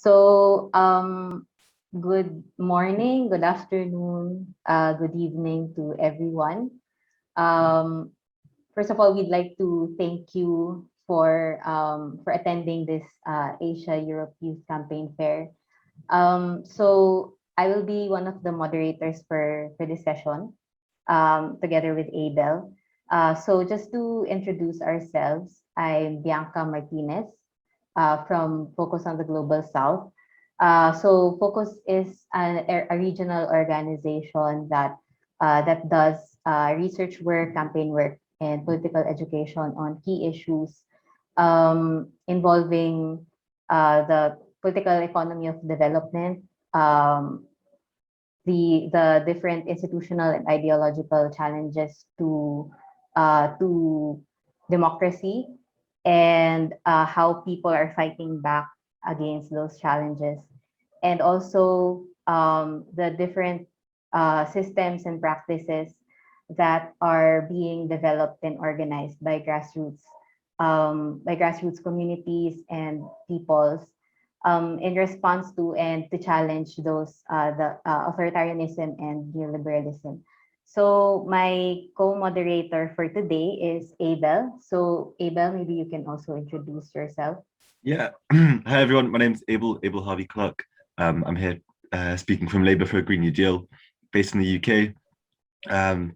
So, good morning, good afternoon, good evening to everyone. Um, First of all, we'd like to thank you for attending this Asia Europe Youth Campaign Fair. So I will be one of the moderators for this session, together with Abel. So just to introduce ourselves, I'm Bianca Martinez from Focus on the Global South. So Focus is a regional organization that does research work, campaign work, and political education on key issues involving the political economy of development, um, the different institutional and ideological challenges to democracy, and how people are fighting back against those challenges, and also the different systems and practices that are being developed and organized by grassroots communities and peoples, in response to and to challenge those the authoritarianism and neoliberalism. So my co-moderator for today is Abel. So Abel, maybe you can also introduce yourself. Yeah. Hi everyone. My name's Abel Harvey Clark. I'm here speaking from Labour for a Green New Deal, based in the UK. I'm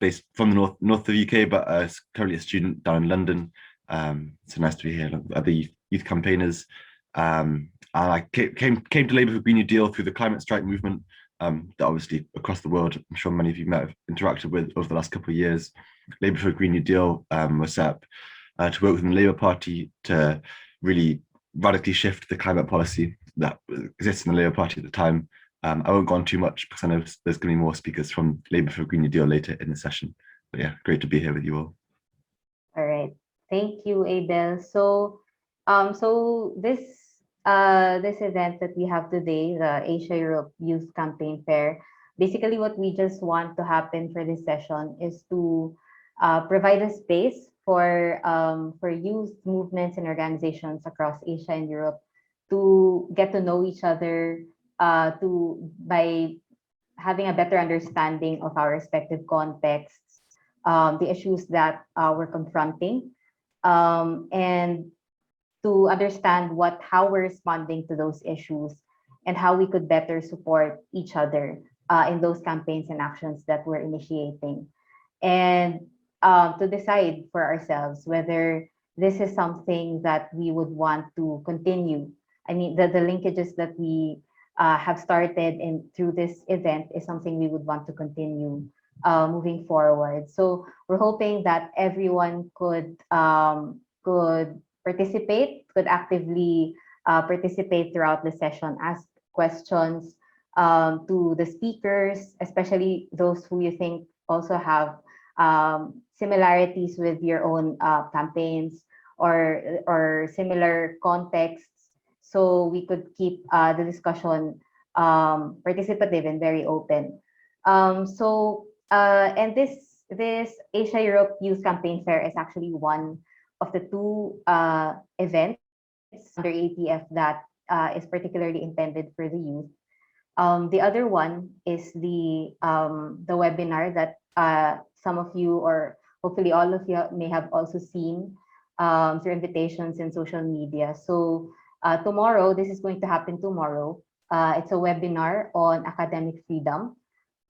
based from the north of the UK, but currently a student down in London. So nice to be here along with other youth campaigners. And I came to Labour for Green New Deal through the climate strike movement. That obviously across the world, I'm sure many of you might have interacted with over the last couple of years. Labour for a Green New Deal was set up to work within the Labour Party to really radically shift the climate policy that exists in the Labour Party at the time. I won't go on too much because I know there's going to be more speakers from Labour for a Green New Deal later in the session. But yeah, great to be here with you all. All right. Thank you, Abel. So this event that we have today, the Asia Europe Youth Campaign Fair, basically what we just want to happen for this session is to provide a space for youth movements and organizations across Asia and Europe to get to know each other, to by having a better understanding of our respective contexts, the issues that we're confronting, and to understand how we're responding to those issues and how we could better support each other in those campaigns and actions that we're initiating, and to decide for ourselves whether this is something that we would want to continue. I mean, the linkages that we have started in through this event is something we would want to continue moving forward. So we're hoping that everyone could participate, could actively participate throughout the session, ask questions to the speakers, especially those who you think also have similarities with your own campaigns or similar contexts, so we could keep the discussion participative and very open. And this Asia Europe Youth Campaign Fair is actually one of the two events under ATF that is particularly intended for the youth. The other one is the webinar that some of you, or hopefully all of you, may have also seen through invitations in social media. So tomorrow, this is going to happen tomorrow. It's a webinar on academic freedom.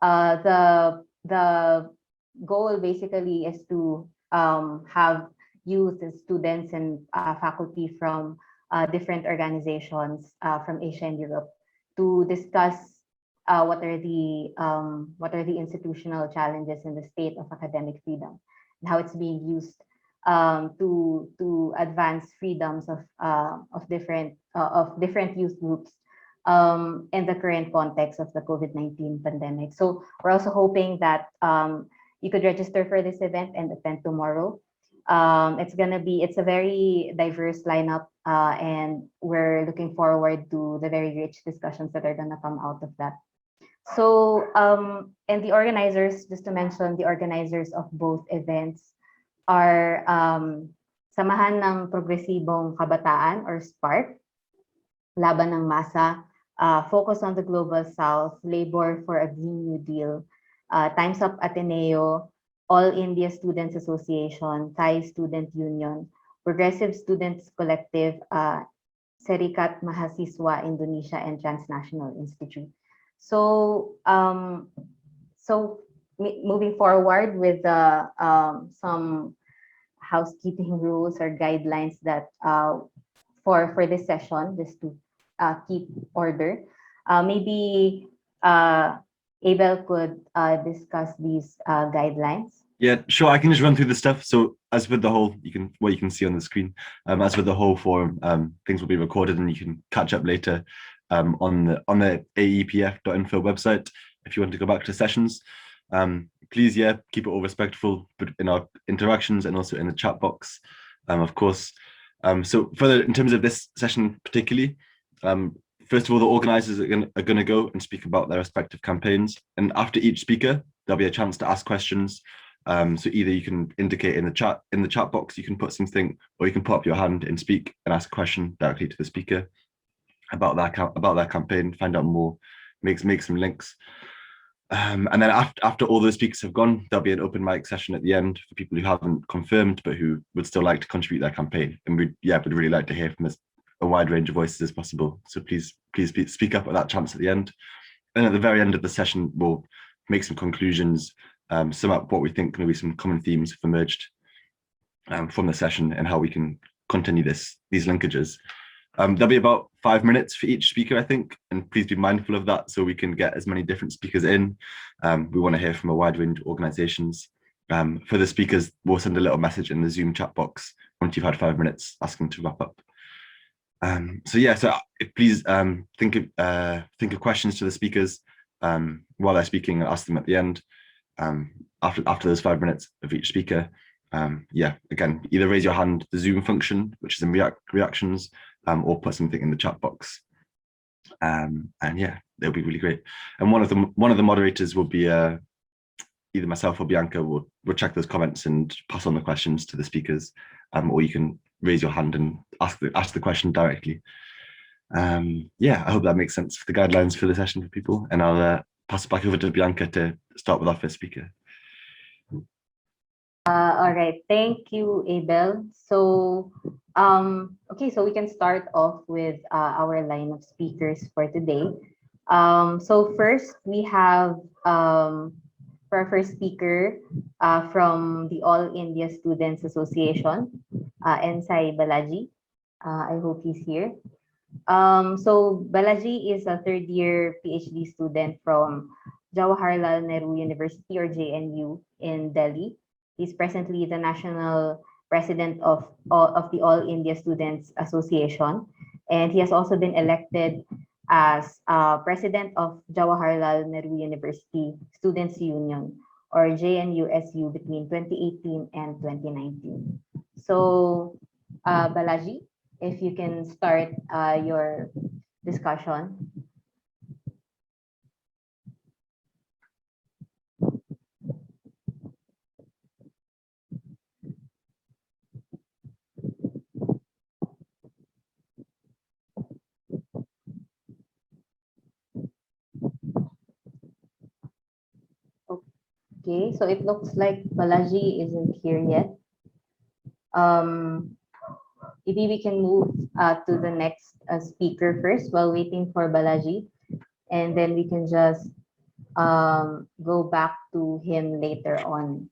The goal basically is to have youth and students and faculty from different organizations from Asia and Europe to discuss what are the institutional challenges in the state of academic freedom and how it's being used to advance freedoms of different youth groups in the current context of the COVID-19 pandemic. So we're also hoping that you could register for this event and attend tomorrow. It's a very diverse lineup, and we're looking forward to the very rich discussions that are gonna come out of that. So, and the organizers, just to mention, the organizers of both events are Samahan ng Progresibong Kabataan, or SPARK, Laban ng Masa, Focus on the Global South, Labor for a Green New Deal, Times Up Ateneo, All India Students Association, Thai Student Union, Progressive Students Collective, Serikat Mahasiswa Indonesia, and Transnational Institute. So, moving forward with some housekeeping rules or guidelines that for this session, just to keep order. Maybe Abel could discuss these guidelines. Yeah, sure. I can just run through the stuff. So as with the whole, what you can see on the screen, as with the whole forum, things will be recorded and you can catch up later on the aepf.info website if you want to go back to sessions. Please, yeah, keep it all respectful, but in our interactions and also in the chat box, of course. So further, in terms of this session particularly, first of all, the organizers are going to go and speak about their respective campaigns. And after each speaker, there'll be a chance to ask questions. So either you can indicate in the chat box, you can put something, or you can put up your hand and speak and ask a question directly to the speaker about their campaign, find out more, make some links. And then after all those speakers have gone, there'll be an open mic session at the end for people who haven't confirmed but who would still like to contribute their campaign. And we'd really like to hear from a wide range of voices as possible. So please speak up at that chance at the end. And at the very end of the session, we'll make some conclusions, sum up what we think maybe some common themes have emerged from the session and how we can continue these linkages. There'll be about 5 minutes for each speaker, I think, and please be mindful of that so we can get as many different speakers in. We want to hear from a wide range of organizations. For the speakers, we'll send a little message in the Zoom chat box once you've had 5 minutes asking to wrap up. So please think of questions to the speakers while they're speaking and ask them at the end. After those 5 minutes of each speaker, again, either raise your hand, the Zoom function, which is in reactions, or put something in the chat box. And yeah, it'll be really great. And one of the moderators will be either myself or Bianca will check those comments and pass on the questions to the speakers, or you can raise your hand and ask the question directly. I hope that makes sense for the guidelines for the session for people. And I'll pass it back over to Bianca to start with our first speaker. All right, thank you, Abel. So, okay, so we can start off with our line of speakers for today. So first, we have for our first speaker from the All India Students Association, Ensai Balaji. I hope he's here. So Balaji is a third-year PhD student from Jawaharlal Nehru University, or JNU, in Delhi. He's presently the national president of the All India Students Association, and he has also been elected as president of Jawaharlal Nehru University Students Union, or JNUSU, between 2018 and 2019. So, Balaji, if you can start your discussion. Okay, so it looks like Balaji isn't here yet. Maybe we can move to the next speaker first while waiting for Balaji, and then we can just go back to him later on.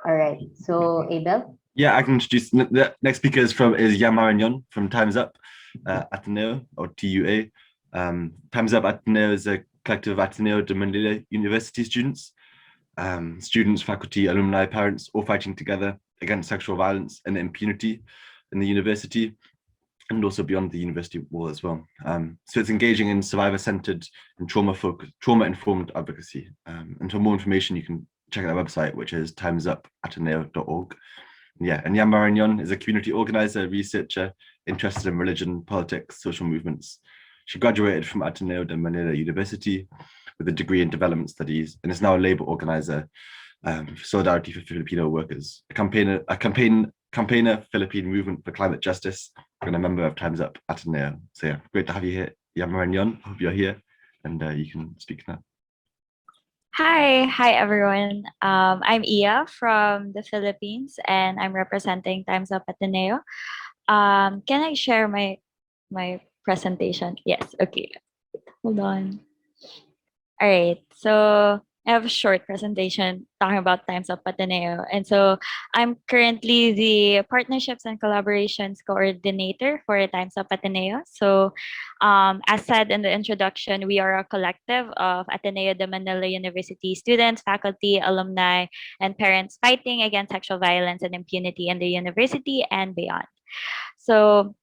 All right, so Abel? Yeah, I can introduce the next speaker is Yamaranyon from Times Up Ateneo, or TUA. Times Up Ateneo is a collective of Ateneo de Manila University students. Students, faculty, alumni, parents, all fighting together against sexual violence and impunity in the university, and also beyond the university wall as well. So it's engaging in survivor-centered and trauma-informed advocacy. And for more information, you can check out their website, which is timesupateneo.org. Yeah, and Yamaranyon is a community organizer, researcher, interested in religion, politics, social movements. She graduated from Ateneo de Manila University with a degree in development studies, and is now a labor organizer for Solidarity for Filipino Workers, a campaigner Philippine movement for climate justice and a member of Time's Up Ateneo. So yeah, great to have you here, Yammer and Yon. Hope you're here, and you can speak now. Hi everyone. I'm Iya from the Philippines, and I'm representing Times Up Ateneo. Can I share my presentation? Yes. Okay. Hold on. All right. So I have a short presentation talking about Times Up Ateneo. And so I'm currently the Partnerships and Collaborations Coordinator for Times Up Ateneo. So as said in the introduction, we are a collective of Ateneo de Manila University students, faculty, alumni, and parents fighting against sexual violence and impunity in the university and beyond. So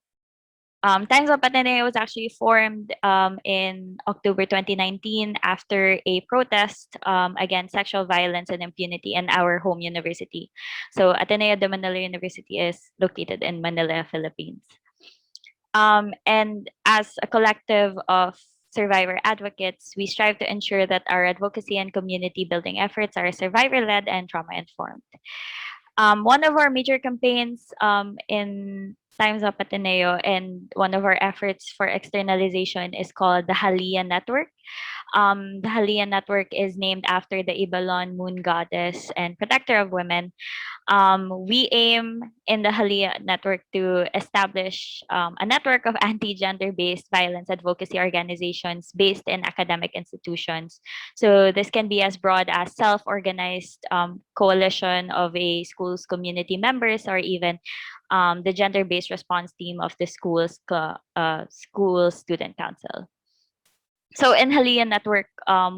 Times Up Ateneo was actually formed in October 2019 after a protest against sexual violence and impunity in our home university. So Ateneo de Manila University is located in Manila, Philippines. And as a collective of survivor advocates, we strive to ensure that our advocacy and community building efforts are survivor led and trauma informed. One of our major campaigns in Times Up Ateneo and one of our efforts for externalization is called the Halia Network. The Halia Network is named after the Ibalon moon goddess and protector of women. We aim in the Halia network to establish a network of anti-gender based violence advocacy organizations based in academic institutions. So this can be as broad as self-organized coalition of a school's community members, or even the gender-based response team of the school student council. So in Halia Network,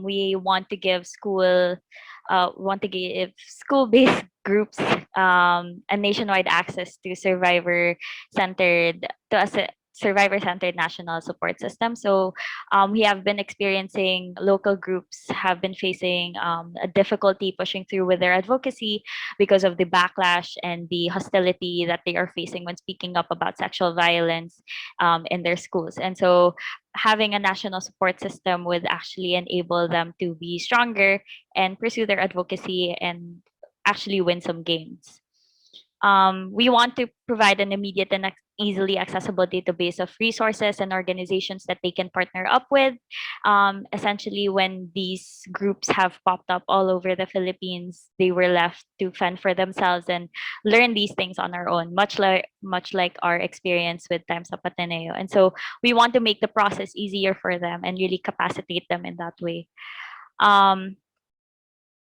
we want to give school-based groups a nationwide access to survivor-centered national support system. So we have been experiencing local groups have been facing a difficulty pushing through with their advocacy because of the backlash and the hostility that they are facing when speaking up about sexual violence in their schools. And so having a national support system would actually enable them to be stronger and pursue their advocacy and actually win some games. We want to provide an immediate and easily accessible database of resources and organizations that they can partner up with. Essentially, when these groups have popped up all over the Philippines, they were left to fend for themselves and learn these things on our own, much like our experience with Times Up Ateneo. And so we want to make the process easier for them and really capacitate them in that way. Um,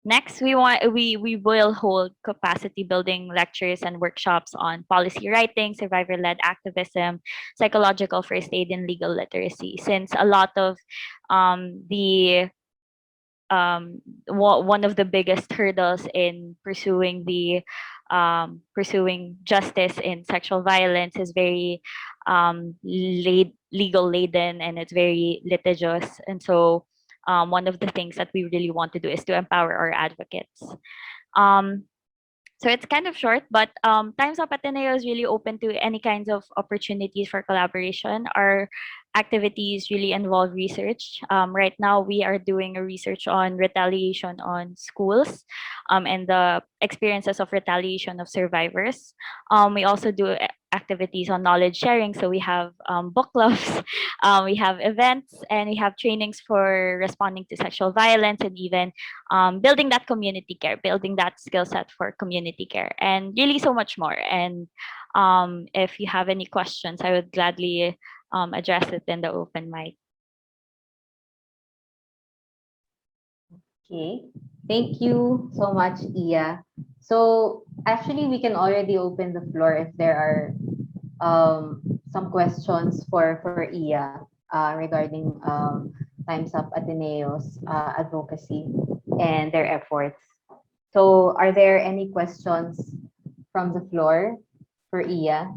Next, we will hold capacity building lectures and workshops on policy writing, survivor-led activism, psychological first aid, and legal literacy. Since a lot of the one of the biggest hurdles in pursuing justice in sexual violence is very legal laden, and it's very litigious. And so one of the things that we really want to do is to empower our advocates. Um, so it's kind of short, but Times Up Ateneo is really open to any kinds of opportunities for collaboration. Our activities really involve research. Right now, we are doing a research on retaliation on schools and the experiences of retaliation of survivors. We also do activities on knowledge sharing. So we have book clubs, we have events, and we have trainings for responding to sexual violence, and even building that community care, building that skill set for community care, and really so much more. And if you have any questions, I would gladly address it in the open mic. Okay, thank you so much, Iya. So actually, we can already open the floor if there are some questions for Iya regarding Times Up Ateneo's advocacy and their efforts. So, are there any questions from the floor for Iya?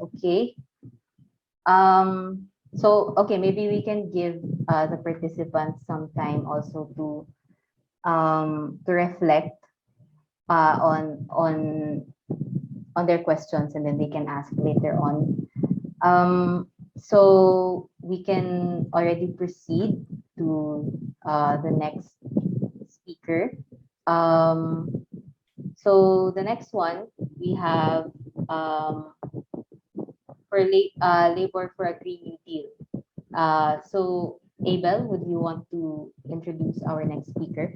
Okay. Okay, maybe we can give the participants some time also to reflect on their questions, and then they can ask later on. So we can already proceed. to the next speaker. Um, so the next one we have for labor for a Green New Deal. So Abel, would you want to introduce our next speaker?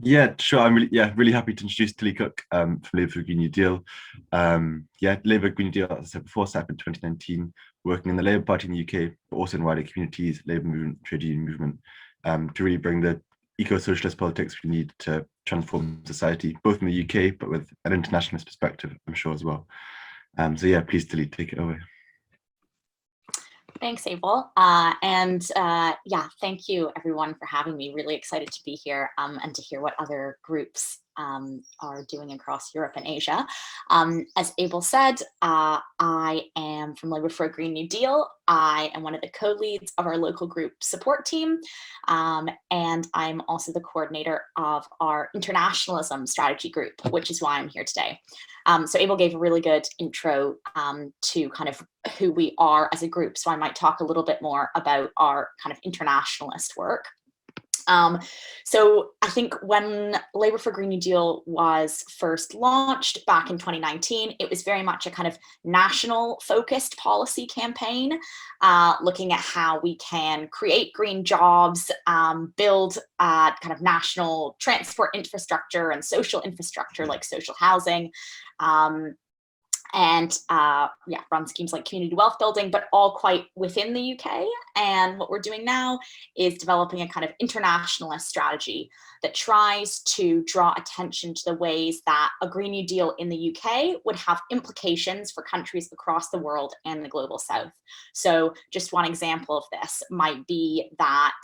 Yeah, sure. I'm really happy to introduce Tilly Cook from Labour for Green New Deal. Labour Green New Deal, as I said before, set up in 2019, working in the Labour Party in the UK, but also in wider communities, labour movement, trade union movement, to really bring the eco-socialist politics we need to transform society, both in the UK, but with an internationalist perspective, I'm sure, as well. Please, Tilly, take it away. Thanks, Abel. Thank you everyone for having me. Really excited to be here and to hear what other groups are doing across Europe and Asia. As Abel said, I am from Labour for a Green New Deal. I am one of the co-leads of our local group support team, and I'm also the coordinator of our internationalism strategy group, which is why I'm here today. So Abel gave a really good intro to kind of who we are as a group, so I might talk a little bit more about our kind of internationalist work. So I think when Labour for Green New Deal was first launched back in 2019, it was very much a kind of national focused policy campaign, looking at how we can create green jobs, build kind of national transport infrastructure and social infrastructure like social housing, run schemes like community wealth building, but all quite within the UK. And what we're doing now is developing a kind of internationalist strategy that tries to draw attention to the ways that a Green New Deal in the UK would have implications for countries across the world and the global South. So just one example of this might be that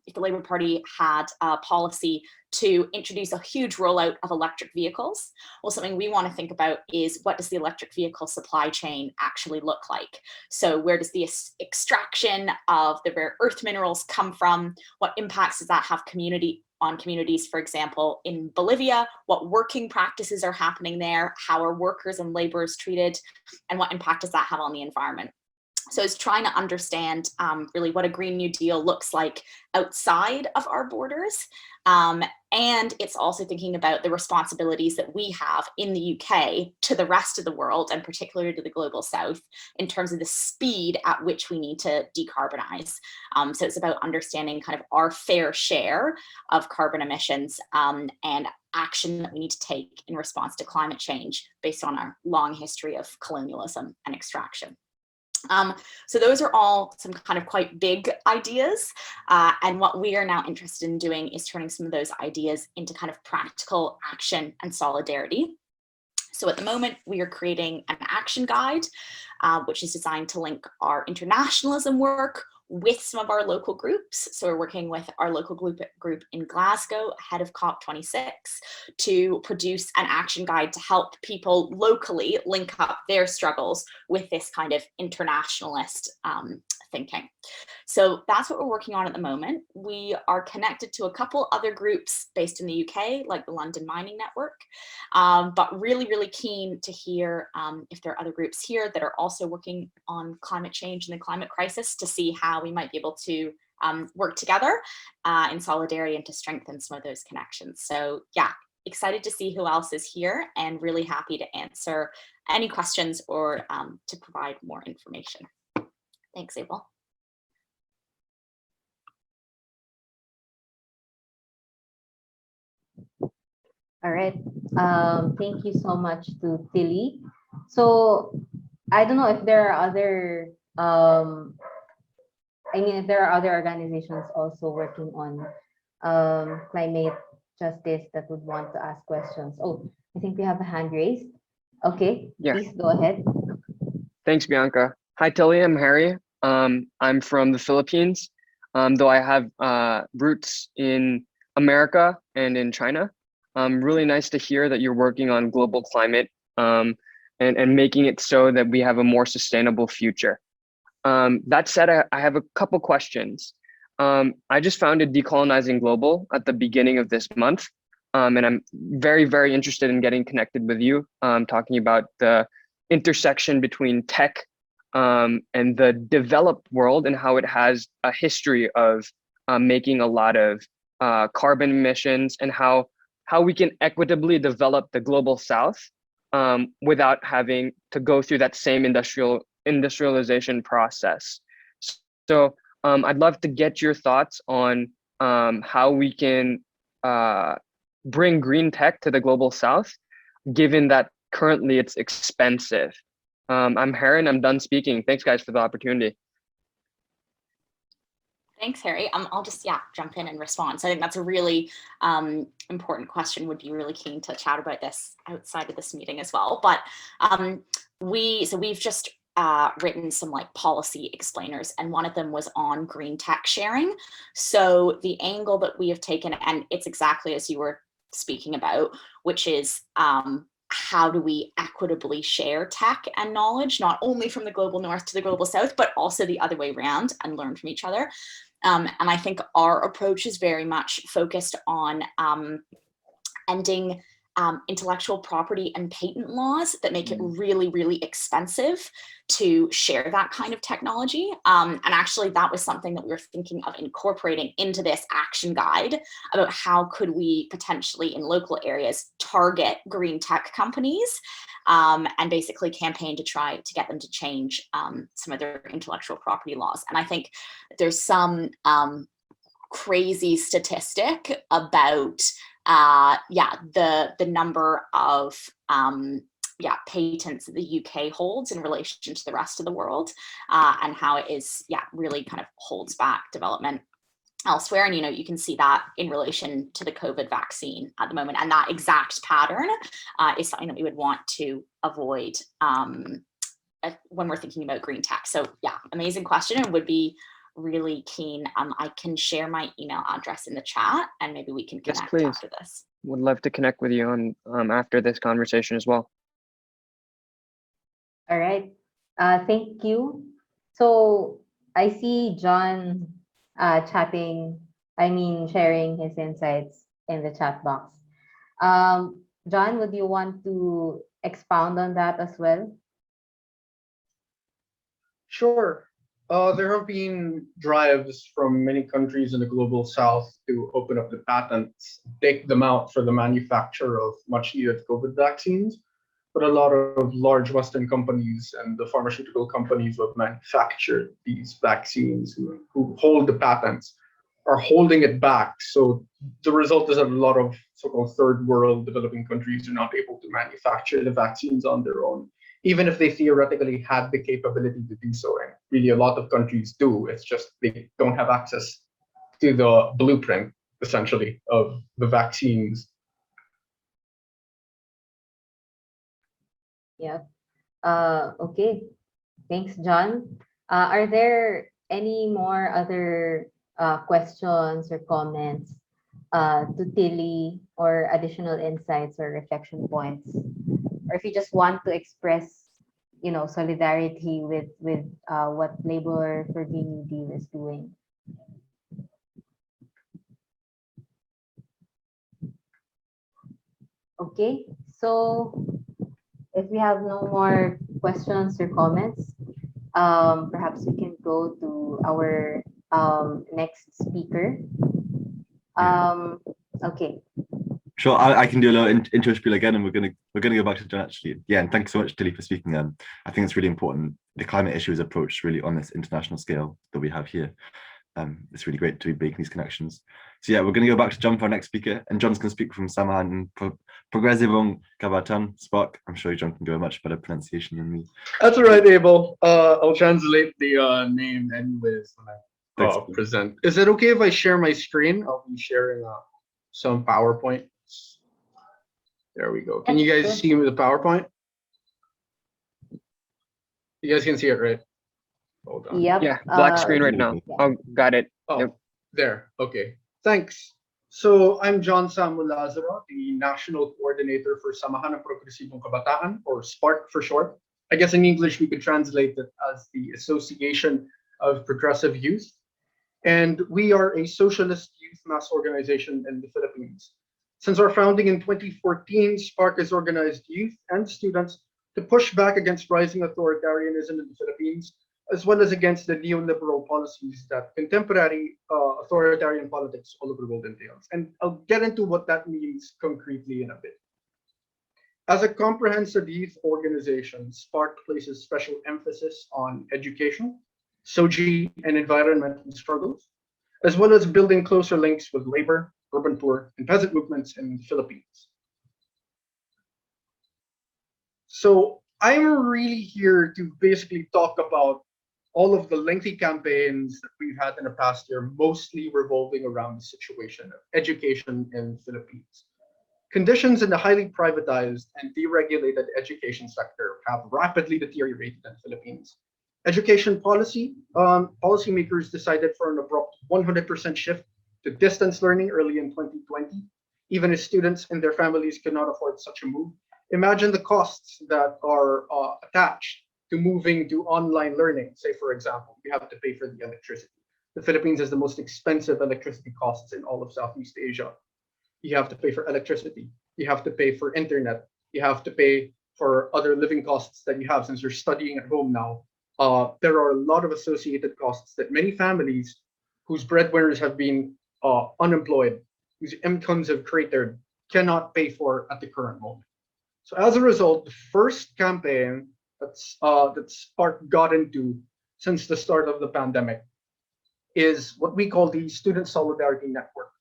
if the Labour Party had a policy to introduce a huge rollout of electric vehicles, well, something we want to think about is, what does the electric vehicle supply chain actually look like? So where does the extraction of the rare earth minerals come from? What impacts does that have on communities, for example, in Bolivia? What working practices are happening there? How are workers and laborers treated? And what impact does that have on the environment? So it's trying to understand really what a Green New Deal looks like outside of our borders. And it's also thinking about the responsibilities that we have in the UK to the rest of the world, and particularly to the global South, in terms of the speed at which we need to decarbonize. So it's about understanding kind of our fair share of carbon emissions and action that we need to take in response to climate change based on our long history of colonialism and extraction. So those are all some kind of quite big ideas. And what we are now interested in doing is turning some of those ideas into kind of practical action and solidarity. So at the moment, we are creating an action guide, which is designed to link our internationalism work with some of our local groups. So we're working with our local group in Glasgow ahead of COP26 to produce an action guide to help people locally link up their struggles with this kind of internationalist thinking. So that's what we're working on at the moment. We are connected to a couple other groups based in the UK, like the London Mining Network, but really, really keen to hear if there are other groups here that are also working on climate change and the climate crisis, to see how we might be able to work together in solidarity and to strengthen some of those connections. So yeah, excited to see who else is here, and really happy to answer any questions or to provide more information. Thanks, Abel. All right. Thank you so much to Tilly. So I don't know if there are other if there are other organizations also working on climate justice that would want to ask questions. Oh, I think we have a hand raised. Okay, Yeah. please go ahead. Thanks, Bianca. Hi, Tilly. I'm Harry. I'm from the Philippines, though I have roots in America and in China. Really nice to hear that you're working on global climate and making it so that we have a more sustainable future. That said, I have a couple questions. I just founded Decolonizing Global at the beginning of this month, and I'm very, very interested in getting connected with you, talking about the intersection between tech and the developed world, and how it has a history of making a lot of carbon emissions, and how we can equitably develop the global South without having to go through that same industrialization process. So I'd love to get your thoughts on how we can bring green tech to the global South, given that currently it's expensive. I'm Harry, and I'm done speaking. Thanks, guys, for the opportunity. Thanks, Harry. I'll just jump in and respond. So I think that's a really important question. Would be really keen to chat about this outside of this meeting as well. But we've just written some like policy explainers, and one of them was on green tech sharing. So the angle that we have taken, and it's exactly as you were speaking about, which is how do we equitably share tech and knowledge, not only from the global North to the global South, but also the other way around, and learn from each other. And I think our approach is very much focused on ending intellectual property and patent laws that make it really, really expensive to share that kind of technology. And actually, that was something that we were thinking of incorporating into this action guide about how could we potentially in local areas target green tech companies and basically campaign to try to get them to change some of their intellectual property laws. And I think there's some crazy statistic about the number of patents that the UK holds in relation to the rest of the world, and how it is really kind of holds back development elsewhere. And you can see that in relation to the COVID vaccine at the moment, and that exact pattern is something that we would want to avoid when we're thinking about green tech. So amazing question, and would be really keen. I can share my email address in the chat, and maybe we can connect after this. Would love to connect with you on after this conversation as well. All right. Thank you. So I see John sharing his insights in the chat box. John, would you want to expound on that as well? Sure. There have been drives from many countries in the global South to open up the patents, take them out for the manufacture of much needed COVID vaccines. But a lot of large Western companies and the pharmaceutical companies who have manufactured these vaccines, who hold the patents, are holding it back. So the result is that a lot of so-called third world developing countries are not able to manufacture the vaccines on their own, even if they theoretically had the capability to do so. And really, a lot of countries do. It's just they don't have access to the blueprint, essentially, of the vaccines. Yeah. Okay. Thanks, John. Are there any more other questions or comments to Tilly, or additional insights or reflection points? Or if you just want to express, solidarity with what Labor for Green New Deal is doing. Okay, so if we have no more questions or comments, perhaps we can go to our next speaker. Okay. Sure, I can do a little intro spiel again, and we're gonna go back to John actually. Yeah, and thanks so much, Tilly, for speaking. I think it's really important. The climate issue is approached really on this international scale that we have here. It's really great to be making these connections. So yeah, we're gonna go back to John for our next speaker, and John's gonna speak from Samahan Progresivong Kabatan Spark. I'm sure John can do a much better pronunciation than me. That's all right, Abel. I'll translate the name anyways when I present. Is it okay if I share my screen? I'll be sharing some PowerPoint. There we go. Can you guys see the PowerPoint? You guys can see it, right? Hold on. Yep. Yeah, black screen right now. Oh, got it. Oh, yep. There. Okay. Thanks. So I'm John Samuel Lazaro, the National Coordinator for Samahan ng Progresibong Kabataan, or SPARK for short. I guess in English we could translate it as the Association of Progressive Youth. And we are a socialist youth mass organization in the Philippines. Since our founding in 2014, SPARK has organized youth and students to push back against rising authoritarianism in the Philippines as well as against the neoliberal policies that contemporary authoritarian politics all over the world entails. And I'll get into what that means concretely in a bit. As a comprehensive youth organization, Spark places special emphasis on education, SOGI, and environmental struggles, as well as building closer links with labor, urban poor, and peasant movements in the Philippines. So I'm really here to basically talk about all of the lengthy campaigns that we've had in the past year, mostly revolving around the situation of education in the Philippines. Conditions in the highly privatized and deregulated education sector have rapidly deteriorated in the Philippines. Education policymakers decided for an abrupt 100% shift to distance learning early in 2020, even as students and their families could not afford such a move. Imagine the costs that are attached to moving to online learning. Say, for example, you have to pay for the electricity. The Philippines has the most expensive electricity costs in all of Southeast Asia. You have to pay for electricity, you have to pay for internet, you have to pay for other living costs that you have since you're studying at home now. There are a lot of associated costs that many families whose breadwinners have been unemployed, whose incomes have cratered, cannot pay for at the current moment. So as a result, the first campaign that Spark got into since the start of the pandemic is what we call the Student Solidarity Network,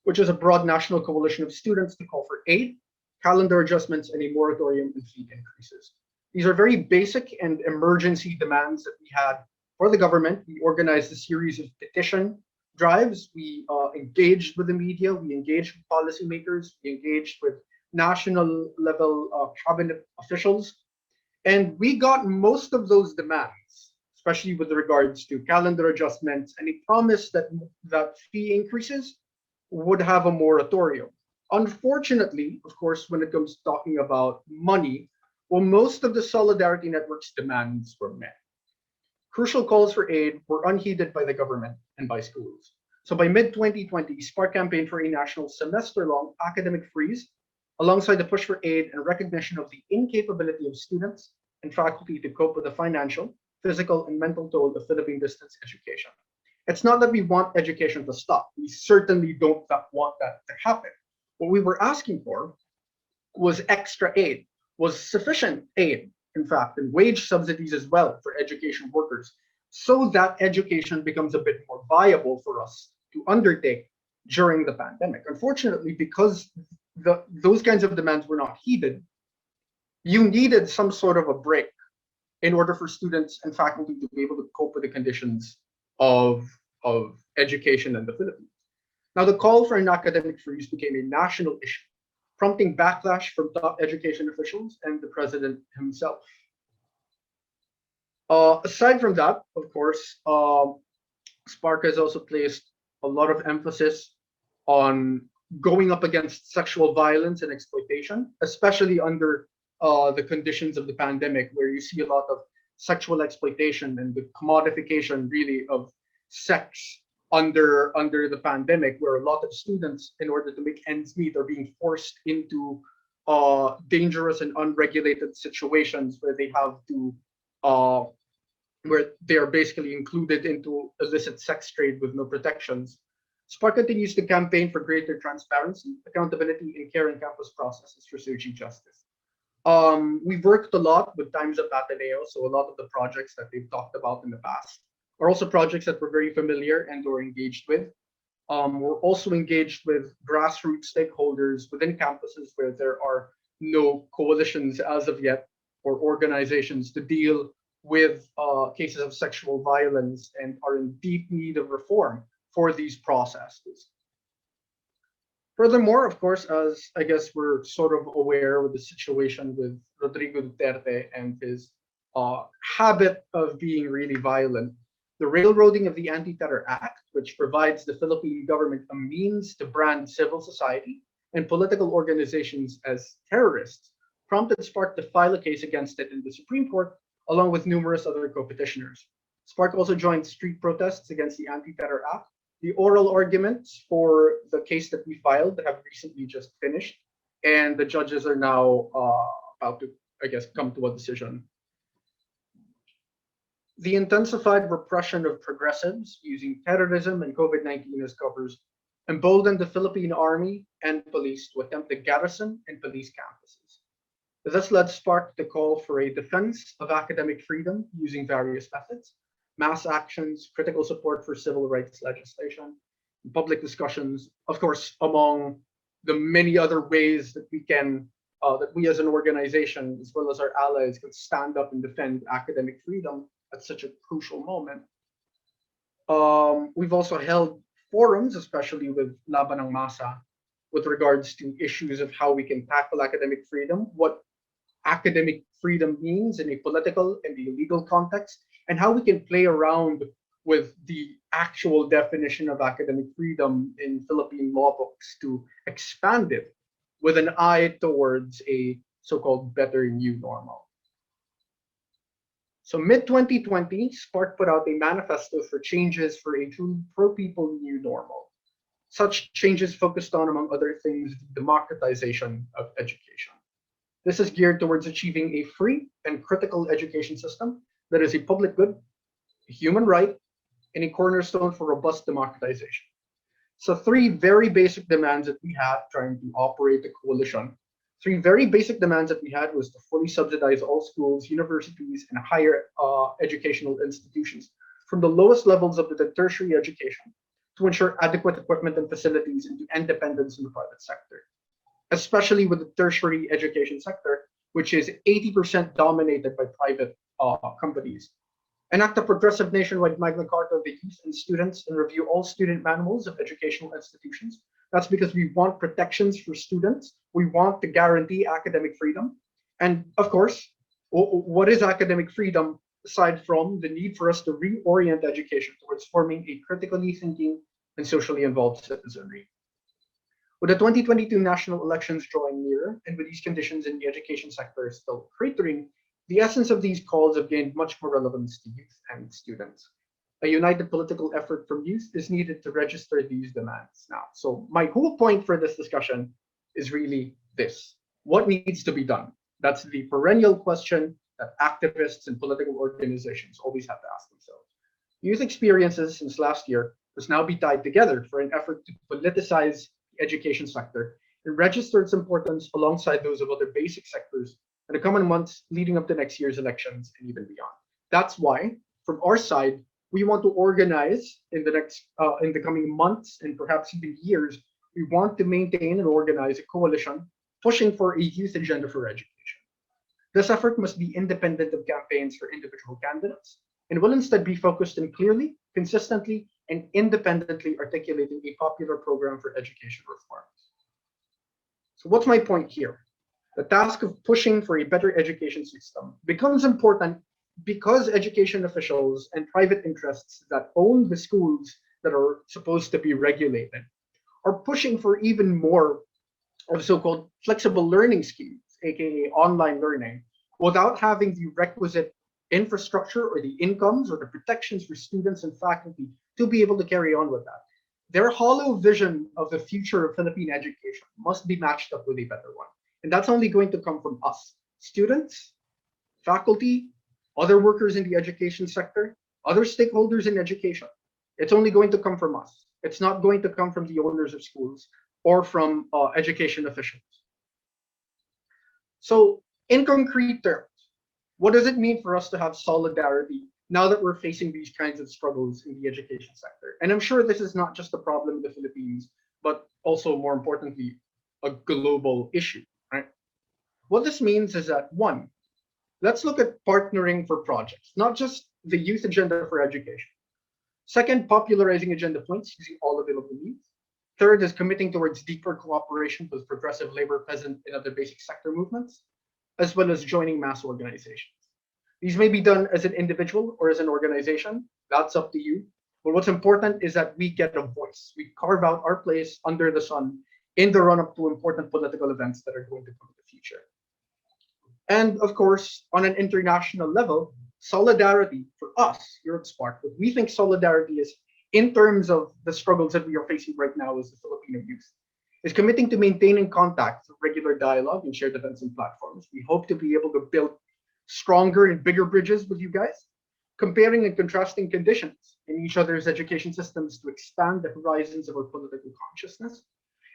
which is a broad national coalition of students to call for aid, calendar adjustments, and a moratorium in fee increases. These are very basic and emergency demands that we had for the government. We organized a series of petition drives. We engaged with the media. We engaged with policymakers. We engaged with national level cabinet officials. And we got most of those demands, especially with regards to calendar adjustments and a promise that fee increases would have a moratorium. Unfortunately, of course, when it comes to talking about money, well, most of the Solidarity Network's demands were met. Crucial calls for aid were unheeded by the government and by schools. So by mid-2020, Spark campaigned for a national semester-long academic freeze, alongside the push for aid and recognition of the incapability of students and faculty to cope with the financial, physical, and mental toll of Philippine distance education. It's not that we want education to stop. We certainly don't want that to happen. What we were asking for was extra aid, was sufficient aid, in fact, and wage subsidies as well for education workers, so that education becomes a bit more viable for us to undertake during the pandemic. Unfortunately, because those kinds of demands were not heeded, you needed some sort of a break in order for students and faculty to be able to cope with the conditions of education in the Philippines. Now, the call for an academic freeze became a national issue, prompting backlash from top education officials and the president himself. Aside from that, of course, Spark has also placed a lot of emphasis on going up against sexual violence and exploitation, especially under the conditions of the pandemic, where you see a lot of sexual exploitation and the commodification really of sex under the pandemic, where a lot of students, in order to make ends meet, are being forced into dangerous and unregulated situations where they have to where they are basically included into illicit sex trade with no protections. Spark continues to campaign for greater transparency, accountability, and care in campus processes for searching justice. We've worked a lot with Times Up Ateneo, so a lot of the projects that they've talked about in the past are also projects that we're very familiar and or engaged with. We're also engaged with grassroots stakeholders within campuses where there are no coalitions as of yet or organizations to deal with cases of sexual violence and are in deep need of reform for these processes. Furthermore, of course, as I guess we're sort of aware with the situation with Rodrigo Duterte and his habit of being really violent, the railroading of the Anti-Terror Act, which provides the Philippine government a means to brand civil society and political organizations as terrorists, prompted Spark to file a case against it in the Supreme Court, along with numerous other co-petitioners. Spark also joined street protests against the Anti-Terror Act. The oral arguments for the case that we filed have recently just finished, and the judges are now about to, I guess, come to a decision. The intensified repression of progressives using terrorism and COVID-19 as covers emboldened the Philippine Army and police to attempt to garrison and police campuses. This led spark the call for a defense of academic freedom using various methods, mass actions, critical support for civil rights legislation, public discussions, of course, among the many other ways that we as an organization, as well as our allies, can stand up and defend academic freedom at such a crucial moment. We've also held forums, especially with Laban ng Masa, with regards to issues of how we can tackle academic freedom, what academic freedom means in a political and the legal context, and how we can play around with the actual definition of academic freedom in Philippine law books to expand it with an eye towards a so-called better new normal. So mid-2020, Spark put out a manifesto for changes for a truly pro-people new normal. Such changes focused on, among other things, the democratization of education. This is geared towards achieving a free and critical education system that is a public good, a human right, and a cornerstone for robust democratization. So three very basic demands that we had trying to operate the coalition. Three very basic demands that we had was to fully subsidize all schools, universities, and higher educational institutions from the lowest levels of the tertiary education to ensure adequate equipment and facilities and to independence in the private sector, especially with the tertiary education sector, which is 80% dominated by private companies. Enact a progressive nationwide Magna Carta of the youth and students and review all student manuals of educational institutions. That's because we want protections for students. We want to guarantee academic freedom. And of course, what is academic freedom aside from the need for us to reorient education towards forming a critically thinking and socially involved citizenry? With the 2022 national elections drawing nearer, and with these conditions in the education sector still cratering, the essence of these calls have gained much more relevance to youth and students. A united political effort from youth is needed to register these demands now. So my whole point for this discussion is really this: what needs to be done? That's the perennial question that activists and political organizations always have to ask themselves. Youth experiences since last year must now be tied together for an effort to politicize the education sector and register its importance alongside those of other basic sectors in the coming months leading up to next year's elections and even beyond. That's why, from our side, we want to organize in the coming months and perhaps even years. We want to maintain and organize a coalition pushing for a youth agenda for education. This effort must be independent of campaigns for individual candidates and will instead be focused on clearly, consistently, and independently articulating a popular program for education reforms. So what's my point here? The task of pushing for a better education system becomes important because education officials and private interests that own the schools that are supposed to be regulated are pushing for even more of so-called flexible learning schemes, aka online learning, without having the requisite infrastructure or the incomes or the protections for students and faculty to be able to carry on with that. Their hollow vision of the future of Philippine education must be matched up with a better one. And that's only going to come from us, students, faculty, other workers in the education sector, other stakeholders in education. It's only going to come from us. It's not going to come from the owners of schools or from education officials. So in concrete terms, what does it mean for us to have solidarity now that we're facing these kinds of struggles in the education sector? And I'm sure this is not just a problem in the Philippines, but also more importantly, a global issue, right? What this means is that one, let's look at partnering for projects, not just the youth agenda for education. Second, popularizing agenda points using all available means. Third is committing towards deeper cooperation with progressive labor, peasant, and other basic sector movements, as well as joining mass organizations. These may be done as an individual or as an organization. That's up to you. But what's important is that we get a voice. We carve out our place under the sun in the run-up to important political events that are going to come in the future. And of course, on an international level, solidarity for us here at Spark, what we think solidarity is in terms of the struggles that we are facing right now as the Filipino youth, is committing to maintaining contact through regular dialogue and shared events and platforms. We hope to be able to build stronger and bigger bridges with you guys. comparing and contrasting conditions in each other's education systems to expand the horizons of our political consciousness,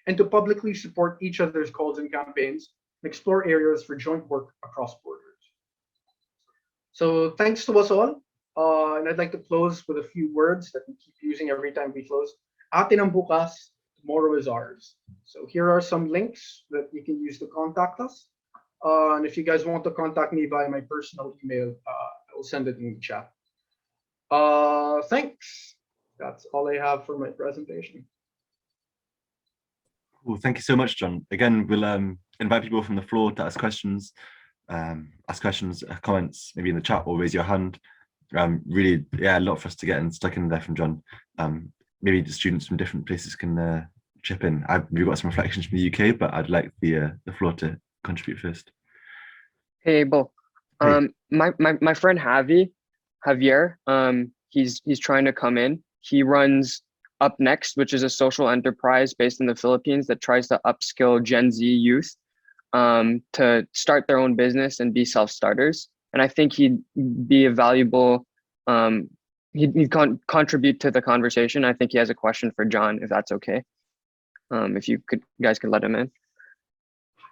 and to publicly support each other's calls and campaigns and explore areas for joint work across borders. So thanks to us all. And I'd like to close with a few words that we keep using every time we close. Atin ang bukas, tomorrow is ours. So here are some links that you can use to contact us. And if you guys want to contact me via my personal email, I will send it in the chat. Thanks. That's all I have for my presentation. Well, thank you so much, John. Again, we'll invite people from the floor to ask questions, comments, maybe in the chat or raise your hand. Really, yeah, a lot for us to get and stuck in there from John. Maybe the students from different places can chip in. We've got some reflections from the UK, but I'd like the floor to contribute first. Hey, Abel. Hey. My friend Javier, he's trying to come in. He runs Up Next, which is a social enterprise based in the Philippines that tries to upskill Gen Z youth to start their own business and be self-starters. And I think he'd be a valuable, he'd contribute to the conversation. I think he has a question for John, if that's okay. If you guys could let him in.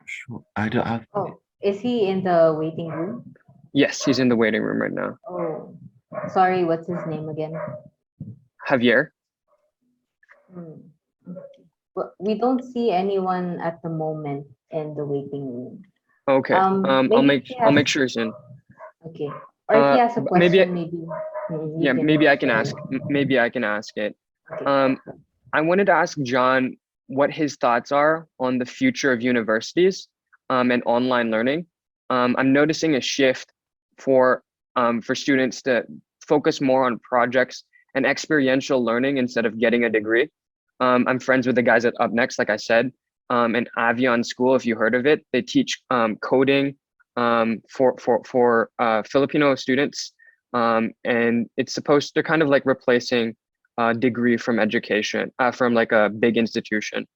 Sure. I don't have. Oh, is he in the waiting room? Yes, he's in the waiting room right now. Oh, sorry, what's his name again? Javier. Well, we don't see anyone at the moment in the waiting room. Okay. I'll make sure he's in. Okay. Or if he has a question, maybe I can ask. Maybe I can ask it. Okay. I wanted to ask John what his thoughts are on the future of universities and online learning. I'm noticing a shift for students to focus more on projects and experiential learning instead of getting a degree. I'm friends with the guys at Up Next, like I said, and Avion School, if you heard of it. They teach coding for Filipino students, and they're kind of like replacing a degree from education, from like a big institution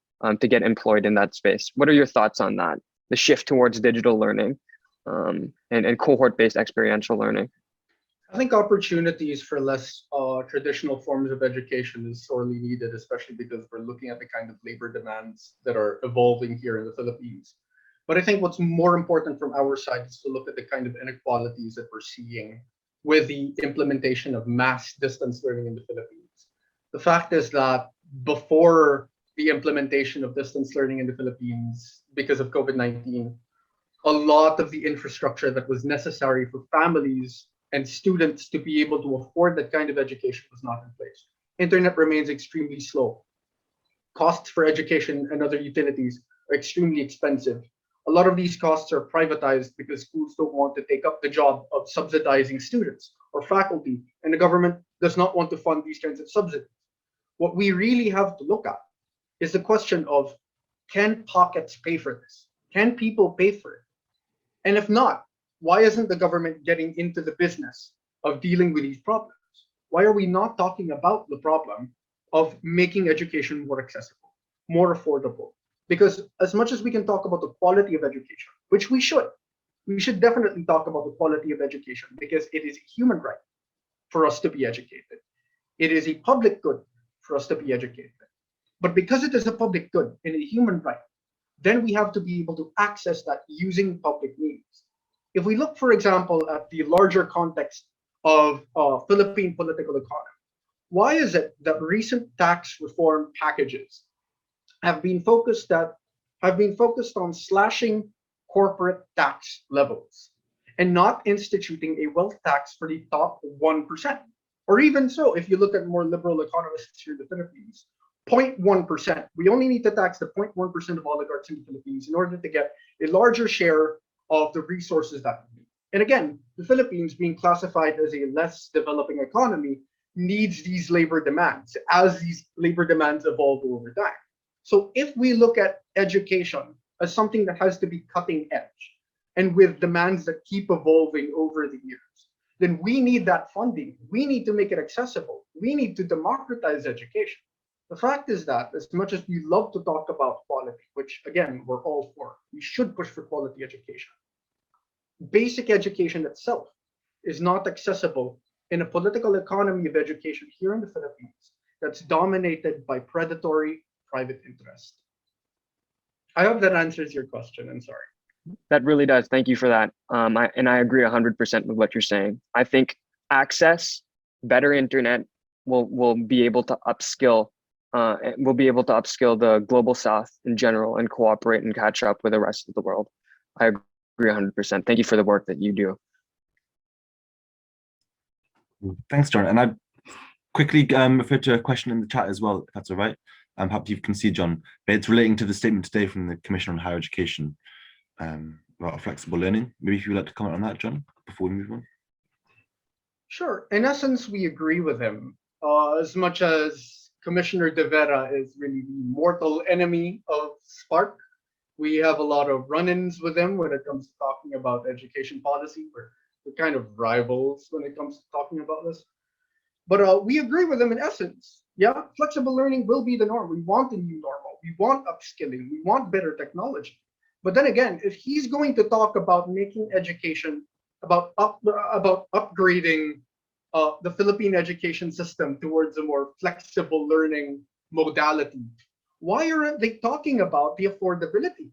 to get employed in that space. What are your thoughts on that? The shift towards digital learning and cohort-based experiential learning. I think opportunities for less traditional forms of education is sorely needed, especially because we're looking at the kind of labor demands that are evolving here in the Philippines. But I think what's more important from our side is to look at the kind of inequalities that we're seeing with the implementation of mass distance learning in the Philippines. The fact is that before the implementation of distance learning in the Philippines, because of COVID-19, a lot of the infrastructure that was necessary for families and students to be able to afford that kind of education was not in place. Internet remains extremely slow. Costs for education and other utilities are extremely expensive. A lot of these costs are privatized because schools don't want to take up the job of subsidizing students or faculty, and the government does not want to fund these kinds of subsidies. What we really have to look at is the question of, can pockets pay for this? Can people pay for it? And if not, why isn't the government getting into the business of dealing with these problems? Why are we not talking about the problem of making education more accessible, more affordable? Because as much as we can talk about the quality of education, which we should definitely talk about the quality of education because it is a human right for us to be educated. It is a public good for us to be educated. But because it is a public good and a human right, then we have to be able to access that using public means. If we look, for example, at the larger context of Philippine political economy, why is it that recent tax reform packages have been focused on slashing corporate tax levels and not instituting a wealth tax for the top 1%? Or even so, if you look at more liberal economists here in the Philippines, 0.1%. We only need to tax the 0.1% of oligarchs in the Philippines in order to get a larger share of the resources that we need. And again, the Philippines, being classified as a less developing economy, needs these labor demands as these labor demands evolve over time. So if we look at education as something that has to be cutting edge and with demands that keep evolving over the years, then we need that funding. We need to make it accessible. We need to democratize education. The fact is that as much as we love to talk about quality, which again, we're all for, we should push for quality education. Basic education itself is not accessible in a political economy of education here in the Philippines that's dominated by predatory private interest. I hope that answers your question. I'm sorry. That really does. Thank you for that. I agree 100% with what you're saying. I think access, better internet will be able to upskill. Will be able to upskill the global South in general and cooperate and catch up with the rest of the world. I agree 100%. Thank you for the work that you do. Thanks, John. And I quickly referred to a question in the chat as well, if that's all right. Perhaps you can see, John, but it's relating to the statement today from the Commission on Higher Education about flexible learning. Maybe if you would like to comment on that, John, before we move on. Sure. In essence, we agree with him. As much as Commissioner De Vera is really the mortal enemy of Spark, we have a lot of run-ins with him when it comes to talking about education policy. We're kind of rivals when it comes to talking about this. But we agree with him in essence. Yeah, flexible learning will be the norm. We want a new normal. We want upskilling. We want better technology. But then again, if he's going to talk about making education, about upgrading the Philippine education system towards a more flexible learning modality, why aren't they talking about the affordability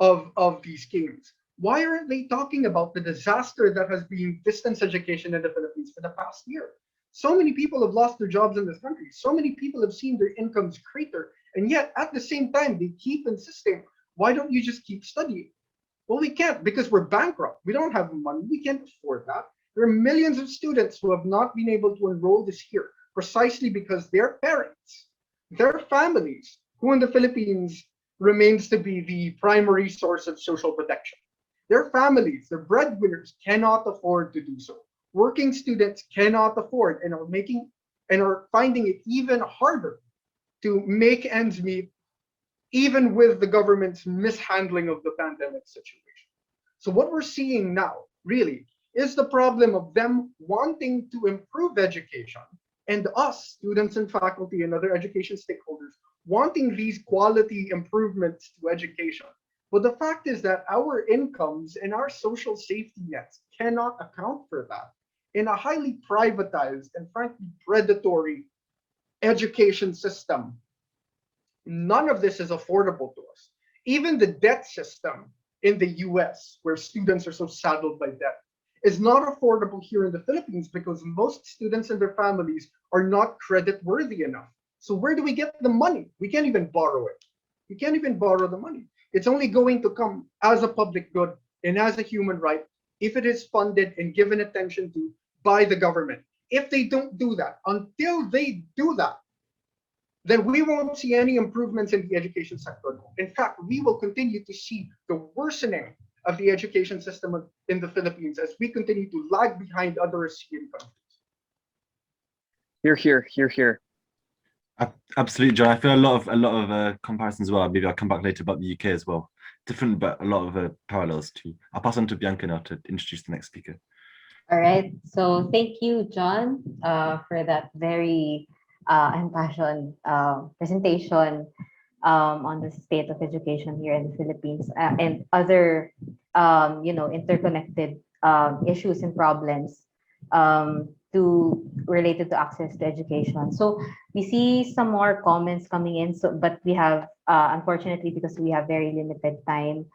of these games? Why aren't they talking about the disaster that has been distance education in the Philippines for the past year? So many people have lost their jobs in this country. So many people have seen their incomes crater. And yet, at the same time, they keep insisting, why don't you just keep studying? Well, we can't because we're bankrupt. We don't have money. We can't afford that. There are millions of students who have not been able to enroll this year precisely because their parents, their families, who in the Philippines remains to be the primary source of social protection. Their families, their breadwinners, cannot afford to do so. Working students cannot afford and are finding it even harder to make ends meet, even with the government's mishandling of the pandemic situation. So what we're seeing now really is the problem of them wanting to improve education and us, students and faculty and other education stakeholders, wanting these quality improvements to education. But the fact is that our incomes and our social safety nets cannot account for that. In a highly privatized and frankly predatory education system, none of this is affordable to us. Even the debt system in the US, where students are so saddled by debt, is not affordable here in the Philippines because most students and their families are not credit worthy enough. So where do we get the money? We can't even borrow it. We can't even borrow the money. It's only going to come as a public good and as a human right if it is funded and given attention to by the government. If they don't do that, until they do that, then we won't see any improvements in the education sector. In fact, we will continue to see the worsening of the education system in the Philippines as we continue to lag behind other ASEAN countries. Here. Absolutely, John. I feel a lot of comparisons as well. Maybe I'll come back later about the UK as well. Different, but a lot of parallels too. I'll pass on to Bianca now to introduce the next speaker. All right. So thank you, John, for that very impassioned presentation on the state of education here in the Philippines and other, interconnected issues and problems related to access to education. So we see some more comments coming in. So, but we have, unfortunately, because we have very limited time,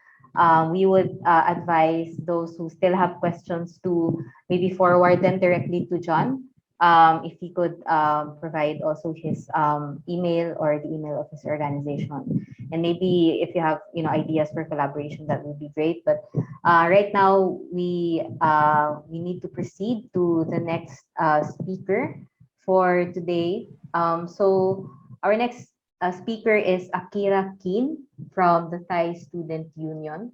we would advise those who still have questions to maybe forward them directly to John. If he could provide also his email or the email of his organization. And maybe if you have ideas for collaboration, that would be great. But right now we need to proceed to the next speaker for today. So our next speaker is Akira Keen from the Thai Student Union.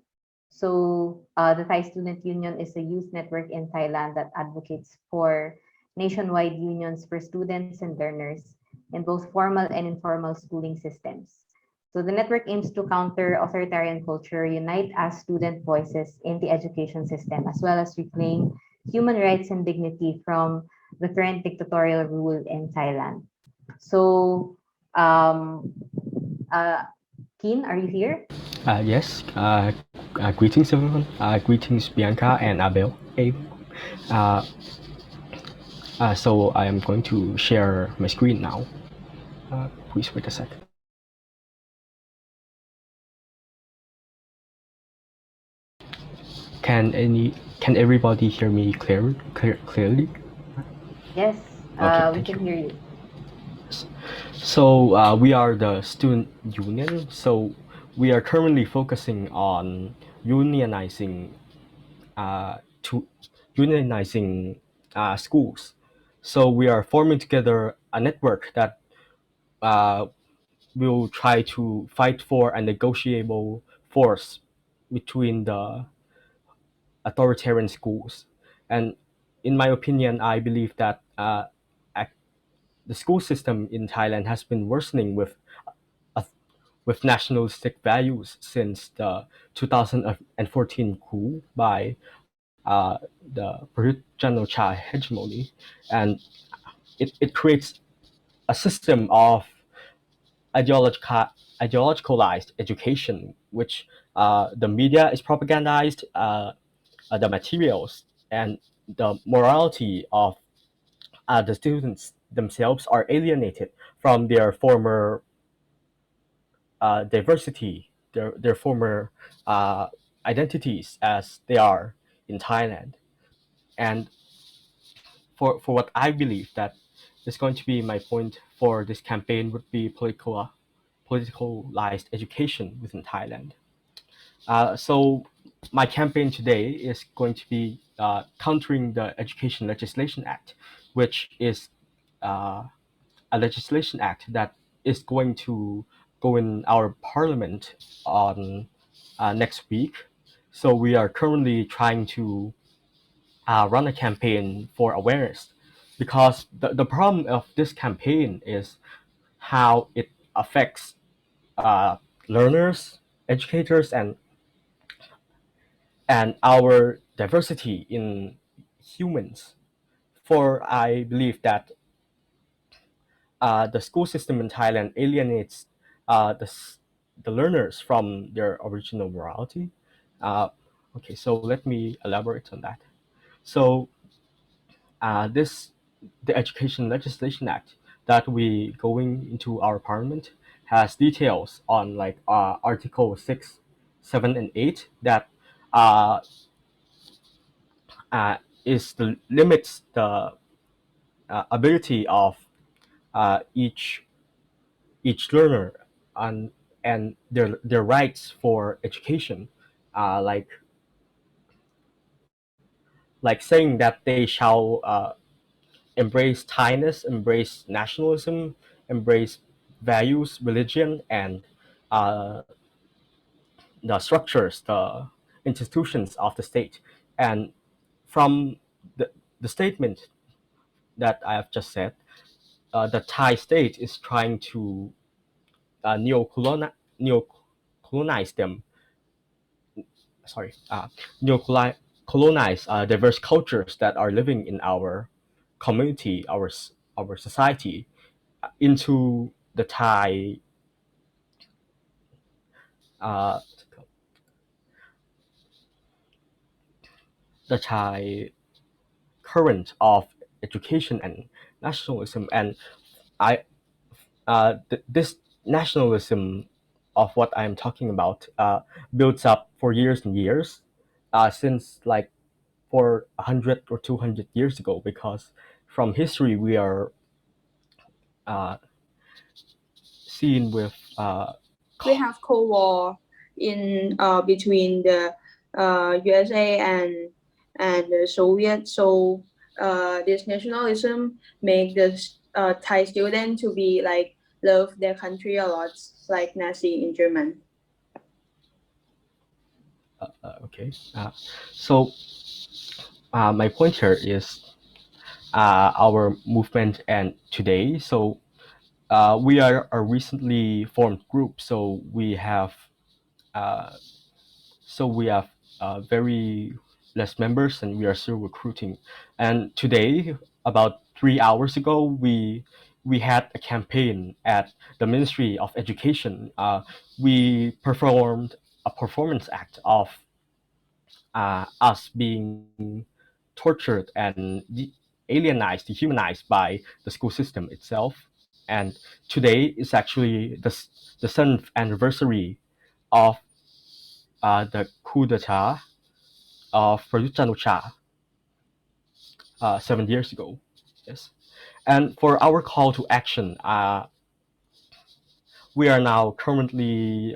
So the Thai Student Union is a youth network in Thailand that advocates for nationwide unions for students and learners in both formal and informal schooling systems. So the network aims to counter authoritarian culture, unite as student voices in the education system, as well as reclaim human rights and dignity from the current dictatorial rule in Thailand. So, Keen, are you here? Yes. Greetings, everyone. Greetings, Bianca and Abel. Uh, So I am going to share my screen now. Please wait a second. Can everybody hear me clearly? Yes, Okay, we thank can you. hear you. So we are the student union. So we are currently focusing on unionizing to unionizing schools. So we are forming together a network that uh, will try to fight for a negotiable force between the authoritarian schools. And in my opinion, I believe that the school system in Thailand has been worsening uh, with nationalistic values since the 2014 coup by the Prajuch hegemony, and it creates a system of ideological, ideologicalized education, which the media is propagandized, the materials and the morality of the students themselves are alienated from their former diversity, their former uh, identities as they are in Thailand. And for what I believe that is going to be my point for this campaign would be politicalized education within Thailand. So my campaign today is going to be countering the Education Legislation Act, which is uh, a legislation act that is going to go in our parliament on next week. So we are currently trying to run a campaign for awareness because the problem of this campaign is how it affects uh, learners, educators, and our diversity in humans. For I believe that the school system in Thailand alienates the learners from their original morality. Uh, okay, so let me elaborate on that. So this the Education Legislation Act that we going into our parliament has details on like Article 6, 7, and 8 that uh, is the limits the ability of each learner and their rights for education, uh, like saying that they shall embrace Thainess, embrace nationalism, embrace values, religion, and uh, the structures, the institutions of the state. And from the statement that I have just said, the Thai state is trying to neo-colonize them. Sorry, neo-colonize diverse cultures that are living in our community, our society, into uh, the Thai current of education and nationalism. And I this nationalism of what I'm talking about builds up for years and years, since like for 100 or 200 years ago, because from history we are uh, seen with we have Cold War in between the USA and the Soviet. So this nationalism make the Thai student to be like love their country a lot, like Nazi in German. okay. So my point here is our movement and today. So we are a recently formed group. Uh, we have very less members, and we are still recruiting. And today, about 3 hours ago, we had a campaign at the Ministry of Education. We performed a performance act of us being tortured and alienized, dehumanized by the school system itself. And today is actually the 7th anniversary of the coup d'etat of Prayut Chan-o-cha 7 years ago. Yes, and for our call to action, we are now currently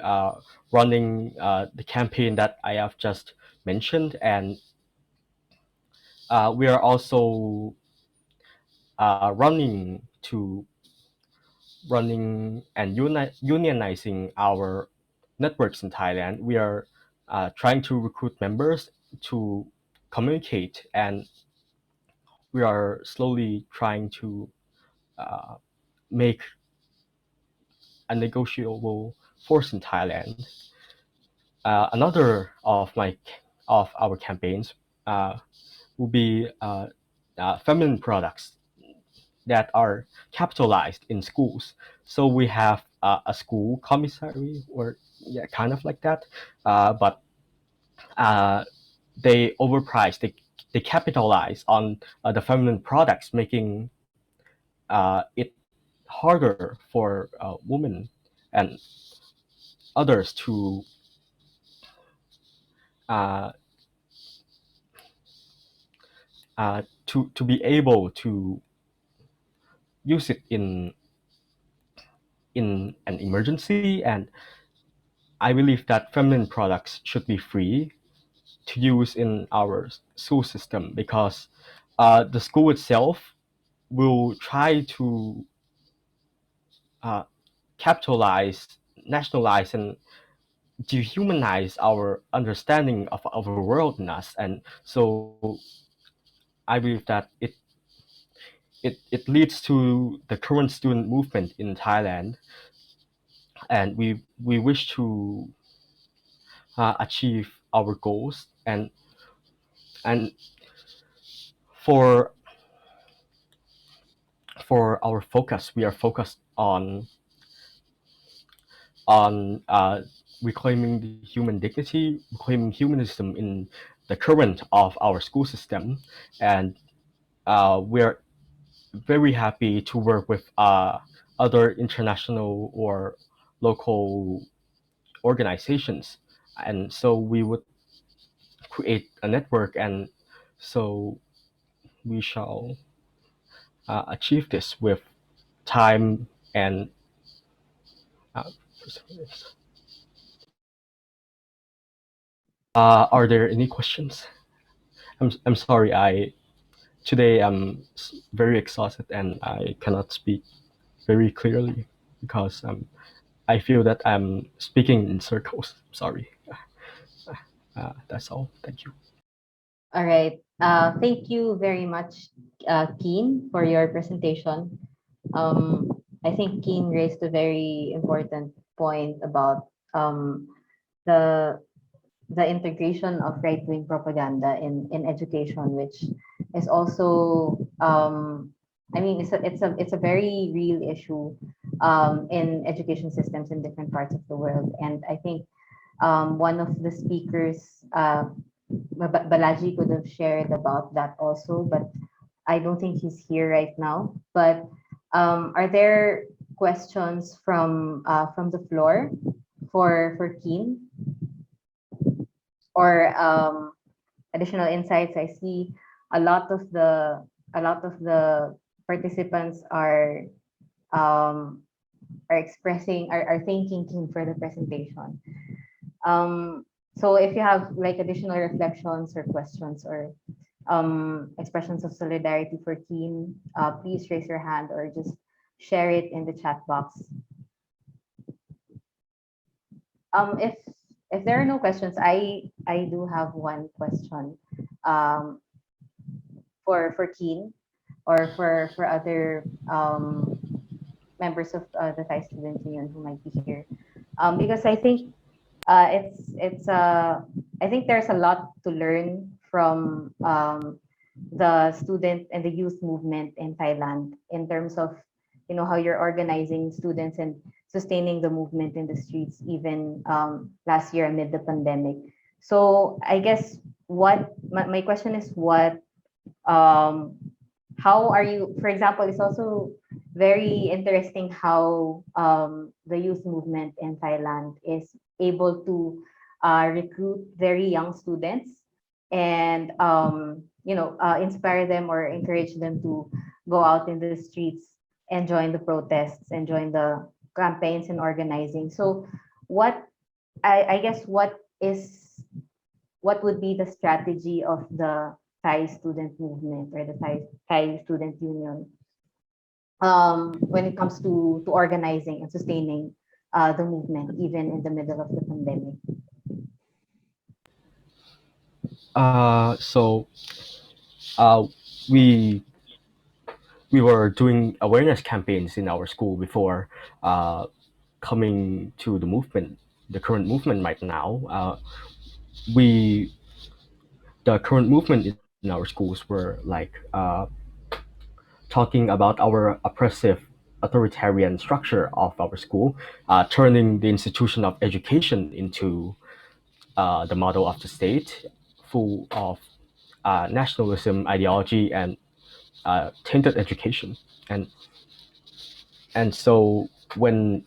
running the campaign that I have just mentioned, and we are also running and unionizing our networks in Thailand. We are trying to recruit members to communicate, and we are slowly trying to make a negotiable force in Thailand. Another of our campaigns will be feminine products that are capitalized in schools. So we have a school commissary, or yeah, kind of like that, but they overprice, they capitalize on the feminine products, making it harder for women and others uh, to be able to use it in an emergency. And I believe that feminine products should be free to use in our school system, because the school itself will try to uh, capitalize, nationalize, and dehumanize our understanding of our worldness. And so I believe that it leads to the current student movement in Thailand, and we wish to achieve our goals. And for our focus, we are focused on reclaiming the human dignity, reclaiming humanism in the current of our school system. And we're very happy to work with other international or local organizations. And so we would create a network, and so we shall achieve this with time and perseverance. Are there any questions? I'm sorry. Today I'm very exhausted and I cannot speak very clearly because I feel that I'm speaking in circles. Sorry. That's all. Thank you. All right. Thank you very much, Keen, for your presentation. I think Keen raised a very important point about the integration of right wing propaganda in education, which is also I mean it's a very real issue in education systems in different parts of the world. And I think one of the speakers, Balaji, could have shared about that also, but I don't think he's here right now. But are there questions from the floor for Keen, or additional insights? I see a lot of the participants um, are expressing, are thanking Keen for the presentation. So if you have like additional reflections or questions or expressions of solidarity for Keen, please raise your hand or just share it in the chat box. If there are no questions, I do have one question for Keen or for other members of the Thai Student Union who might be here, because I think I think there's a lot to learn from the student and the youth movement in Thailand in terms of how you're organizing students and sustaining the movement in the streets even last year amid the pandemic. So I guess what my question is, what how are you, for example, it's also very interesting how the youth movement in Thailand is able to recruit very young students and inspire them or encourage them to go out in the streets and join the protests and join the campaigns and organizing. So what I guess what would be the strategy of the Thai student movement or the Thai student union when it comes to organizing and sustaining the movement even in the middle of the pandemic? So uh, we we were doing awareness campaigns in our school before uh, coming to the movement, the current movement right now. We the current movement in our schools were like talking about our oppressive authoritarian structure of our school, turning the institution of education into the model of the state, full of nationalism ideology and tainted education. And so when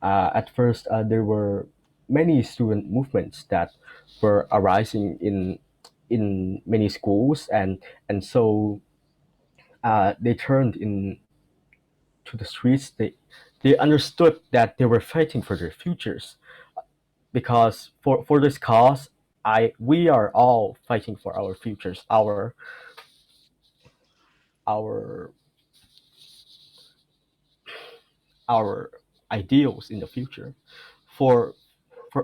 at first there were many student movements that were arising in many schools, and so they turned in to the streets. They understood that they were fighting for their futures, because for this cause, I we are all fighting for our futures, our our ideals in the future. For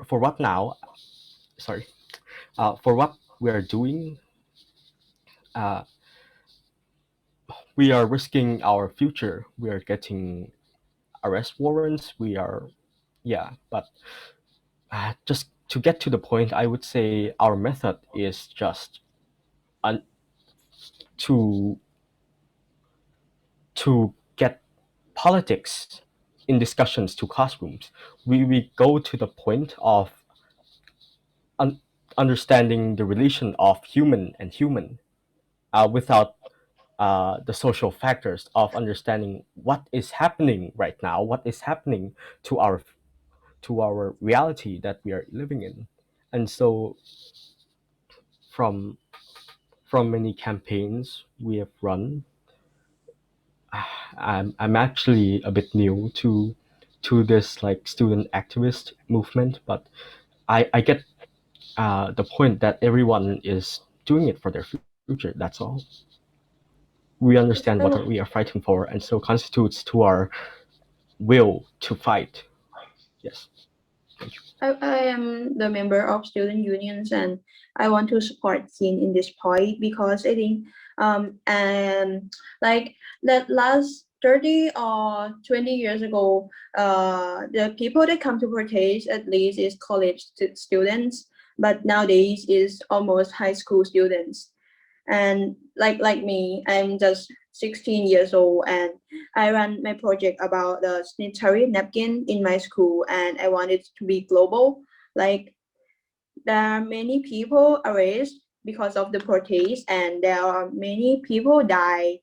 for what now? Sorry. For what we are doing, uh, we are risking our future. We are getting arrest warrants. We are, yeah, but just to get to the point, I would say our method is just un- to get politics in discussions to classrooms. We go to the point of un- understanding the relation of human and human without the social factors of understanding what is happening right now, what is happening to our reality that we are living in. And so from many campaigns we have run, I'm actually a bit new to this like student activist movement, but I get the point that everyone is doing it for their future. That's all. We understand what we are fighting for, and so constitutes to our will to fight. Yes. Thank you. I am the member of student unions, and I want to support Keen in this point because I think and like that last 30 or 20 years ago, the people that come to protest at least is college students, but nowadays is almost high school students. And like me, I'm just 16 years old, and I run my project about the sanitary napkin in my school, and I want it to be global. Like there are many people arrested because of the protest, and there are many people die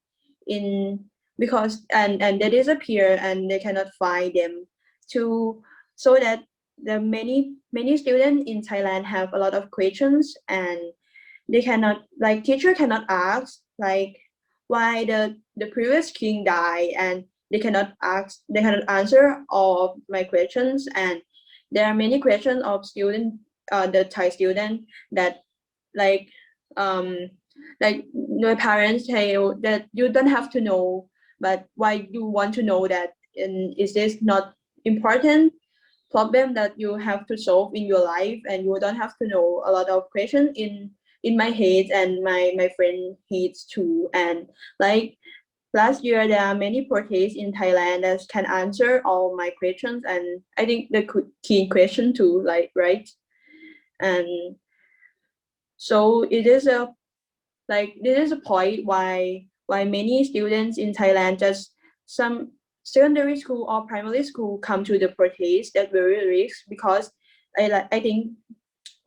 in because and they disappear and they cannot find them to so that the many students in Thailand have a lot of questions, and they cannot like teacher cannot ask like why the previous king died, and they cannot answer all of my questions. And there are many questions of student the Thai student that like um like my parents say that you don't have to know, but why you want to know that, and is this not important problem that you have to solve in your life, and you don't have to know a lot of questions in my head and my friend heads too. And like last year there are many protests in Thailand that can answer all my questions, and I think the key question too, like right. And so it is a like this is a point why many students in Thailand, just some secondary school or primary school, come to the protest that very risk because I think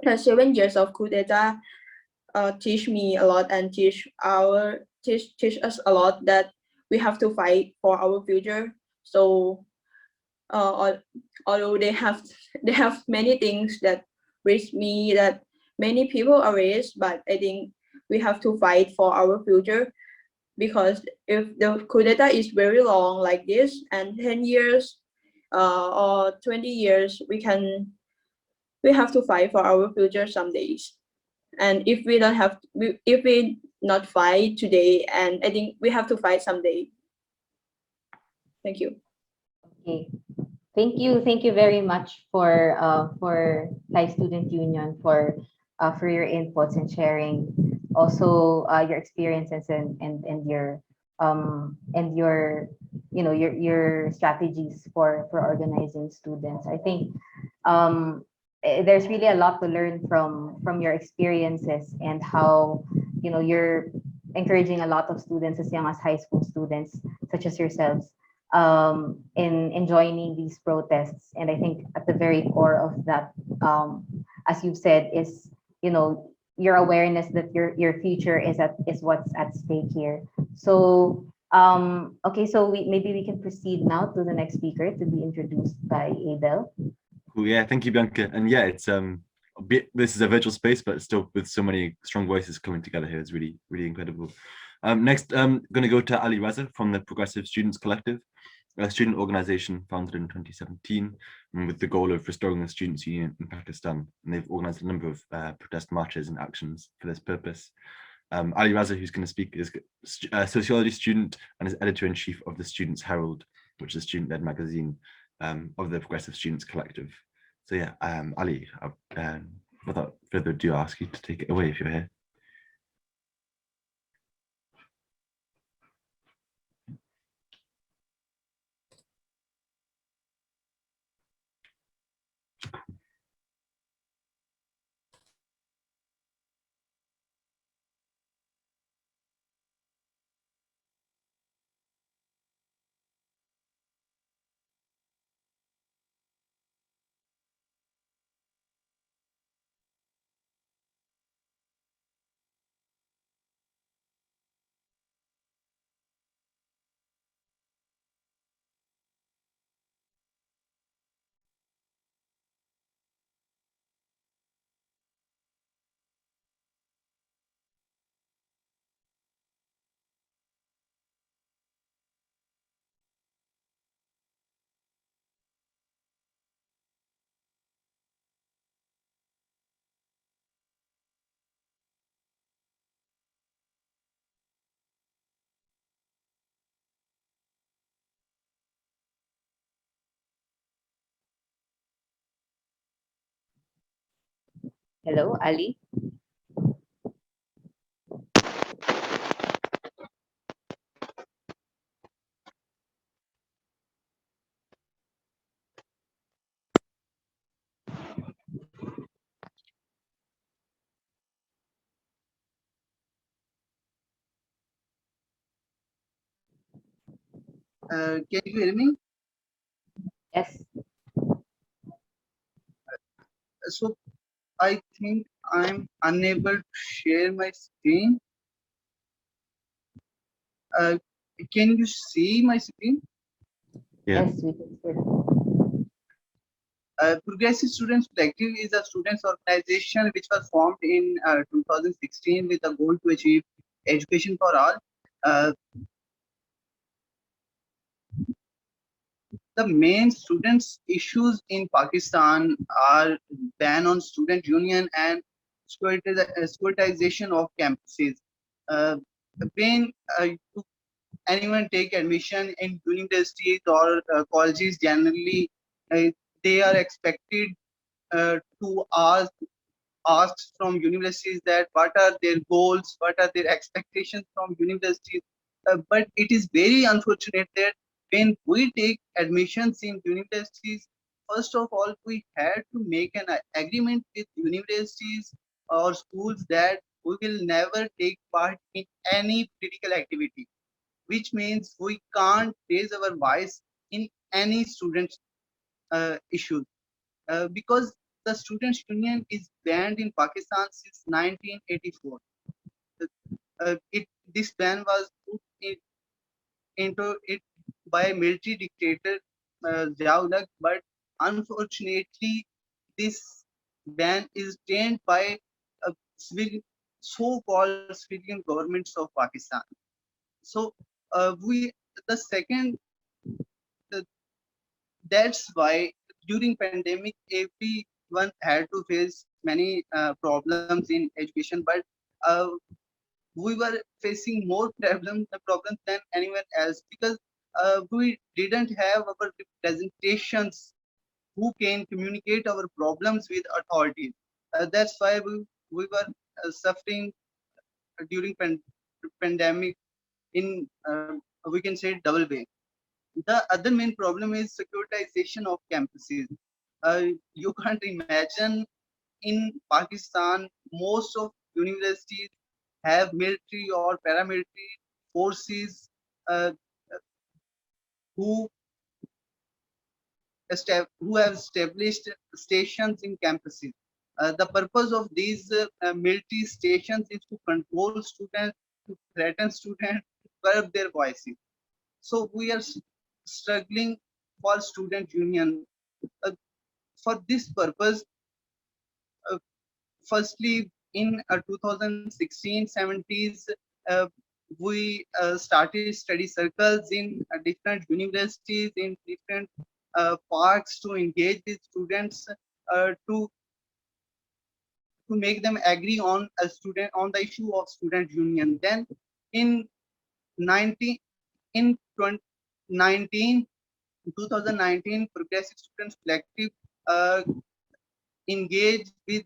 the 7 years of coup d'etat teach me a lot and teach our teach us a lot that we have to fight for our future. So although they have many things that reach me, that many people are raised, but I think we have to fight for our future, because if the coup d'etat is very long like this, and 10 years or 20 years, we have to fight for our future some days. And if we don't have, if we not fight today, and I think we have to fight someday. Thank you. Okay. Thank you very much for Thai Student Union for your inputs and sharing also your experiences and your your strategies for organizing students. I think there's really a lot to learn from your experiences and how you're encouraging a lot of students as young as high school students such as yourselves in joining these protests. And I think at the very core of that, as you've said, is your awareness that your future is what's at stake here. So okay, so maybe we can proceed now to the next speaker to be introduced by Abel. Cool. Yeah, thank you, Bianca. And yeah, it's this is a virtual space, but still with so many strong voices coming together here. It's really, really incredible. Next, I'm going to go to Ali Raza from the Progressive Students Collective, a student organization founded in 2017 with the goal of restoring the Students' Union in Pakistan. And they've organized a number of protest marches and actions for this purpose. Ali Raza, who's going to speak, is a sociology student and is editor-in-chief of the Students' Herald, which is a student-led magazine of the Progressive Students Collective. So yeah, Ali, without further ado, I'll ask you to take it away if you're here. Hello, Ali. Can you hear me? Yes. So I think I'm unable to share my screen. Uh, can you see my screen? Yeah. Yes, we can hear you. Progressive Students Collective is a students organization which was formed in 2016 with a goal to achieve education for all. The main students issues in Pakistan are ban on student union and securitization of campuses. Uh, when anyone take admission in universities or colleges, generally uh, they are expected to ask from universities that what are their goals, what are their expectations from universities. But it is very unfortunate that when we take admissions in universities, first of all, we had to make an agreement with universities or schools that we will never take part in any political activity, which means we can't raise our voice in any student issues because the students union is banned in Pakistan since 1984. this ban was put into it by military dictator Ziaulak, but unfortunately, this ban is tamed by civilian, so-called civilian governments of Pakistan. So we the second the, that's why during pandemic everyone had to face many problems in education, but uh, we were facing more problems than anyone else because we didn't have our representations who can communicate our problems with authorities. That's why we were suffering during pandemic in we can say double way. The other main problem is securitization of campuses. You can't imagine in Pakistan, most of universities have military or paramilitary forces uh, who who have established stations in campuses. The purpose of these military stations is to control students, to threaten students, to curb their voices. So we are struggling for student union. Uh, for this purpose, uh, firstly, in 2016 70s, uh, we started study circles in different universities, in different parks to engage with students to make them agree on a student on the issue of student union. Then in 19 in 2019 2019 Progressive Students Collective uh, engage with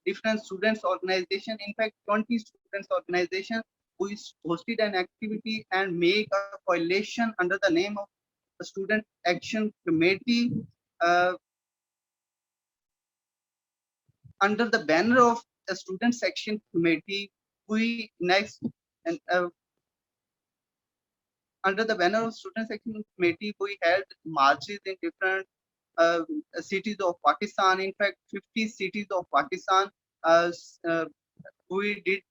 different students organization. In fact, 20 students organization who hosted an activity and make a coalition under the name of the Student Action Committee, uh, under the banner of the Student Action Committee. We next and under the banner of Student Action Committee, we held marches in different uh, cities of Pakistan. In fact, 50 cities of Pakistan. Uh, uh, we did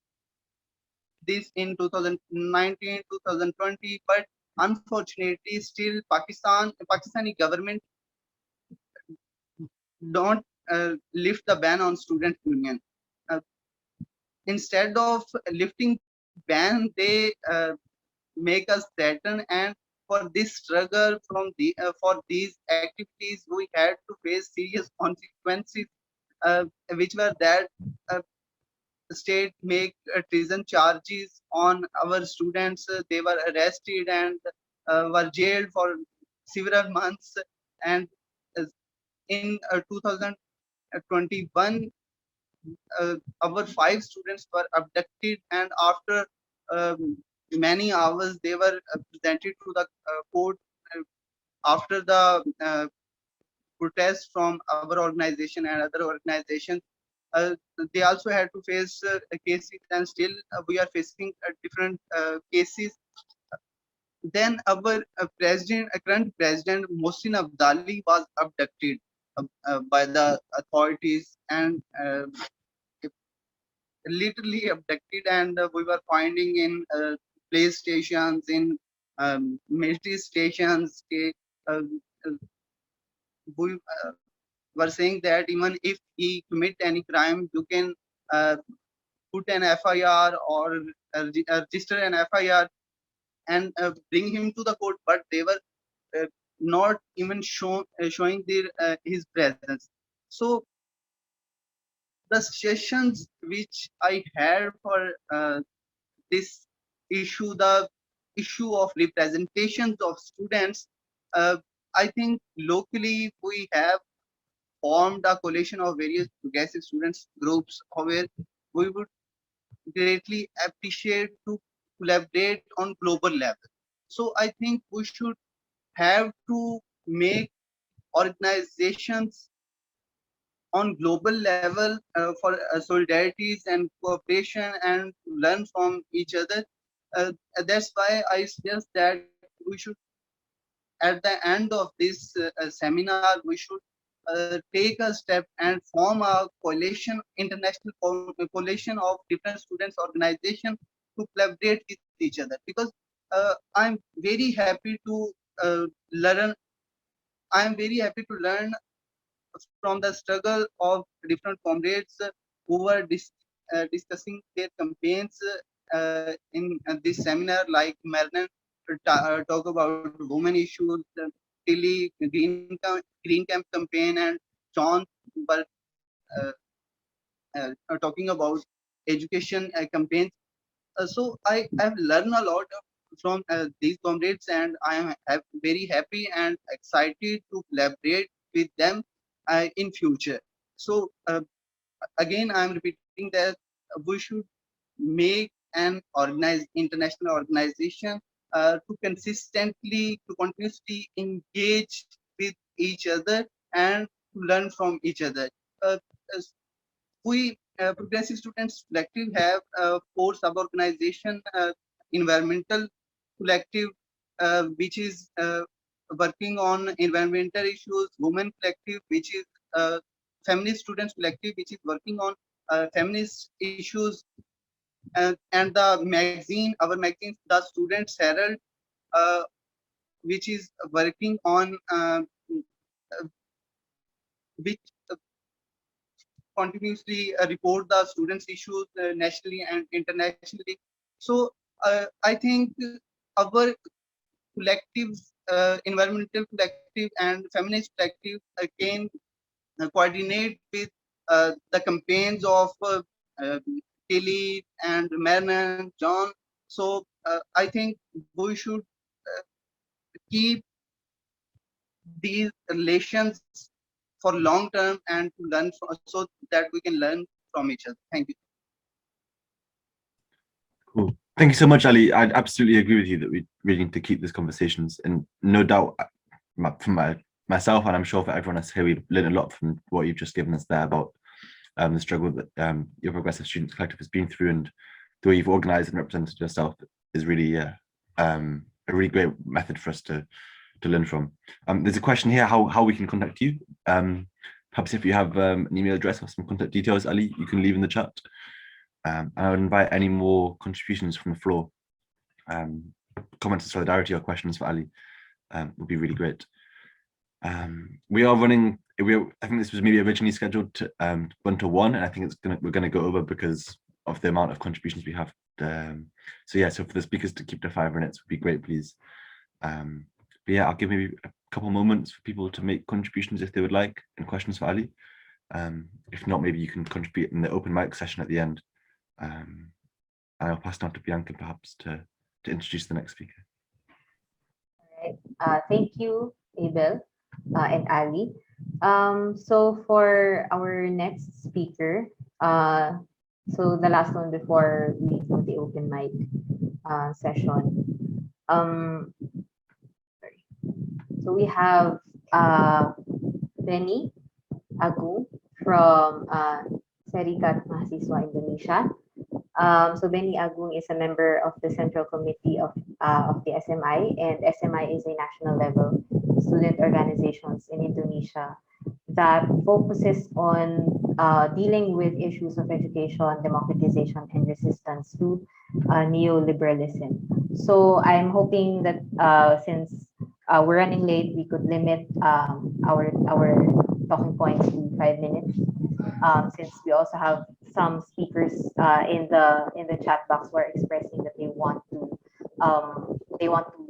this in 2019, 2020, but unfortunately, still Pakistani government don't lift the ban on student union. Uh, Instead of lifting ban, they make us threaten, and for this struggle for these activities, we had to face serious consequences, which were that the state make treason charges on our students. They were arrested and were jailed for several months. And uh, in 2021, our 5 students were abducted, and after um, many hours, they were presented to the court after the protest from our organization and other organizations. Uh, they also had to face cases, and still we are facing different cases. Then our current president Mohsin Abdali was abducted by the authorities and literally abducted, and we were finding in police stations, in military stations. Uh, uh, we were saying that even if he commit any crime, you can uh, put an FIR or register an FIR and bring him to the court. But they were uh, not even showing their his presence. So the sessions which I had for this issue, the issue of representations of students, uh, I think locally we have formed a coalition of various progressive students groups where we would greatly appreciate to collaborate on global level. So I think we should have to make organizations on global level for solidarities and cooperation and learn from each other. Uh, that's why I suggest that we should, at the end of this seminar, we should take a step and form a coalition, international coalition of different students organization to collaborate with each other, because I'm very happy to learn. I'm very happy to learn from the struggle of different comrades who were discussing their campaigns in this seminar, like Marnan talk about women issues, Tilly Green Camp campaign, and John were uh, talking about education campaigns. So I have learned a lot from these comrades, and I am very happy and excited to collaborate with them in future. So again, I am repeating that we should make an organized international organization to continuously engage with each other and to learn from each other. Uh, we Progressive Students Collective have four sub-organization: environmental collective, which is working on environmental issues; women collective, which is feminist students collective, which is working on feminist issues; and the magazine, our magazine, the Students Herald, uh, which is working on which continuously report the students' issues nationally and internationally. So I think our collective, environmental collective and feminist collective, can coordinate with the campaigns of Tilly and Mernan, John. So I think we should keep these relations for long term and to learn from, so that we can learn from each other. Thank you. Cool. Thank you so much, Ali. I absolutely agree with you that we really need to keep these conversations, and no doubt from myself, and I'm sure for everyone else here, we've learned a lot from what you've just given us there about the struggle that your Progressive Students Collective has been through, and the way you've organized and represented yourself is really a really great method for us to learn from. There's a question here, how we can contact you. Perhaps if you have an email address or some contact details, Ali, you can leave in the chat. And I would invite any more contributions from the floor. Comments of solidarity or questions for Ali would be really great. We are running. I think this was maybe originally scheduled to 1 to 1, and I think we're gonna go over because of the amount of contributions we have. So yeah, so for the speakers to keep to 5 minutes would be great, please. But yeah, I'll give maybe a couple moments for people to make contributions if they would like, and questions for Ali. If not, maybe you can contribute in the open mic session at the end. I'll pass it on to Bianca perhaps to introduce the next speaker. All right. Thank you, Abel and Ali. So for our next speaker, so the last one before we do the open mic session. So we have Benny Agung from Serikat Mahasiswa Indonesia. So Benny Agung is a member of the Central Committee of the SMI, and SMI is a national level student organizations in Indonesia that focuses on dealing with issues of education, democratization, and resistance to neoliberalism. So I'm hoping that since we're running late, we could limit our talking points to 5 minutes. Since we also have some speakers in the chat box who are expressing that they want to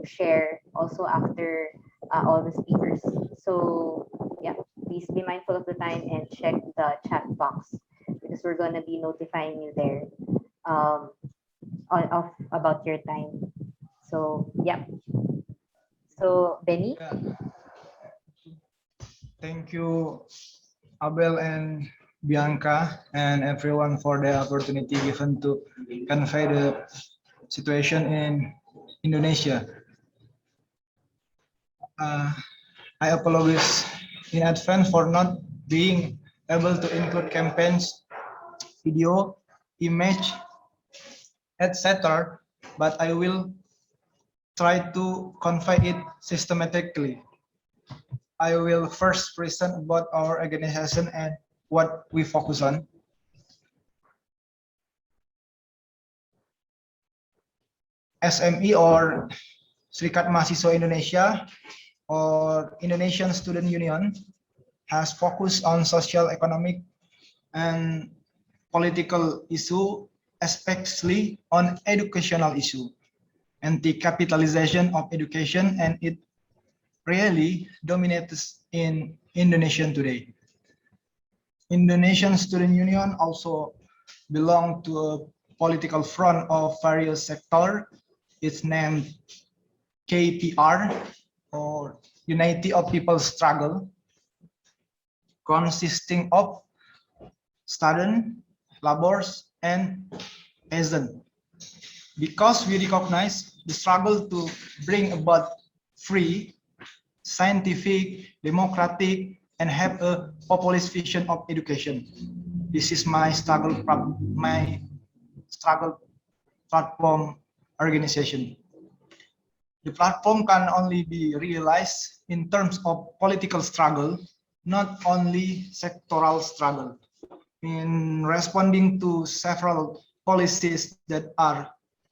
share also after all the speakers. So yeah, please be mindful of the time and check the chat box because we're gonna be notifying you there about your time. So yeah. So Benny. Thank you, Abel and Bianca and everyone for the opportunity given to convey the situation in Indonesia. I apologize in advance for not being able to include campaigns, video, image, etc. But I will try to convey it systematically. I will first present about our organization and what we focus on. SME or Serikat Mahasiswa Indonesia or Indonesian Student Union has focused on social, economic, and political issue, especially on educational issue, anti-capitalization of education, and it really dominates in Indonesian today. Indonesian Student Union also belong to a political front of various sectors. It's named KPR, or Unity of People's Struggle, consisting of student, laborers, and peasant. Because we recognize the struggle to bring about free, scientific, democratic, and have a populist vision of education. This is my struggle platform organization. The platform can only be realized in terms of political struggle, not only sectoral struggle. In responding to several policies that are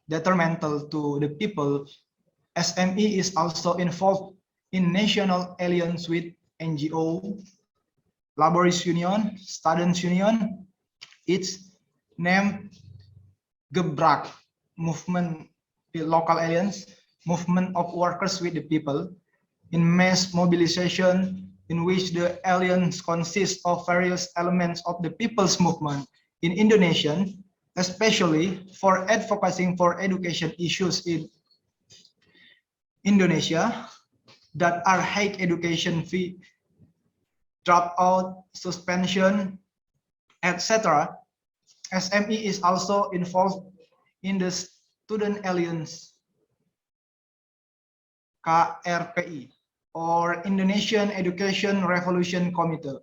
detrimental to the people, SME is also involved in national alliance with NGO, laborers union, students union. It's named Gebrak, movement, the local alliance, movement of workers with the people, in mass mobilization in which the alliance consists of various elements of the people's movement in Indonesia, especially for advocating for education issues in Indonesia, that are high education fee, dropout, suspension, etc. SME is also involved in the Student Alliance, KRPI, or Indonesian Education Revolution Committee.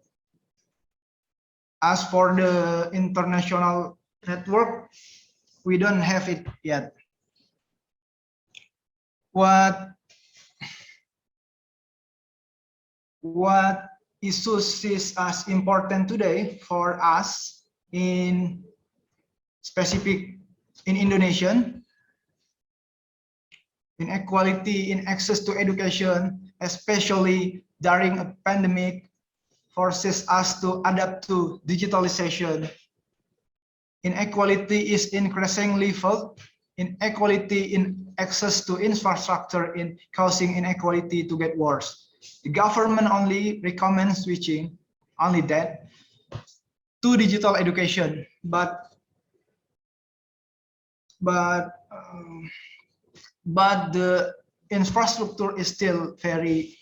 As for the international network, we don't have it yet. What issues is as important today for us in specific in Indonesian? Inequality in access to education, especially during a pandemic, forces us to adapt to digitalization. Inequality is increasingly felt. Inequality in access to infrastructure in causing inequality to get worse. The government only recommends switching, only that, to digital education, but the infrastructure is still very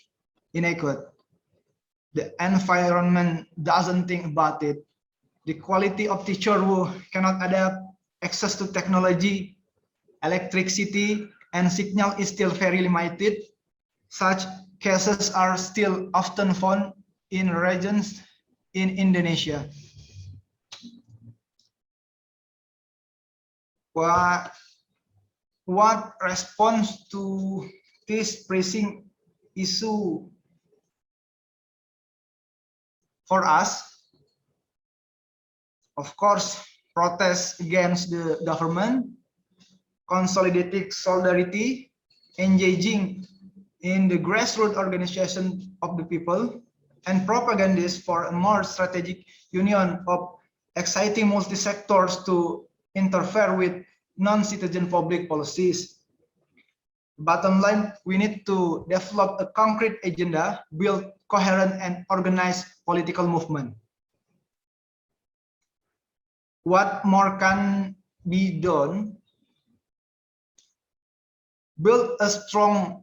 inadequate. The environment doesn't think about it. The quality of teacher who cannot adapt, access to technology, electricity, and signal is still very limited. Such cases are still often found in regions in Indonesia. What response to this pressing issue for us? Of course, protests against the government, consolidating solidarity, engaging in the grassroots organization of the people, and propagandists for a more strategic union of exciting multi-sectors to interfere with non-citizen public policies. Bottom line, we need to develop a concrete agenda, build coherent and organized political movement. What more can be done? Build a strong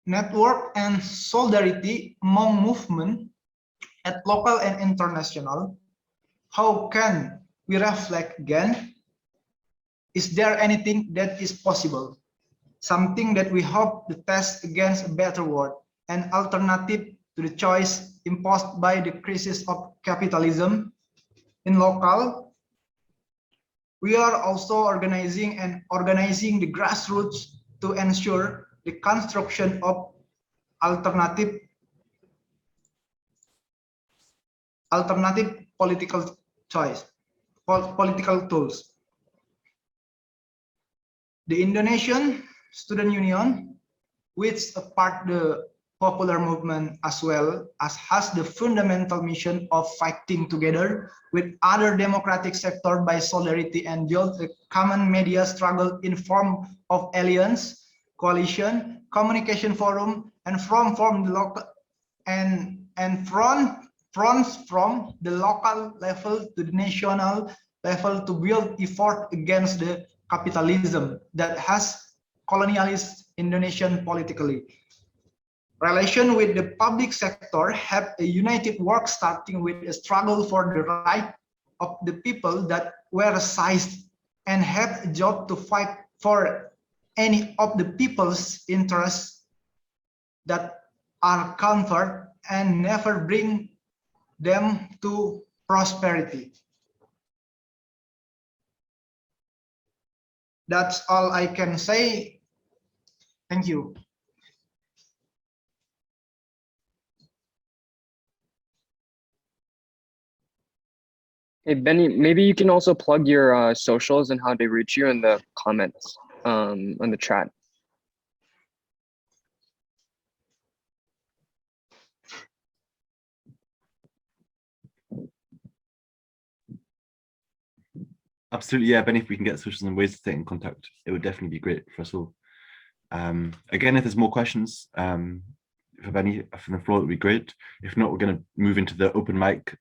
network and solidarity among movement at local and international. How can we reflect again? Is there anything that is possible? Something that we hope to test against a better world, an alternative to the choice imposed by the crisis of capitalism. In local, we are also organizing the grassroots to ensure the construction of alternative political tools. The Indonesian Student Union, which part the popular movement as well as has the fundamental mission of fighting together with other democratic sector by solidarity and build a common media struggle in form of alliance, coalition, communication forum, and from the local and fronts from the local level to the national level to build effort against the capitalism that has colonialist Indonesian politically. Relation with the public sector have a united work starting with a struggle for the right of the people that were seized and have a job to fight for any of the people's interests that are comfort and never bring them to prosperity. That's all I can say. Thank you. Hey, Benny, maybe you can also plug your socials and how they reach you in the comments on the chat. Absolutely, yeah, Ben, if we can get socials and ways to stay in contact, it would definitely be great for us all. Again, if there's more questions for Benny from the floor, it would be great. If not, we're going to move into the open mic.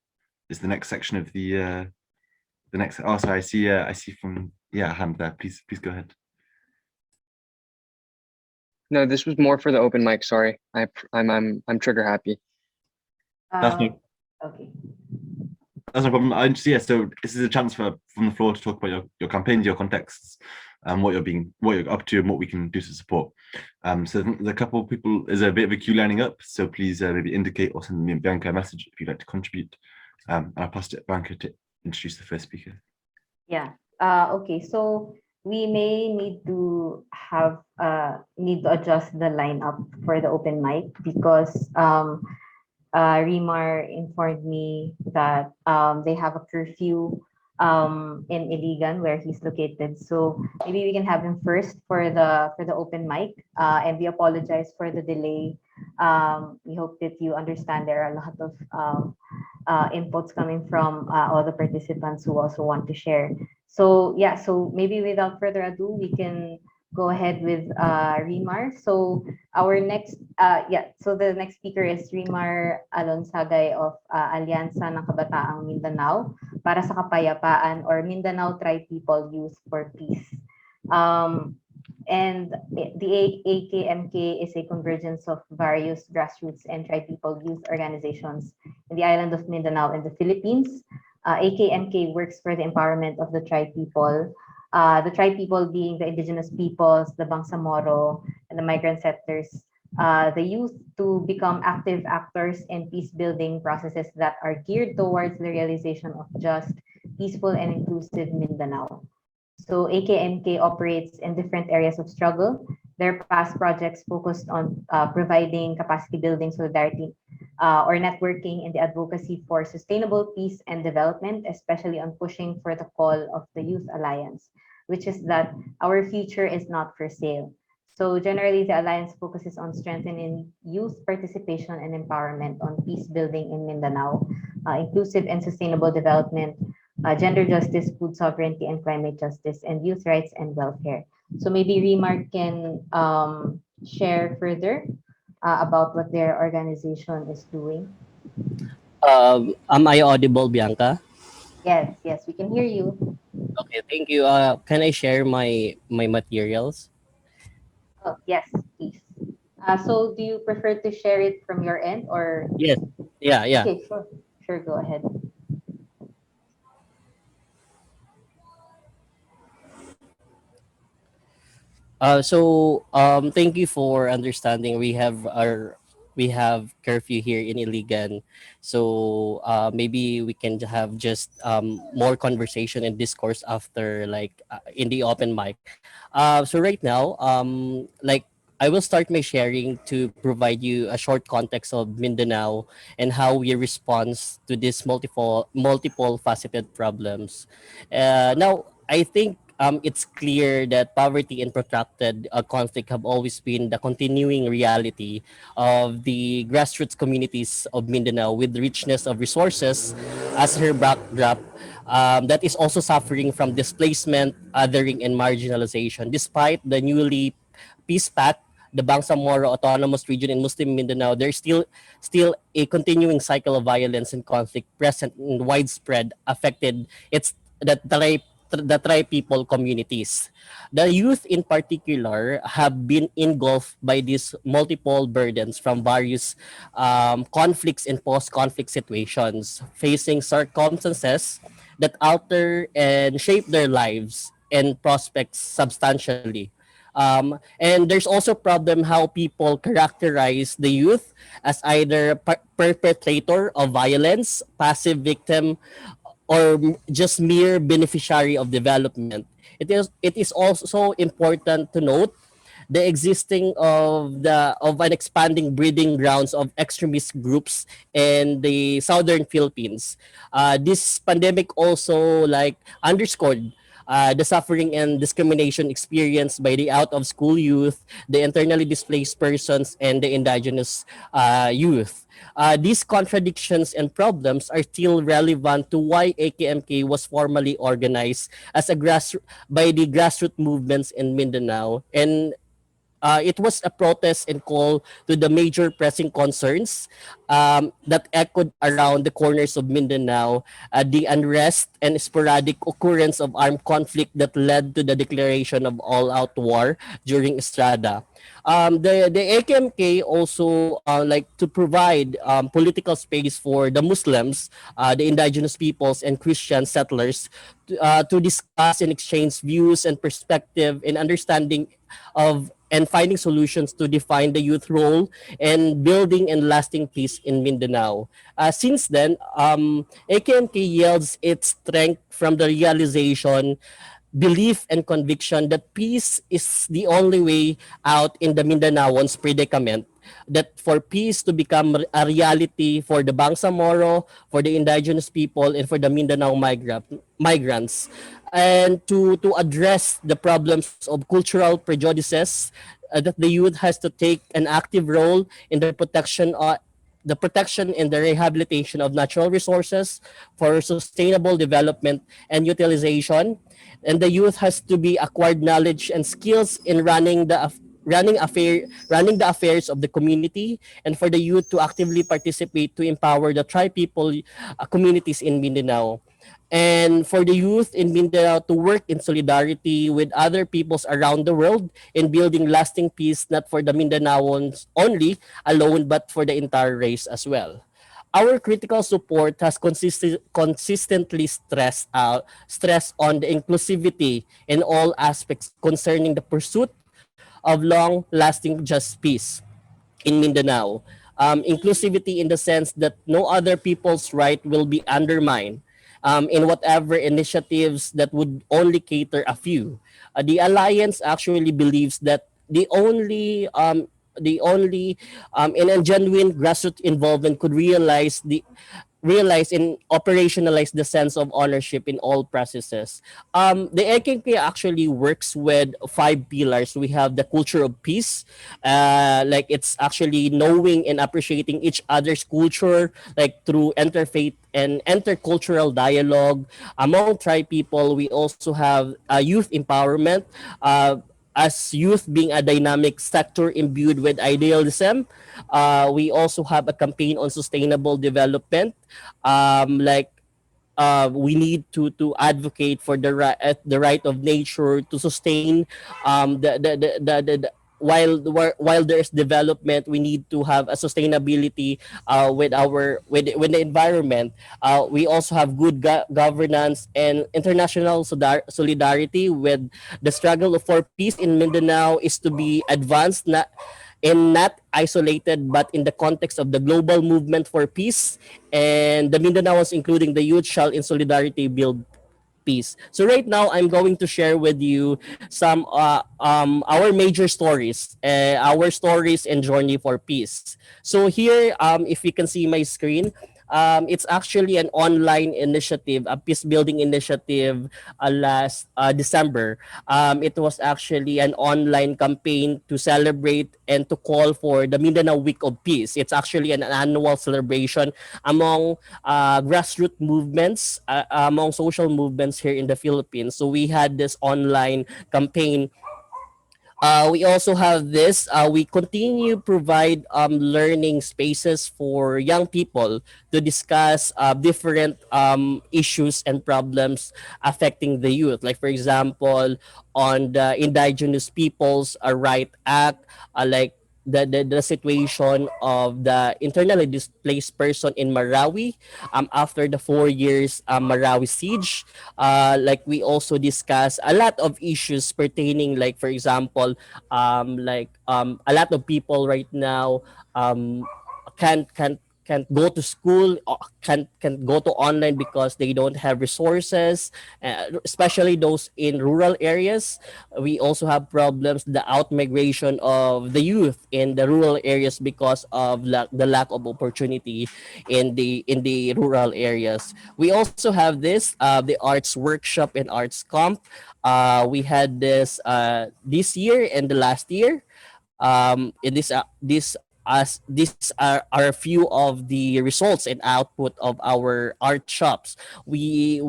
Is the next section of the next. Oh, sorry, I see from a hand there. Please go ahead. No, this was more for the open mic. Sorry, I'm trigger happy. That's no, Okay. That's no problem. So this is a chance from the floor to talk about your campaigns, your contexts, and what you're up to and what we can do to support. So there's a couple of people. There's a bit of a queue lining up. So please maybe indicate or send me Bianca a message if you'd like to contribute. And I'll pass it to Bianca to introduce the first speaker. Yeah. Okay. So we may need to adjust the lineup for the open mic because Rimar informed me that they have a curfew in Iligan where he's located. So maybe we can have him first for the open mic. And we apologize for the delay. We hope that you understand there are a lot of inputs coming from all the participants who also want to share. So yeah, so maybe without further ado, we can go ahead with Rimar. So our next, so the next speaker is Rimar Alonsagay of Alyansa ng Kabataang Mindanao para sa Kapayapaan or Mindanao Tri-People Youth for Peace. And the AKMK is a convergence of various grassroots and tri-people youth organizations in the island of Mindanao in the Philippines. AKMK works for the empowerment of the tri-people. The tri-people being the indigenous peoples, the Bangsamoro, and the migrant settlers, the youth to become active actors in peace-building processes that are geared towards the realization of just, peaceful, and inclusive Mindanao. So AKMK operates in different areas of struggle. Their past projects focused on providing capacity building, solidarity, or networking in the advocacy for sustainable peace and development, especially on pushing for the call of the Youth Alliance, which is that our future is not for sale. So generally, the Alliance focuses on strengthening youth participation and empowerment on peace building in Mindanao, inclusive and sustainable development, gender justice, food sovereignty, and climate justice, and youth rights and welfare. So maybe Remark can share further about what their organization is doing. Am I audible, Bianca? Yes, we can hear you. Okay, thank you. Can I share my materials? Oh, yes, please. So do you prefer to share it from your end or? Yes. Yeah. Okay, sure, go ahead. Thank you for understanding. We have curfew here in Iligan, so maybe we can have just more conversation and discourse after, like, in the open mic. So right now, like, I will start my sharing to provide you a short context of Mindanao and how we respond to these multiple faceted problems. Now, I think it's clear that poverty and protracted conflict have always been the continuing reality of the grassroots communities of Mindanao, with the richness of resources as her backdrop, that is also suffering from displacement, othering, and marginalization. Despite the newly peace pact, the Bangsamoro Autonomous Region in Muslim Mindanao, there's still a continuing cycle of violence and conflict present and widespread, affected its the tri people communities. The youth in particular have been engulfed by these multiple burdens from various conflicts and post-conflict situations, facing circumstances that alter and shape their lives and prospects substantially. And there's also problem how people characterize the youth as either perpetrator of violence, passive victim, or just mere beneficiary of development. It is also important to note the existing of an expanding breeding grounds of extremist groups in the southern Philippines. This pandemic also like underscored the suffering and discrimination experienced by the out of school youth, the internally displaced persons, and the indigenous youth. These contradictions and problems are still relevant to why AKMK was formally organized as a by the grassroots movements in Mindanao, and it was a protest and call to the major pressing concerns that echoed around the corners of Mindanao, the unrest and sporadic occurrence of armed conflict that led to the declaration of all-out war during Estrada. The AKMK also like to provide political space for the Muslims, the indigenous peoples, and Christian settlers to discuss and exchange views and perspective and understanding of and finding solutions to define the youth role and building and lasting peace in Mindanao. Since then, AKMK yields its strength from the realization, belief, and conviction that peace is the only way out in the Mindanaoans' predicament. That for peace to become a reality for the Bangsamoro, for the indigenous people, and for the Mindanao migrants, and to address the problems of cultural prejudices, that the youth has to take an active role in the protection and the rehabilitation of natural resources for sustainable development and utilization, and the youth has to be acquired knowledge and skills in running the affairs of the community, and for the youth to actively participate to empower the tri people communities in Mindanao, and for the youth in Mindanao to work in solidarity with other peoples around the world in building lasting peace, not for the Mindanaoans only alone, but for the entire race as well. Our critical support has consistently stress on the inclusivity in all aspects concerning the pursuit of long-lasting just peace in Mindanao. Inclusivity in the sense that no other people's right will be undermined in whatever initiatives that would only cater a few. The alliance actually believes that the only in a genuine grassroots involvement could realize and operationalize the sense of ownership in all processes. The AKK actually works with five pillars. We have the culture of peace, like it's actually knowing and appreciating each other's culture, like through interfaith and intercultural dialogue among tribe people. We also have youth empowerment. As youth being a dynamic sector imbued with idealism, we also have a campaign on sustainable development. Like we need to advocate for the right of nature to sustain the while there is development, we need to have a sustainability with the environment. We also have good governance and international solidarity with the struggle for peace in Mindanao is to be advanced, not isolated, but in the context of the global movement for peace, and the Mindanaos, including the youth, shall in solidarity build peace. So right now, I'm going to share with you some our major stories, our stories and journey for peace. So here, if you can see my screen, It's actually an online initiative, a peace building initiative last December. It was actually an online campaign to celebrate and to call for the Mindanao Week of Peace. It's actually an annual celebration among grassroots movements, among social movements here in the Philippines. So we had this online campaign. We also have this. We continue provide learning spaces for young people to discuss different issues and problems affecting the youth. Like for example, on the Indigenous Peoples Right Act, like the situation of the internally displaced person in Marawi after the 4 years Marawi siege. Like we also discuss a lot of issues pertaining, like for example, a lot of people right now um, can't go to school, can't go to online because they don't have resources, especially those in rural areas. We also have problems, the out migration of the youth in the rural areas because of the lack of opportunity in the rural areas. We also have this the arts workshop and arts camp. We had this year and the last year. In these are a few of the results and output of our art shops. We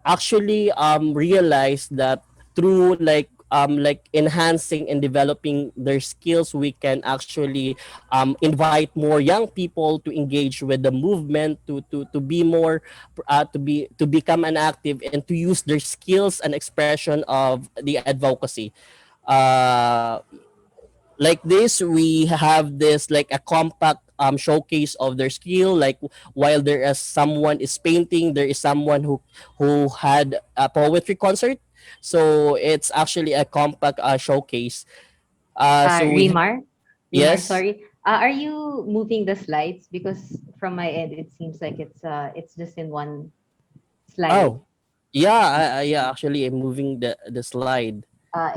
actually realized that through like enhancing and developing their skills, we can actually invite more young people to engage with the movement, to be more to become an active and to use their skills and expression of the advocacy. uh like this, we have this like a compact showcase of their skill. Like while there is someone is painting, there is someone who had a poetry concert. So it's actually a compact showcase. So we Remar, yes. sorry. Are you moving the slides? Because from my end, it seems like it's just in one slide. Oh yeah, yeah, actually I'm moving the slide.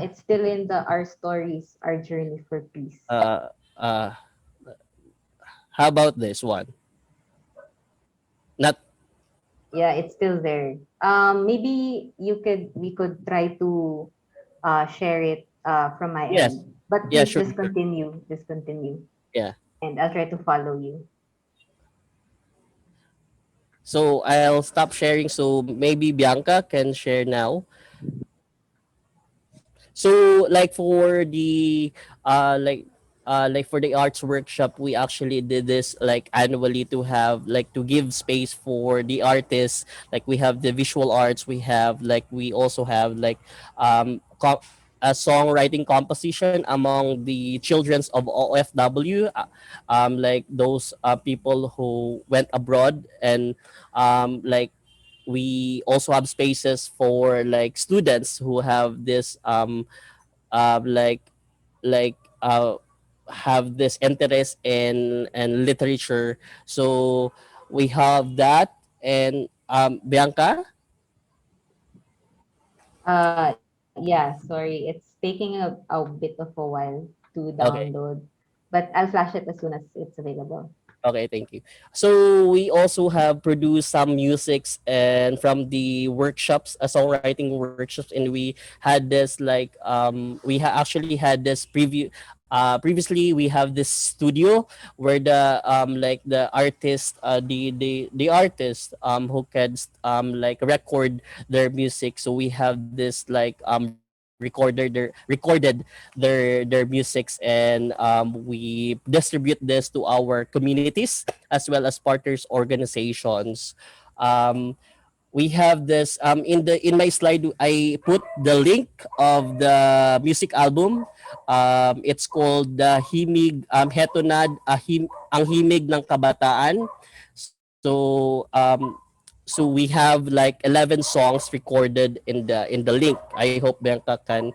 It's still in the Our Stories, Our Journey for Peace. uh uh how about this one? Not. Yeah, it's still there. Maybe we could try to share it from my Yes. end. But Yeah, please sure, just sure. continue. Just continue. Yeah. And I'll try to follow you. So I'll stop sharing so maybe Bianca can share now. So like for the like for the arts workshop, we actually did this like annually to have like to give space for the artists. Like we have the visual arts, we also have a songwriting composition among the childrens of OFW, like those people who went abroad. And like we also have spaces for like students who have this uh, like like have this interest in literature. So we have that. And Bianca. Yeah, sorry. It's taking a bit of a while to Okay. download, but I'll flash it as soon as it's available. Okay, thank you. So we also have produced some musics and from the workshops, songwriting workshops, and we had this actually had this previously we have this studio where the artist the artist who can like record their music. So we have this recorded their musics, and we distribute this to our communities as well as partners organizations. um, we have this in my slide. I put the link of the music album. It's called the Himig Hetonad Ang Himig ng Kabataan. So we have like 11 songs recorded in the link. I hope Bianca can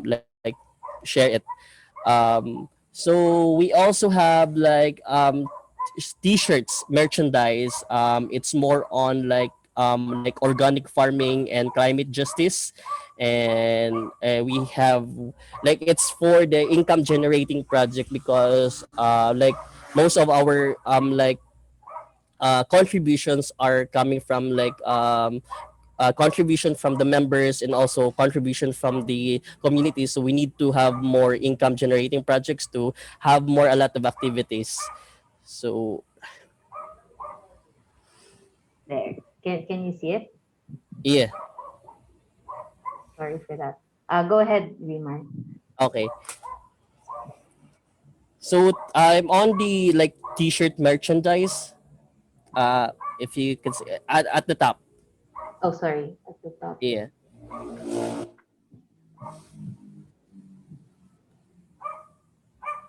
like share it. So we also have t-shirts, merchandise. It's more on like organic farming and climate justice. And we have like it's for the income generating project because like most of our contributions are coming from like contribution from the members and also contribution from the community. So we need to have more income generating projects to have more a lot of activities. So There. Can you see it? yeah, Sorry for that. Go ahead, Reman. okay. So I'm on the like t-shirt merchandise. Uh, if you can see at the top. Oh, sorry. At the top. Yeah.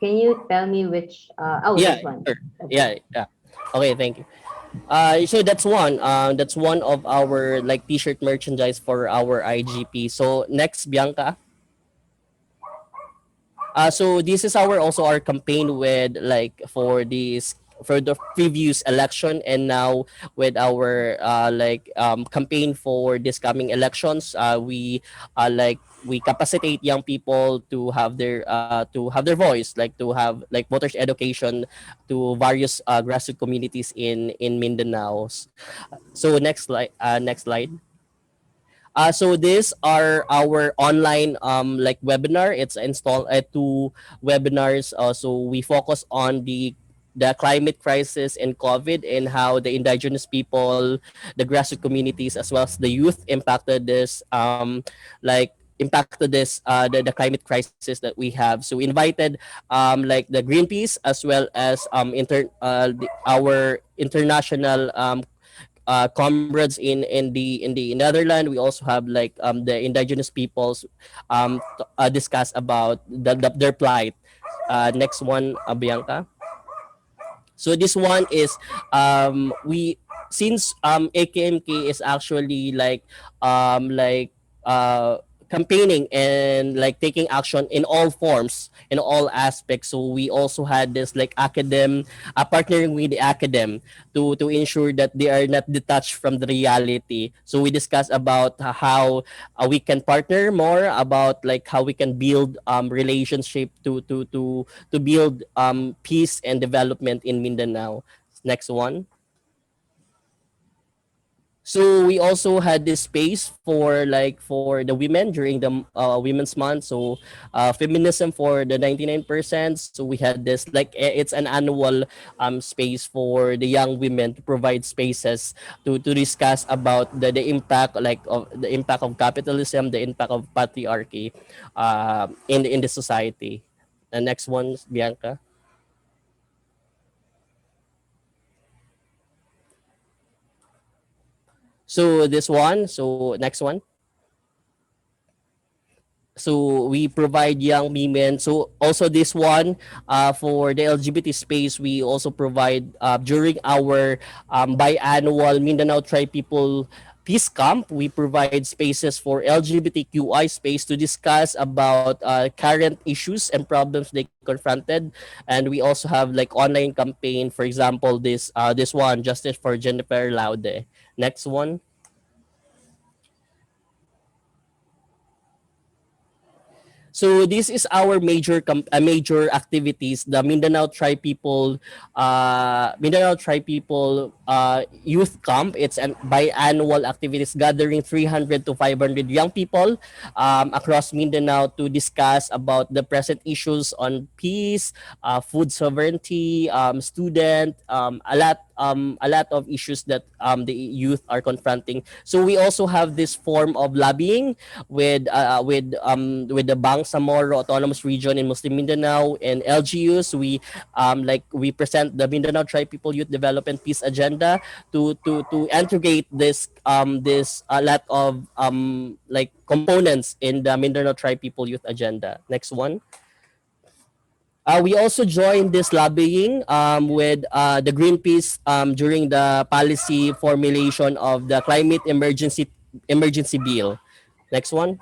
Can you tell me which? Oh, Yeah, this one. sure. Okay. Yeah, yeah. Okay, thank you. So that's one. That's one of our like t-shirt merchandise for our IGP. So next, Bianca. So this is our also our campaign with like for this for the previous election and now with our campaign for this coming elections. We capacitate young people to have their voice, like to have like voters education to various grassroots communities in Mindanao. So next slide. So these are our online like webinar. It's installed two webinars. So we focus on the climate crisis and COVID and how the indigenous people, the grassroots communities, as well as the youth impacted this the climate crisis that we have. So we invited like the Greenpeace as well as our international comrades in the Netherlands. We also have like the indigenous peoples discuss about their plight. Next one, Bianca. So this one is we since AKMK is actually like campaigning and like taking action in all forms in all aspects. So we also had this like partnering with the academ to ensure that they are not detached from the reality. So we discussed about how we can partner more about like how we can build relationship to build peace and development in Mindanao. Next one. So we also had this space for like for the women during the Women's Month. So feminism for the 99%. So we had this like it's an annual space for the young women to provide spaces to discuss about the impact like of the impact of capitalism, the impact of patriarchy in the society. The next one, Bianca. So this one. So next one. So we provide young women. So also this one for the LGBT space, we also provide during our biannual Mindanao Tri People Peace Camp. We provide spaces for LGBTQI space to discuss about current issues and problems they confronted, and we also have like online campaign. For example, this one, Justice for Jennifer Laude. Next one. So this is our major activities. The Mindanao Tri People Youth Camp. It's an biannual activities gathering 300 to 500 young people across Mindanao to discuss about the present issues on peace, food sovereignty, student, a lot of issues that the youth are confronting. So we also have this form of lobbying with the Bangsamoro Autonomous Region in Muslim Mindanao and LGUs. We present the Mindanao Tri People Youth Development Peace Agenda to integrate this a lot of like components in the Mindanao Tri People Youth Agenda. Next one. We also joined this lobbying with the Greenpeace during the policy formulation of the climate emergency bill. Next one.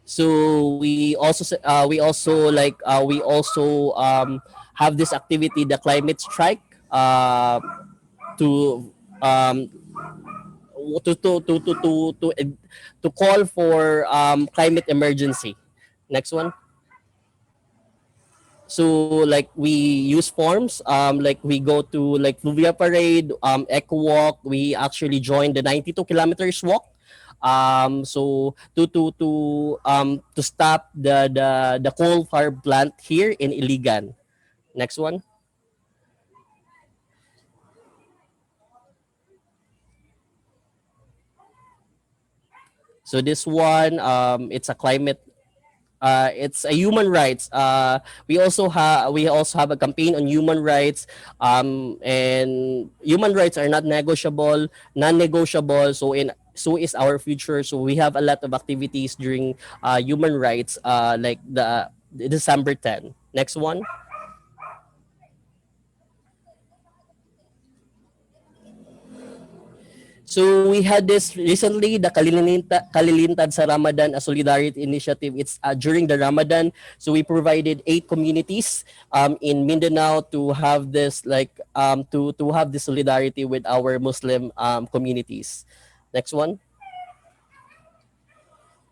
So we also have this activity, the climate strike, to um, to call for climate emergency. Next one. So like we use forms, like we go to like Fluvia Parade, Eco Walk. We actually joined the 92 kilometers walk. So to stop the coal fire plant here in Iligan. Next one. So this one, it's a climate, it's a human rights. We also have a campaign on human rights, and human rights are not negotiable, non-negotiable. So is our future. So we have a lot of activities during human rights, like the December 10. Next one. So we had this recently, the Kalilintad sa Ramadan, a solidarity initiative. It's during the Ramadan. So we provided 8 communities in Mindanao to have this to have this solidarity with our Muslim communities. Next one.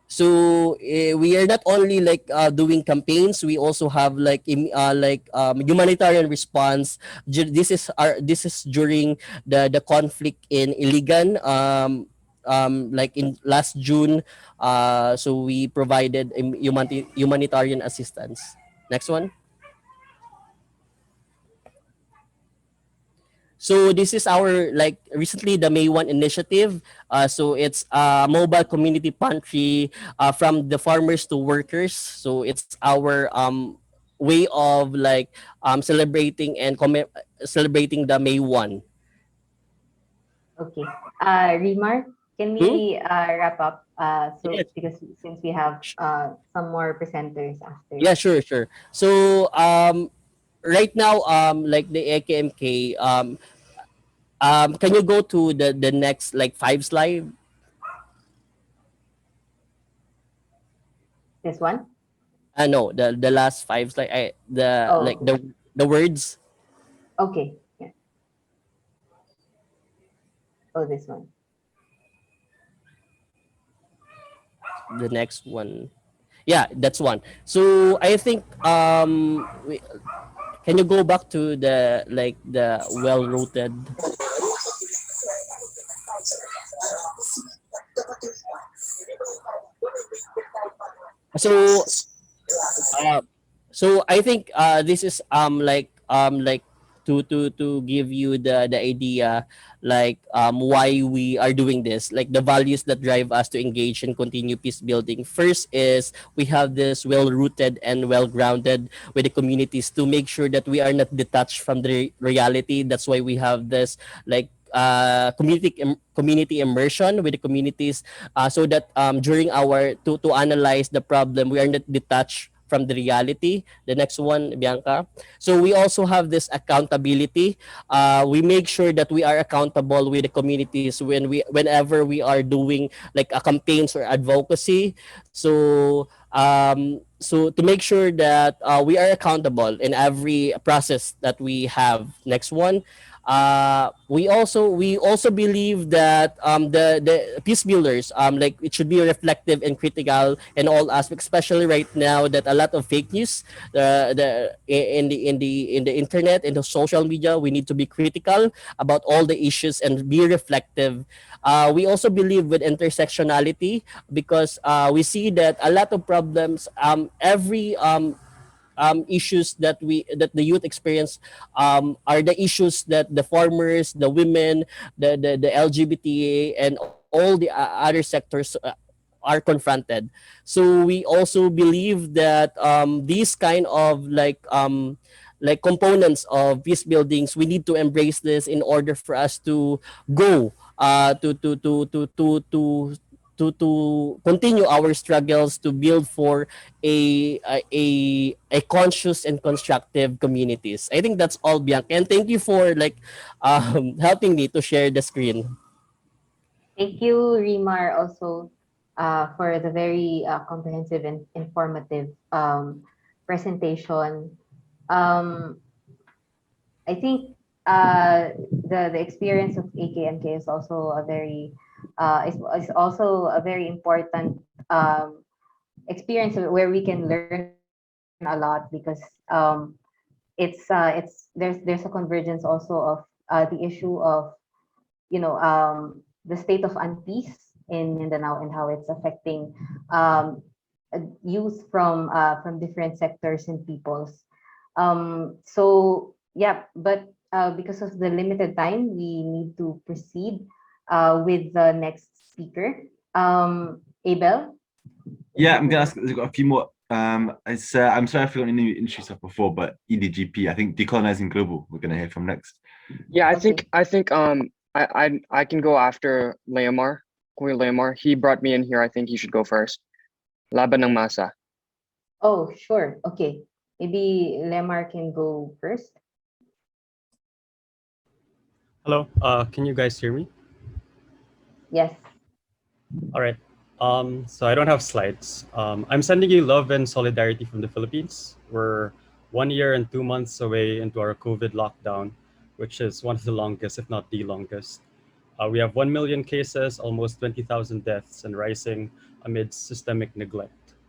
So we are not only doing campaigns, we also have humanitarian response. This is during the conflict in Iligan, like in last June. So we provided humanitarian assistance. Next one. So this is our like recently the May 1 initiative. So it's a mobile community pantry from the farmers to workers. So it's our way of celebrating and celebrating the May 1. Okay. Remar, can Hmm? we wrap up? Yeah, So because since we have some more presenters after. yeah, sure, sure. So right now like the AKMK can you go to the next like 5 slide? This one? No, the last 5 slide. The Oh, like okay. the words. Okay. Yeah. Oh, this one. The next one. Yeah, that's one. So I think can you go back to the well rooted. So uh, so I think this is like to give you the idea why we are doing this, like the values that drive us to engage and continue peace building. First is we have this well rooted and well grounded with the communities to make sure that we are not detached from the reality. That's why we have this like community immersion with the communities, so that during our to analyze the problem, we are not detached from the reality. The next one, Bianca. So we also have this accountability. We make sure that we are accountable with the communities whenever we are doing like a campaigns or advocacy. So to make sure that we are accountable in every process that we have. Next one. We also believe that the peace builders, like it should be reflective and critical in all aspects, especially right now that a lot of fake news in the internet, in the social media. We need to be critical about all the issues and be reflective. We also believe with intersectionality, because we see that a lot of problems, every issues that the youth experience, are the issues that the farmers, the women, the LGBT, and all the other sectors are confronted. So we also believe that these kind of like components of peace buildings, we need to embrace this in order for us to go to continue our struggles to build for a conscious and constructive communities. I think that's all, Bianca, and thank you for helping me to share the screen. Thank you, Remar, also for the very comprehensive and informative presentation. Um, I think the experience of AKMK is also a very is also a very important experience where we can learn from each other. a lot because it's there's a convergence also of the issue of the state of unpeace in Mindanao and how it's affecting youth from different sectors and peoples. So yeah, but because of the limited time, we need to proceed with the next speaker. Abel. Yeah, I'm gonna ask. I've got a few more. I'm sorry I forgot any industry stuff before, but EDGP. I think decolonizing global. We're gonna hear from next. Yeah, Okay. I think I can go after Leomar, Kuya Leomar. He brought me in here. I think he should go first. Laban ng masa. Oh, sure. Okay. Maybe Lemar can go first. Hello, can you guys hear me? Yes. All right. So I don't have slides. I'm sending you love and solidarity from the Philippines. We're 1 year and 2 months away into our COVID lockdown, which is one of the longest, if not the longest. We have 1 million cases, almost 20,000 deaths, and rising amid systemic neglect.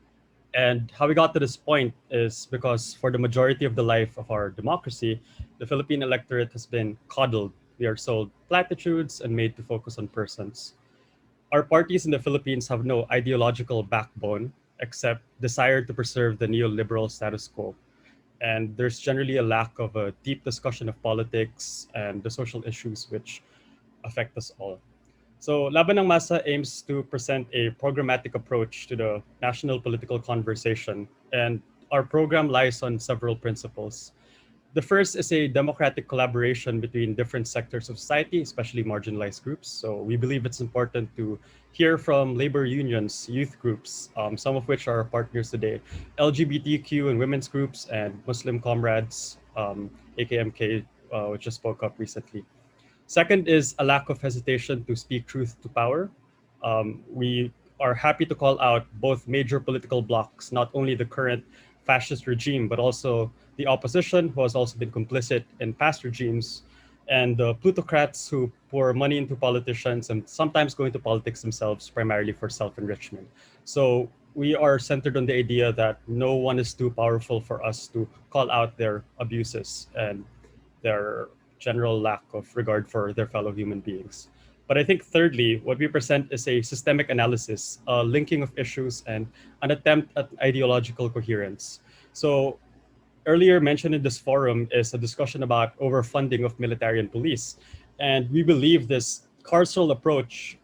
And how we got to this point is because for the majority of the life of our democracy, the Philippine electorate has been coddled. We are sold platitudes and made to focus on persons. Our parties in the Philippines have no ideological backbone except desire to preserve the neoliberal status quo. And there's generally a lack of a deep discussion of politics and the social issues which affect us all. So Laban ng Masa aims to present a programmatic approach to the national political conversation, and our program lies on several principles. The first is a democratic collaboration between different sectors of society, especially marginalized groups. So we believe it's important to hear from labor unions, youth groups, some of which are our partners today, LGBTQ and women's groups, and Muslim comrades, AKMK, which just spoke up recently. Second is a lack of hesitation to speak truth to power. We are happy to call out both major political blocs, not only the current fascist regime, but also the opposition, who has also been complicit in past regimes, and the plutocrats who pour money into politicians and sometimes go into politics themselves primarily for self enrichment. So we are centered on the idea that no one is too powerful for us to call out their abuses and their general lack of regard for their fellow human beings. But I think thirdly, what we present is a systemic analysis, a linking of issues, and an attempt at ideological coherence. So earlier mentioned in this forum is a discussion about overfunding of military and police. And we believe this carceral approach,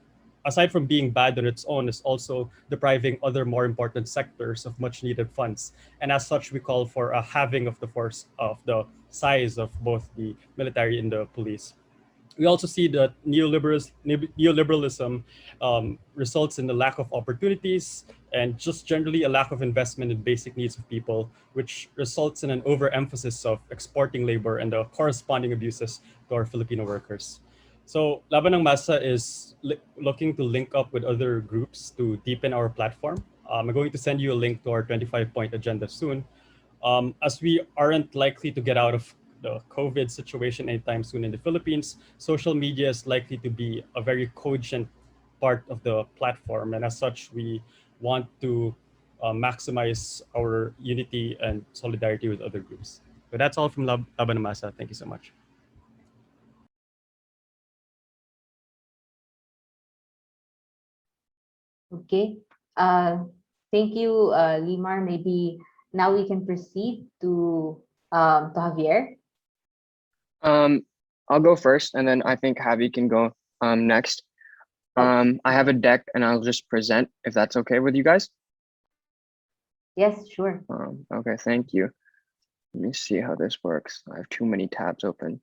aside from being bad on its own, is also depriving other more important sectors of much needed funds. And as such, we call for a halving of the force of the size of both the military and the police. We also see that neoliberalism results in the lack of opportunities and just generally a lack of investment in basic needs of people, which results in an overemphasis of exporting labor and the corresponding abuses to our Filipino workers. So Laban ng Masa is looking to link up with other groups to deepen our platform. I'm going to send you a link to our 25-point agenda soon. As we aren't likely to get out of the COVID situation anytime soon in the Philippines, social media is likely to be a very cogent part of the platform. And as such, we want to maximize our unity and solidarity with other groups. So that's all from Laban ng Masa. Thank you so much. Okay. Thank you, Limar. Maybe now we can proceed to Javier. I'll go first, and then I think Javi can go next. I have a deck, and I'll just present if that's okay with you guys. Yes, sure. Okay, thank you. Let me see how this works. I have too many tabs open.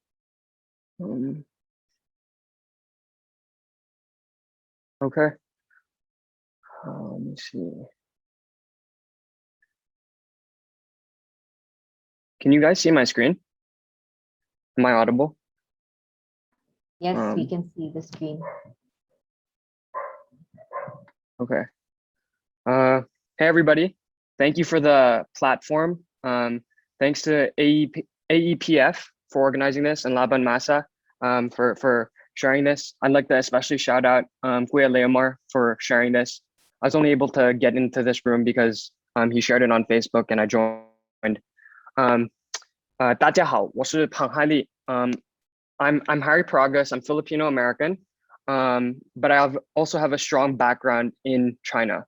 Okay. Let me see. Can you guys see my screen? Am I audible? Yes, we can see the screen. Okay. Hey, everybody. Thank you for the platform. Thanks to AEPF for organizing this and Laban Masa for sharing this. I'd like to especially shout out Kuya Leomar for sharing this. I was only able to get into this room because he shared it on Facebook and I joined 大家好，我是庞海利。I'm Harry Progress. I'm Filipino American, but also have a strong background in China.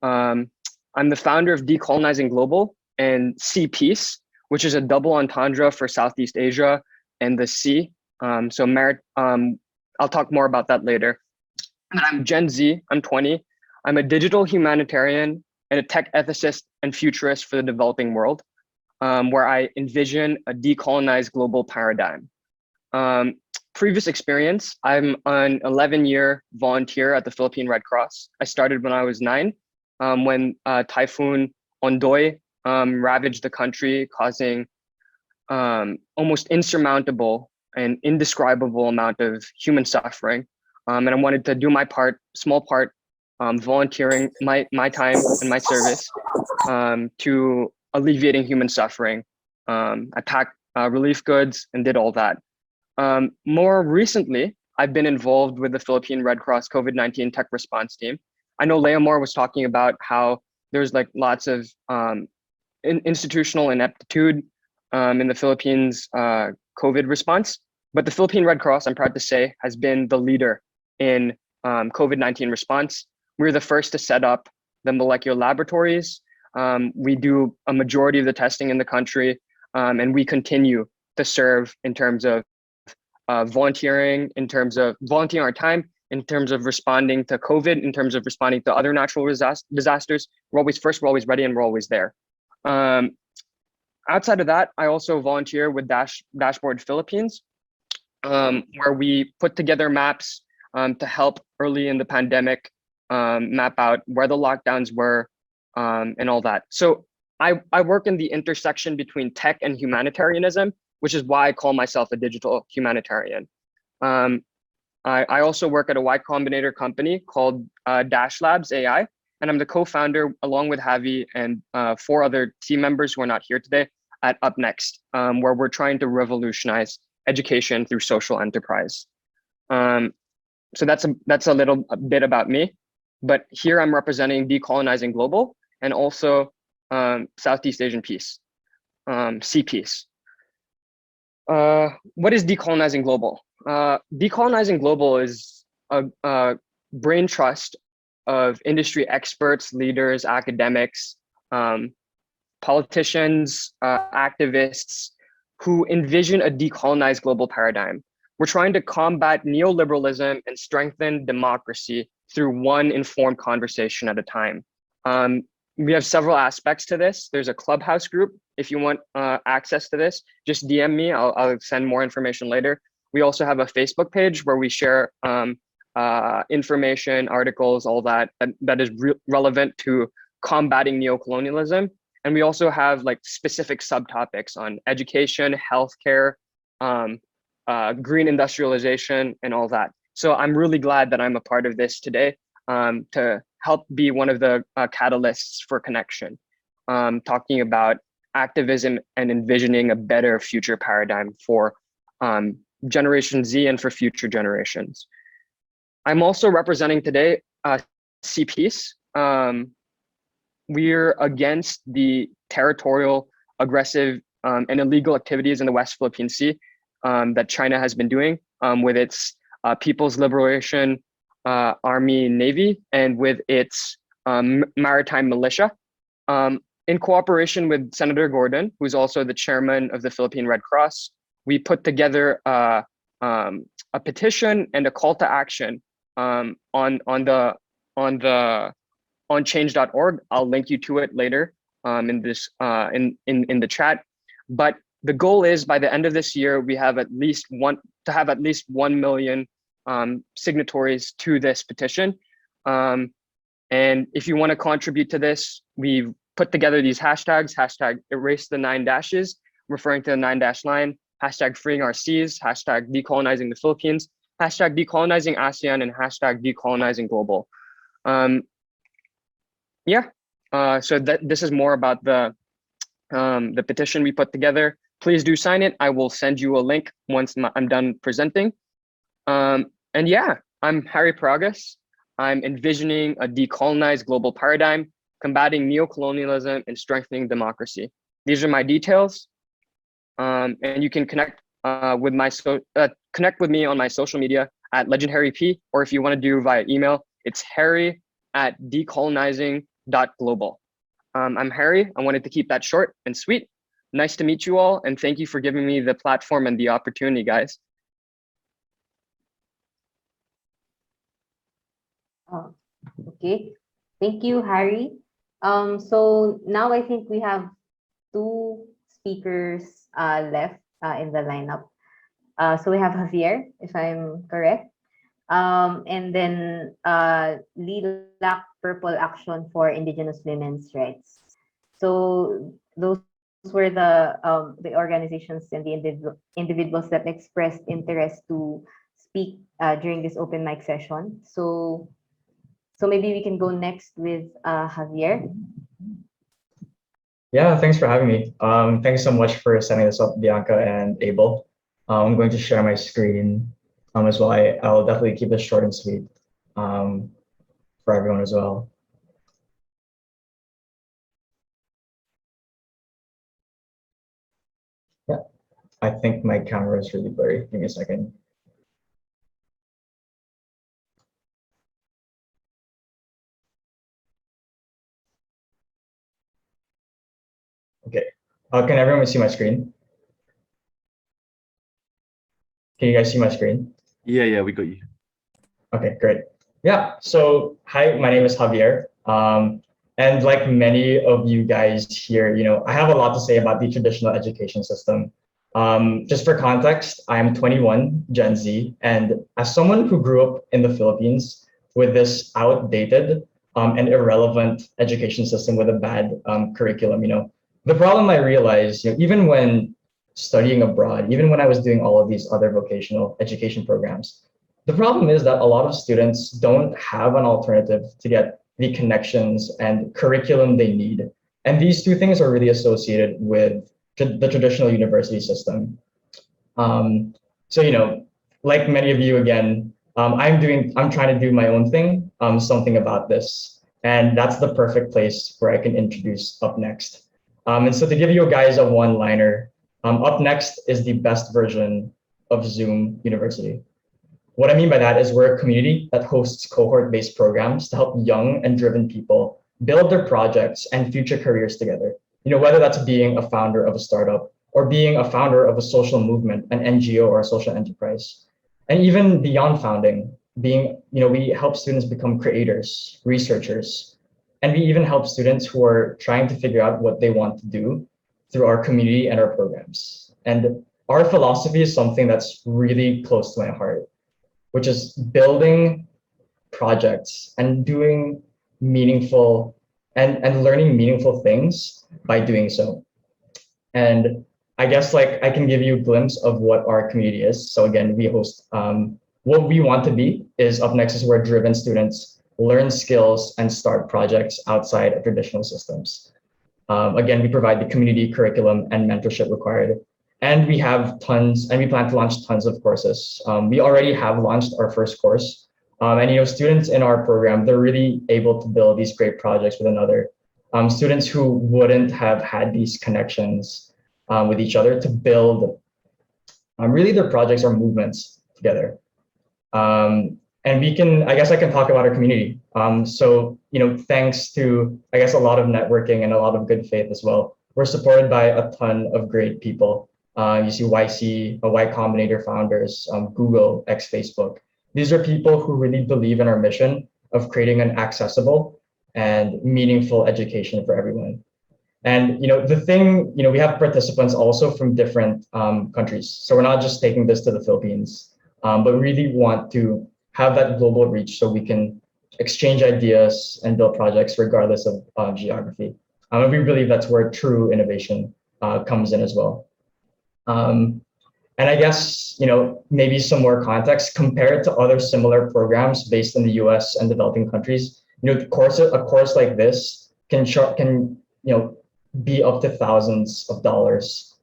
I'm the founder of Decolonizing Global and Sea Peace, which is a double entendre for Southeast Asia and the sea. I'll talk more about that later. And I'm Gen Z. I'm 20. I'm a digital humanitarian and a tech ethicist and futurist for the developing world, where I envision a decolonized global paradigm. Previous experience, I'm an 11-year volunteer at the Philippine Red Cross. I started when I was 9, when Typhoon Ondoy ravaged the country, causing almost insurmountable and indescribable amount of human suffering. And I wanted to do my part, small part, volunteering my time and my service to alleviating human suffering. I packed relief goods and did all that. More recently, I've been involved with the Philippine Red Cross COVID-19 tech response team. I know Leomore was talking about how there's like lots of institutional ineptitude in the Philippines COVID response, but the Philippine Red Cross, I'm proud to say, has been the leader in COVID-19 response. We were the first to set up the molecular laboratories. We do a majority of the testing in the country, and we continue to serve in terms of volunteering, in terms of volunteering our time, in terms of responding to COVID, in terms of responding to other natural disasters. We're always first, we're always ready, and we're always there. Outside of that, I also volunteer with Dashboard Philippines, where we put together maps to help early in the pandemic map out where the lockdowns were and all that. So I work in the intersection between tech and humanitarianism, which is why I call myself a digital humanitarian. I also work at a Y Combinator company called Dash Labs AI, and I'm the co-founder along with Javi and 4 other team members who are not here today at Up Next, where we're trying to revolutionize education through social enterprise. So that's a little bit about me, but here I'm representing Decolonizing Global and also Southeast Asian Peace, Sea Peace. What is Decolonizing Global? Decolonizing Global is a brain trust of industry experts, leaders, academics, politicians, activists who envision a decolonized global paradigm. We're trying to combat neoliberalism and strengthen democracy through one informed conversation at a time. We have several aspects to this. There's a Clubhouse group. If you want access to this, just DM me. I'll send more information later. We also have a Facebook page where we share information, articles, all that is relevant to combating neocolonialism. And we also have like specific subtopics on education, healthcare, green industrialization, and all that. So I'm really glad that I'm a part of this today to help be one of the catalysts for connection, talking about activism and envisioning a better future paradigm for Generation Z and for future generations. I'm also representing today Sea Peace. We're against the territorial, aggressive, and illegal activities in the West Philippine Sea that China has been doing with its People's Liberation Army Navy and with its maritime militia. In cooperation with Senator Gordon, who's also the chairman of the Philippine Red Cross, we put together a petition and a call to action on change.org. I'll link you to it later in this in the chat. But the goal is by the end of this year, we have at least 1 million signatories to this petition. And if you want to contribute to this, we've put together these hashtags, hashtag erase the 9 dashes, referring to the 9-dash line, hashtag freeing our seas, hashtag decolonizing the Philippines, hashtag decolonizing ASEAN, and hashtag decolonizing global. So this is more about the petition we put together. Please do sign it. I will send you a link once I'm done presenting. And yeah, I'm Harry Progress. I'm envisioning a decolonized global paradigm, combating neocolonialism and strengthening democracy. These are my details. And you can connect connect with me on my social media at legendharyp, or if you want to do via email, it's harry@decolonizing.global. I'm Harry. I wanted to keep that short and sweet. Nice to meet you all, and thank you for giving me the platform and the opportunity, guys. Oh, okay. Thank you, Harry. So now I think we have two speakers left in the lineup. So we have Javier, if I'm correct. And then Lilac Purple Action for Indigenous Women's Rights. So those were the organizations and the individuals that expressed interest to speak during this open mic session. So maybe we can go next with Javier. Yeah, thanks for having me. Thanks so much for setting this up, Bianca and Abel. I'm going to share my screen as well. I'll definitely keep this short and sweet for everyone as well. Yeah, I think my camera is really blurry. Give me a second. Okay, can everyone see my screen? Can you guys see my screen? Yeah, we got you. Okay, great. Yeah, so hi, my name is Javier. And like many of you guys here, I have a lot to say about the traditional education system. Just for context, I'm 21, Gen Z, and as someone who grew up in the Philippines with this outdated and irrelevant education system with a bad curriculum, the problem I realized, even when studying abroad, even when I was doing all of these other vocational education programs, the problem is that a lot of students don't have an alternative to get the connections and curriculum they need. And these two things are really associated with the traditional university system. So, like many of you again, I'm trying to do my own thing, something about this. And that's the perfect place where I can introduce Up Next. And so to give you guys a one-liner, Up Next is the best version of Zoom University. What I mean by that is we're a community that hosts cohort-based programs to help young and driven people build their projects and future careers together. Whether that's being a founder of a startup or being a founder of a social movement, an NGO or a social enterprise. And even beyond founding, we help students become creators, researchers, and we even help students who are trying to figure out what they want to do through our community and our programs. And our philosophy is something that's really close to my heart, which is building projects and doing meaningful and learning meaningful things by doing so. And I guess I can give you a glimpse of what our community is. So again, we host what we want to be is Up Next is where driven students learn skills and start projects outside of traditional systems. Again, we provide the community curriculum and mentorship required. And we have tons, and we plan to launch tons of courses. We already have launched our first course. And students in our program, they're really able to build these great projects with another. Students who wouldn't have had these connections with each other to build really their projects or movements together. And I guess I can talk about our community. So, thanks to, I guess, a lot of networking and a lot of good faith as well, we're supported by a ton of great people. You see YC, Y Combinator founders, Google, ex-Facebook. These are people who really believe in our mission of creating an accessible and meaningful education for everyone. And the thing, we have participants also from different countries. So we're not just taking this to the Philippines, but really want to have that global reach so we can exchange ideas and build projects regardless of geography. And we believe that's where true innovation comes in as well. And I guess, maybe some more context compared to other similar programs based in the US and developing countries, a course like this can be up to thousands of dollars.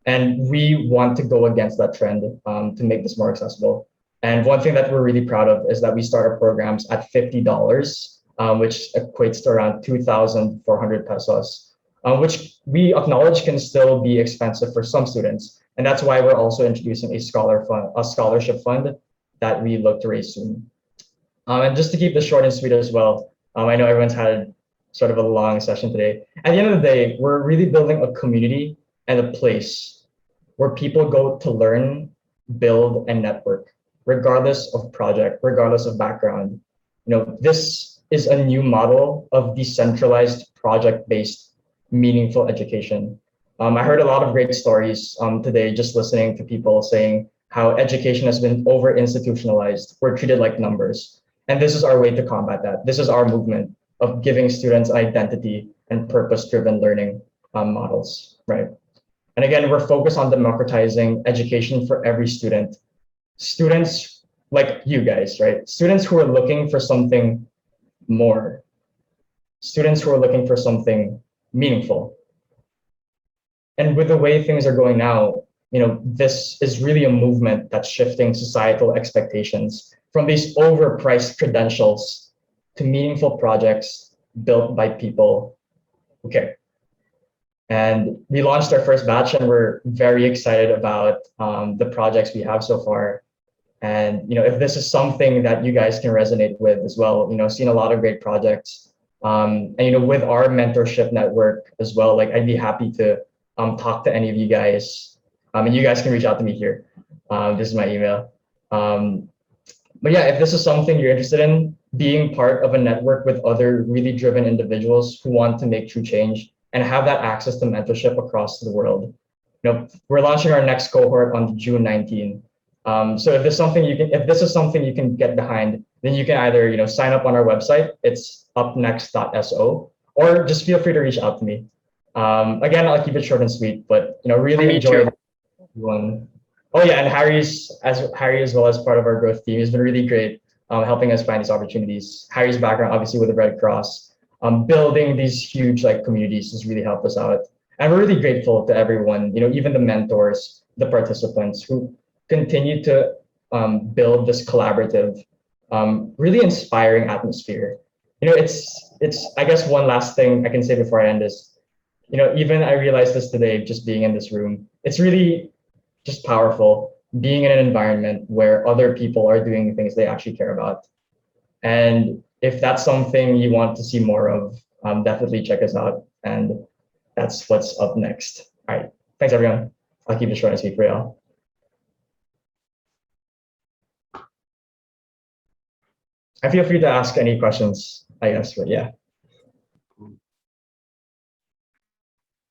And we want to go against that trend to make this more accessible. And one thing that we're really proud of is that we start our programs at $50, which equates to around 2,400 pesos. which we acknowledge can still be expensive for some students. And that's why we're also introducing a scholarship fund that we look to raise soon. And just to keep this short and sweet as well, I know everyone's had sort of a long session today. At the end of the day, we're really building a community and a place where people go to learn, build, and network, regardless of project, regardless of background. This is a new model of decentralized, project-based, meaningful education. I heard a lot of great stories today, just listening to people saying how education has been over institutionalized. We're treated like numbers. And this is our way to combat that. This is our movement of giving students identity and purpose-driven learning models, right? And again, we're focused on democratizing education for every student. Students like you guys, right? Students who are looking for something more. Students who are looking for something meaningful. And with the way things are going now, this is really a movement that's shifting societal expectations from these overpriced credentials to meaningful projects built by people who care. And we launched our first batch, and we're very excited about the projects we have so far. And if this is something that you guys can resonate with as well, seen a lot of great projects. And with our mentorship network as well, like I'd be happy to talk to any of you guys. And you guys can reach out to me here. This is my email. But yeah, if this is something you're interested in, being part of a network with other really driven individuals who want to make true change and have that access to mentorship across the world. We're launching our next cohort on June 19. So if this is something you can get behind, then you can either sign up on our website. It's upnext.so, or just feel free to reach out to me. Again, I'll keep it short and sweet, but really enjoyed everyone. Oh yeah, and Harry as well as part of our growth team has been really great, helping us find these opportunities. Harry's background, obviously with the Red Cross, building these huge communities has really helped us out. And we're really grateful to everyone, even the mentors, the participants who continue to build this collaborative, really inspiring atmosphere. It's I guess one last thing I can say before I end this. Even I realized this today, just being in this room. It's really just powerful being in an environment where other people are doing things they actually care about. And if that's something you want to see more of, definitely check us out. And that's what's up next. All right. Thanks, everyone. I'll keep it short and sweet for y'all. I feel free to ask any questions, I guess, but yeah.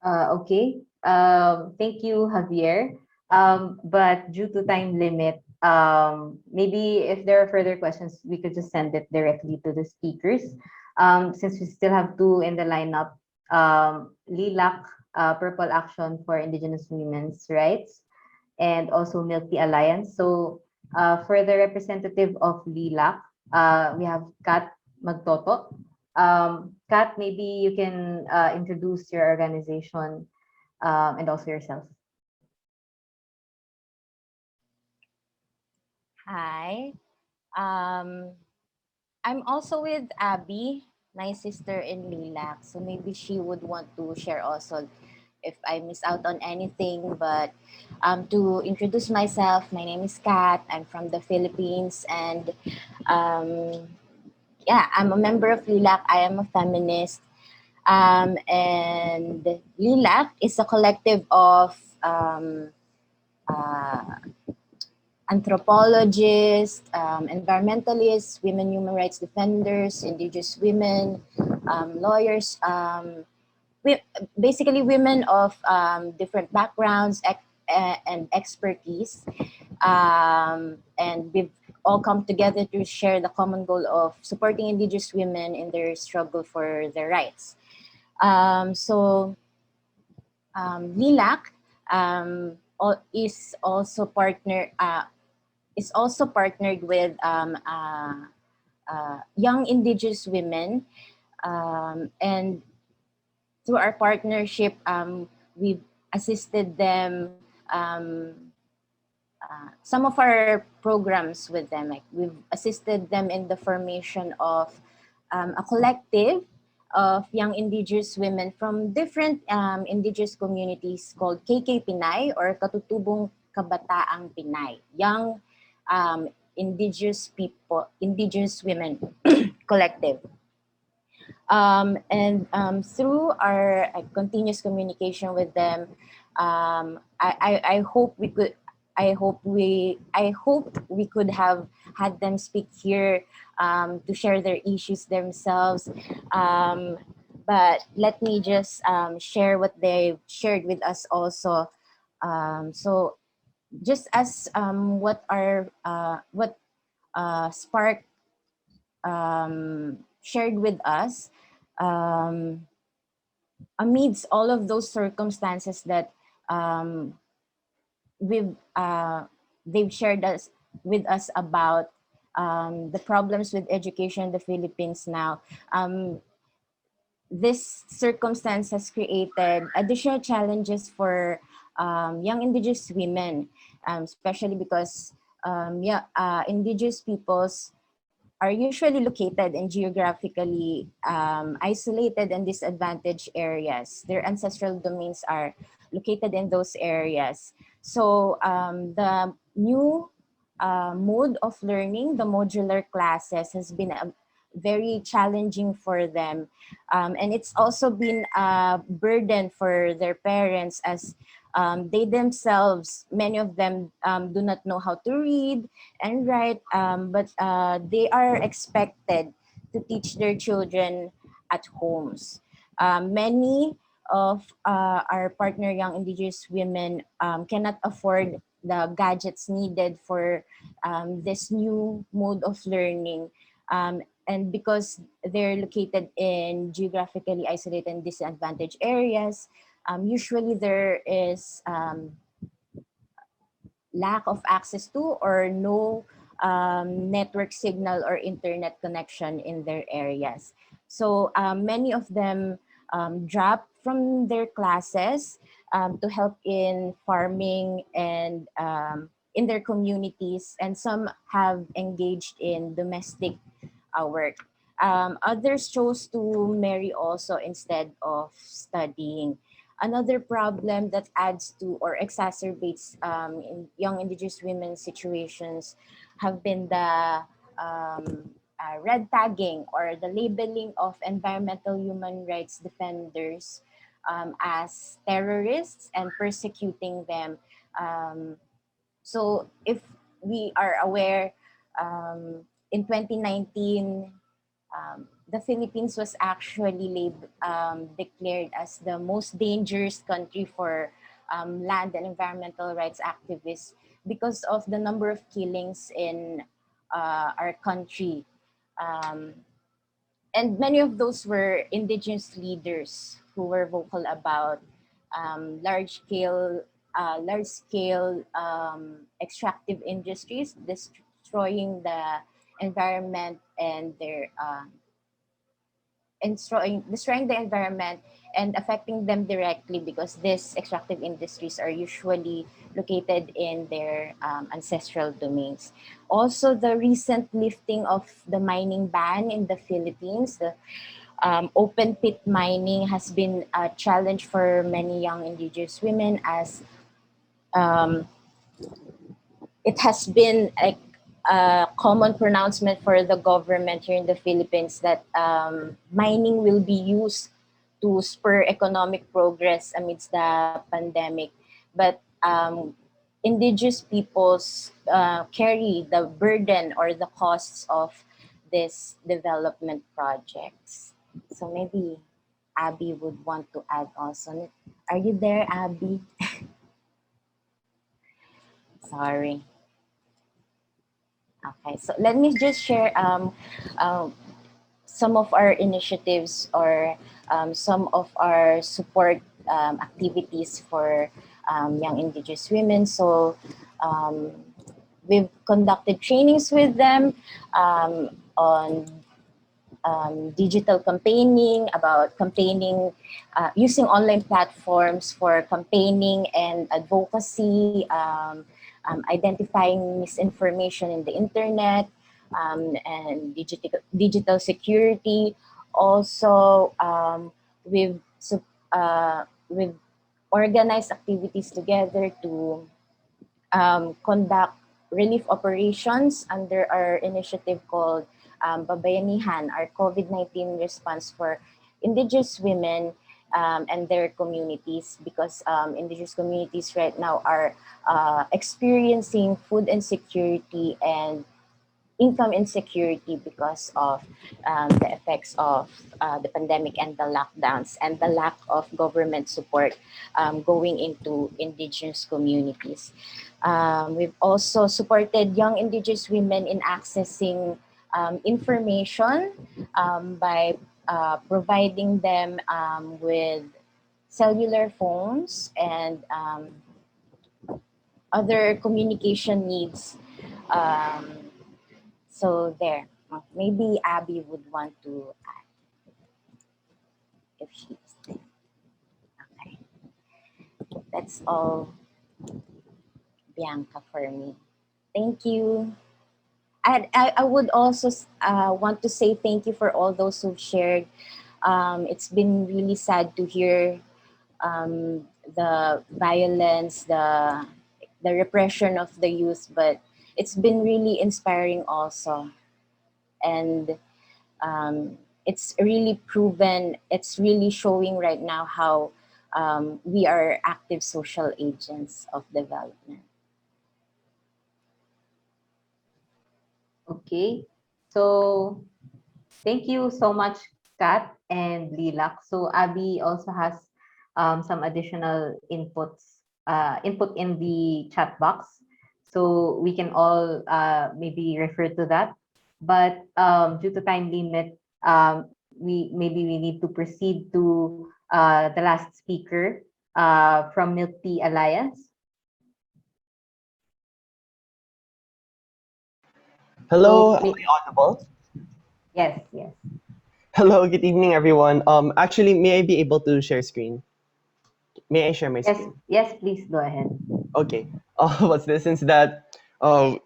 Okay. Thank you, Javier. But due to time limit, maybe if there are further questions, we could just send it directly to the speakers. Since we still have two in the lineup, LILAC, Purple Action for Indigenous Women's Rights, and also Milk Tea Alliance. So for the representative of LILAC, we have Kat Magtoto. Kat, maybe you can introduce your organization and also yourself. Hi. I'm also with Abby, my sister in Lilac. So maybe she would want to share also if I miss out on anything. But to introduce myself, my name is Kat. I'm from the Philippines. And yeah, I'm a member of Lilac. I am a feminist. And Lilac is a collective of uh, anthropologists, environmentalists, women human rights defenders, indigenous women, lawyers, we, basically women of different backgrounds and expertise. And we've all come together to share the common goal of supporting indigenous women in their struggle for their rights. LILAC is also partnered with young indigenous women, and through our partnership, we've assisted them. Some of our programs with them, like we've assisted them in the formation of a collective of young indigenous women from different indigenous communities called KK Pinay, or Katutubong Kabataang Pinay, young indigenous women collective. And through our continuous communication with them, I hope we could. I hope we could have had them speak here to share their issues themselves. But let me just share what they shared with us also. So just as what Spark shared with us, um, amidst all of those circumstances that um, we've they've shared us with us about the problems with education in the Philippines now. This circumstance has created additional challenges for young indigenous women, especially because indigenous peoples are usually located in geographically isolated and disadvantaged areas. Their ancestral domains are located in those areas. So the new mode of learning, the modular classes, has been very challenging for them. And it's also been a burden for their parents, as they themselves, many of them do not know how to read and write, but they are expected to teach their children at homes. Many of our partner young indigenous women cannot afford the gadgets needed for this new mode of learning. And because they're located in geographically isolated and disadvantaged areas, usually there is lack of access to or no network signal or internet connection in their areas. So many of them dropped from their classes to help in farming and in their communities, and some have engaged in domestic work. Others chose to marry also instead of studying. Another problem that adds to or exacerbates in young indigenous women's situations have been the red tagging or the labeling of environmental human rights defenders as terrorists and persecuting them. So if we are aware, in 2019, the Philippines was actually declared as the most dangerous country for land and environmental rights activists because of the number of killings in our country. Um, and many of those were indigenous leaders who were vocal about large scale extractive industries destroying the environment and their destroying the environment and affecting them directly, because these extractive industries are usually located in their ancestral domains. Also, the recent lifting of the mining ban in the Philippines, the open pit mining, has been a challenge for many young indigenous women, as um, it has been a common pronouncement for the government here in the Philippines that mining will be used to spur economic progress amidst the pandemic. But indigenous peoples carry the burden or the costs of these development projects. So maybe Abby would want to add also. Are you there, Abby? Sorry. Okay, so let me just share some of our initiatives or some of our support activities for young indigenous women. So um, we've conducted trainings with them on digital campaigning, about campaigning, using online platforms for campaigning and advocacy, identifying misinformation in the internet, and digital security. also we've organized activities together to conduct relief operations under our initiative called Babayanihan, our COVID-19 response for indigenous women and their communities, because indigenous communities right now are experiencing food insecurity and income insecurity because of the effects of the pandemic and the lockdowns and the lack of government support going into indigenous communities. We've also supported young indigenous women in accessing information by providing them with cellular phones and other communication needs. So there, maybe Abby would want to add if she's there. Okay, that's all, Bianca, for me. Thank you. I would also want to say thank you for all those who've shared. It's been really sad to hear the violence, the repression of the youth, but it's been really inspiring also. And it's really proven, it's really showing right now how we are active social agents of development. Okay. So thank you so much, Kat and Lilac. So Abby also has some additional input in the chat box. So we can all maybe refer to that. But due to time limit, we need to proceed to the last speaker from Milk Tea Alliance. Hello, am So I audible? yes, yes. Hello, good evening, everyone. Actually, may I be able to share screen? May I share my Yes, screen? yes, please go ahead. Okay. What's this? Since that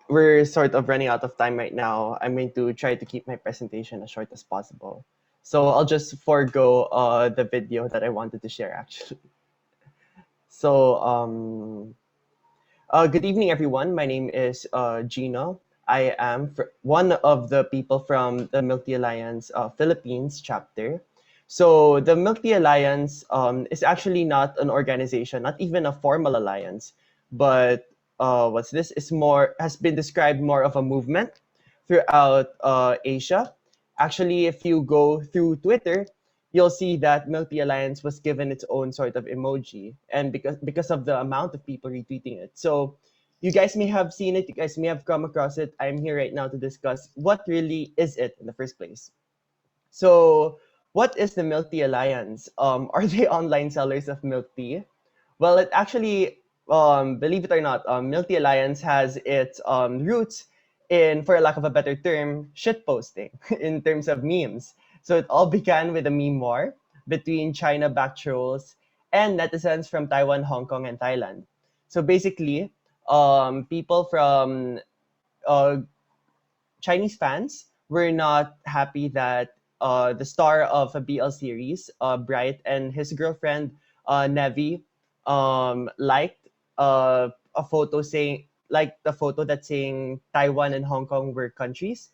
we're sort of running out of time right now, I'm going to try to keep my presentation as short as possible. So I'll just forego the video that I wanted to share, actually. So good evening, everyone. My name is Gino. I am one of the people from the Milk Tea Alliance Philippines chapter. So the Milk Tea Alliance is actually not an organization, not even a formal alliance, but what's this? Is more has been described more of a movement throughout Asia. Actually, if you go through Twitter, you'll see that Milk Tea Alliance was given its own sort of emoji, and because of the amount of people retweeting it. So you guys may have seen it, you guys may have come across it. I'm here right now to discuss what really is it in the first place. So what is the Milk Tea Alliance? Are they online sellers of milk tea? Well, it actually, believe it or not, Milk Tea Alliance has its roots in, for lack of a better term, shit posting in terms of memes. So it all began with a meme war between China-backed trolls and netizens from Taiwan, Hong Kong, and Thailand. So basically, people from uh, Chinese fans were not happy that the star of a BL series, Bright, and his girlfriend, Nevi, liked a photo saying, like the photo that's saying Taiwan and Hong Kong were countries.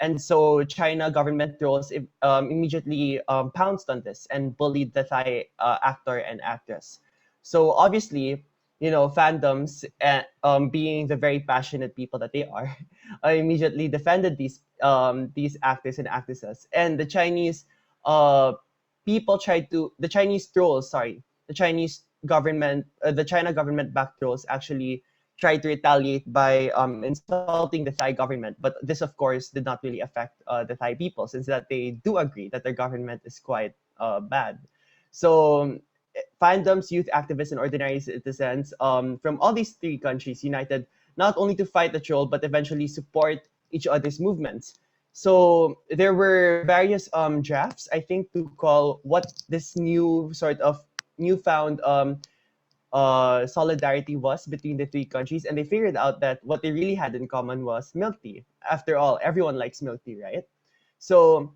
And so China government trolls immediately pounced on this and bullied the Thai actor and actress. So obviously, fandoms, being the very passionate people that they are, immediately defended these actors and actresses. And the Chinese the Chinese trolls, sorry, the China government backed trolls actually tried to retaliate by insulting the Thai government. But this, of course, did not really affect the Thai people, since that they do agree that their government is quite bad. So fandoms, youth activists, and ordinary citizens from all these three countries united not only to fight the troll, but eventually support each other's movements. So there were various drafts, I think, to call what this new sort of newfound solidarity was between the three countries, and they figured out that what they really had in common was milk tea. After all, everyone likes milk tea, right? So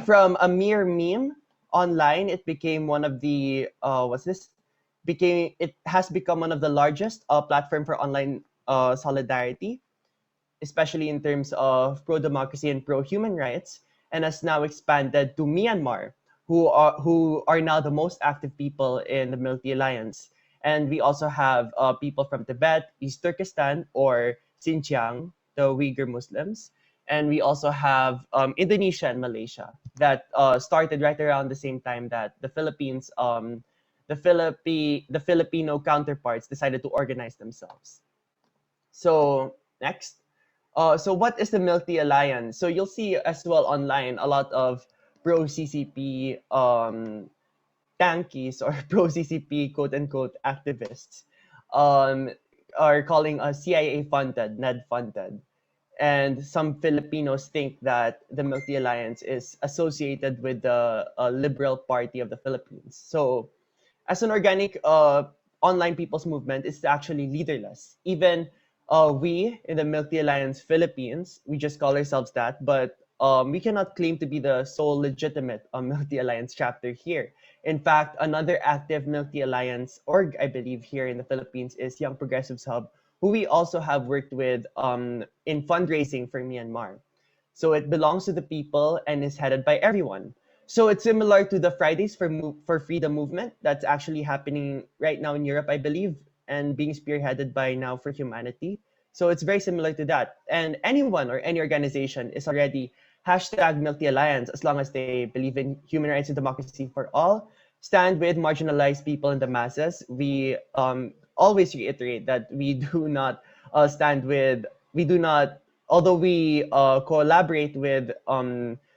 from a mere meme online, it became one of the what's this? Became it has become one of the largest platform for online solidarity, especially in terms of pro democracy and pro human rights, and has now expanded to Myanmar, who are now the most active people in the Military Alliance. And we also have people from Tibet, East Turkestan, or Xinjiang, the Uyghur Muslims. And we also have Indonesia and Malaysia that started right around the same time that the Philippines, the Filipino counterparts decided to organize themselves. So next. So what is the Milky Alliance? So you'll see as well online a lot of pro CCP tankies or pro CCP quote unquote activists um, are calling us CIA funded, NED funded. And some Filipinos think that the Milky Alliance is associated with the Liberal Party of the Philippines. So as an organic online people's movement, it's actually leaderless. Even we in the Milk Tea Alliance Philippines, we just call ourselves that, but we cannot claim to be the sole legitimate Milk Tea Alliance chapter here. In fact, another active Milk Tea Alliance org, I believe, here in the Philippines is Young Progressives Hub, who we also have worked with in fundraising for Myanmar. So it belongs to the people and is headed by everyone. So it's similar to the Fridays for Freedom movement that's actually happening right now in Europe, I believe, and being spearheaded by Now for Humanity. So it's very similar to that. And anyone or any organization is already hashtag Milky Alliance as long as they believe in human rights and democracy for all, stand with marginalized people and the masses. We always reiterate that we do not stand with, we do not, although we collaborate with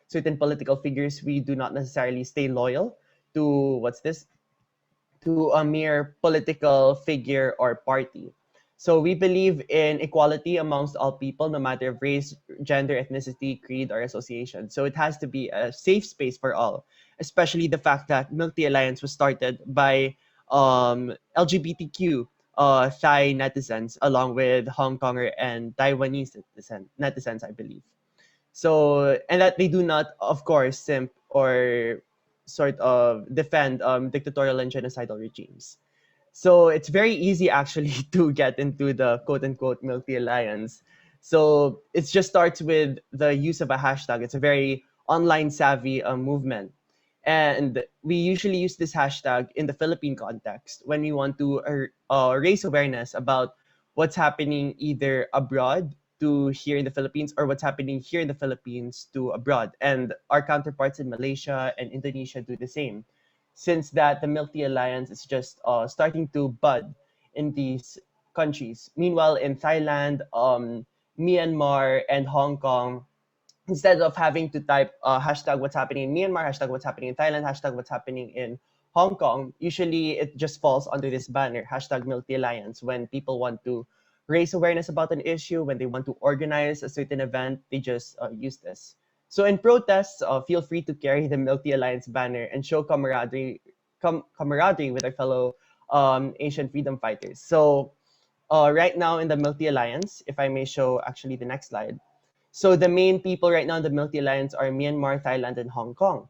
certain political figures, we do not necessarily stay loyal to what's this to a mere political figure or party. So we believe in equality amongst all people, no matter of race, gender, ethnicity, creed, or association. So it has to be a safe space for all, especially the fact that Milk Tea Alliance was started by LGBTQ Thai netizens, along with Hong Konger and Taiwanese netizens, I believe. So, and that they do not, of course, simp or sort of defend dictatorial and genocidal regimes. So it's very easy actually to get into the quote unquote Milky Alliance. So it just starts with the use of a hashtag. It's a very online savvy movement. And we usually use this hashtag in the Philippine context when we want to raise awareness about what's happening either abroad to here in the Philippines or what's happening here in the Philippines to abroad. And our counterparts in Malaysia and Indonesia do the same. Since that the Milk Tea Alliance is just starting to bud in these countries. Meanwhile, in Thailand, Myanmar, and Hong Kong, instead of having to type hashtag what's happening in Myanmar, hashtag what's happening in Thailand, hashtag what's happening in Hong Kong, usually it just falls under this banner, hashtag Milk Tea Alliance, when people want to raise awareness about an issue, when they want to organize a certain event, they just use this. So in protests, feel free to carry the Milk Tea Alliance banner and show camaraderie with our fellow Asian freedom fighters. So right now in the Milk Tea Alliance, if I may show actually the next slide. So the main people right now in the Milk Tea Alliance are Myanmar, Thailand, and Hong Kong.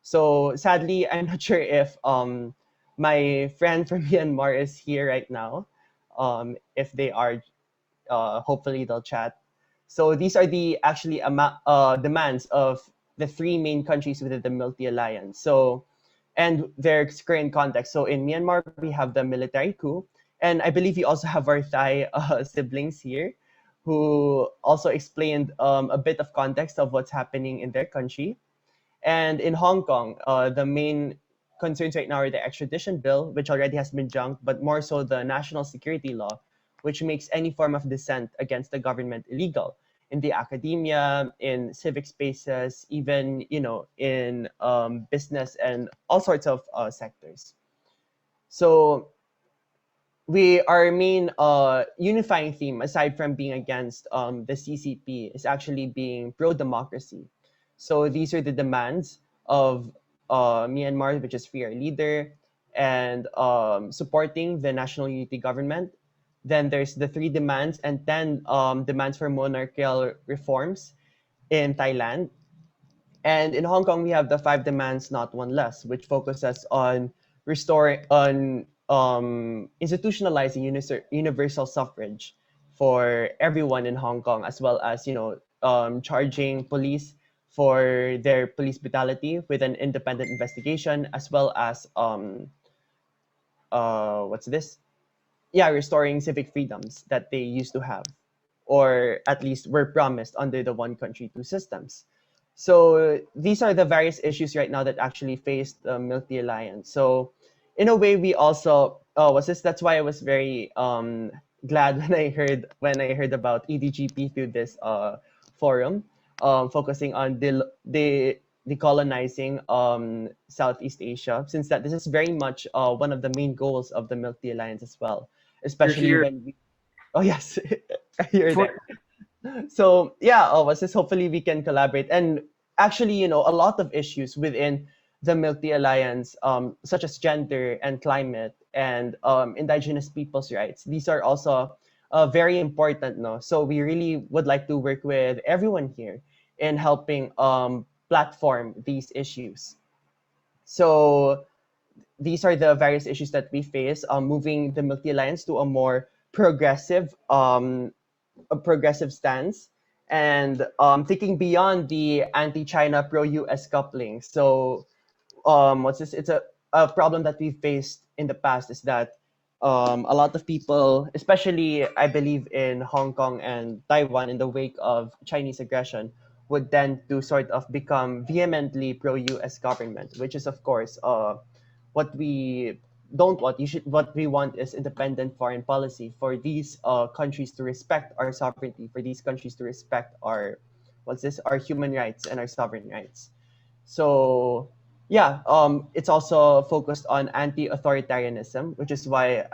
So sadly, I'm not sure if my friend from Myanmar is here right now. If they are, hopefully they'll chat. So these are the actually demands of the three main countries within the Milk Tea Alliance. So, and their current context. So in Myanmar, we have the military coup, and I believe we also have our Thai siblings here, who also explained a bit of context of what's happening in their country. And in Hong Kong, the main concerns right now are the extradition bill, which already has been junked, but more so the national security law, which makes any form of dissent against the government illegal in the academia, in civic spaces, even in business and all sorts of sectors. So we our main unifying theme, aside from being against the CCP, is actually being pro democracy. So these are the demands of Myanmar, which is free our leader, and supporting the national unity government. Then there's the three demands and 10 demands for monarchical reforms in Thailand, And in Hong Kong, we have the 5 demands, not one less, which focuses on restoring on institutionalizing universal suffrage for everyone in Hong Kong, as well as charging police for their police brutality with an independent investigation, as well as what's this? Yeah, restoring civic freedoms that they used to have, or at least were promised under the one country, two systems. So these are the various issues right now that actually face the Milk Tea Alliance. So in a way, we also was this. That's why I was very glad when I heard about EDGP through this forum, focusing on the decolonizing Southeast Asia, since that this is very much one of the main goals of the Milk Tea Alliance as well, especially here. when we. Oh yes, you're For- there. So yeah, what's this? Hopefully we can collaborate, and actually, a lot of issues within the Milk Tea Alliance, such as gender and climate and indigenous peoples' rights. These are also very important, no? So we really would like to work with everyone here in helping platform these issues. So these are the various issues that we face, moving the Milk Tea Alliance to a more progressive stance, and thinking beyond the anti-China, pro-US coupling. So what's this? It's a problem that we've faced in the past is that a lot of people, especially I believe in Hong Kong and Taiwan, in the wake of Chinese aggression, would tend to sort of become vehemently pro-US government, which is of course what we don't want. What we want is independent foreign policy for these countries to respect our sovereignty, for these countries to respect our human rights and our sovereign rights. So yeah, it's also focused on anti-authoritarianism, which is why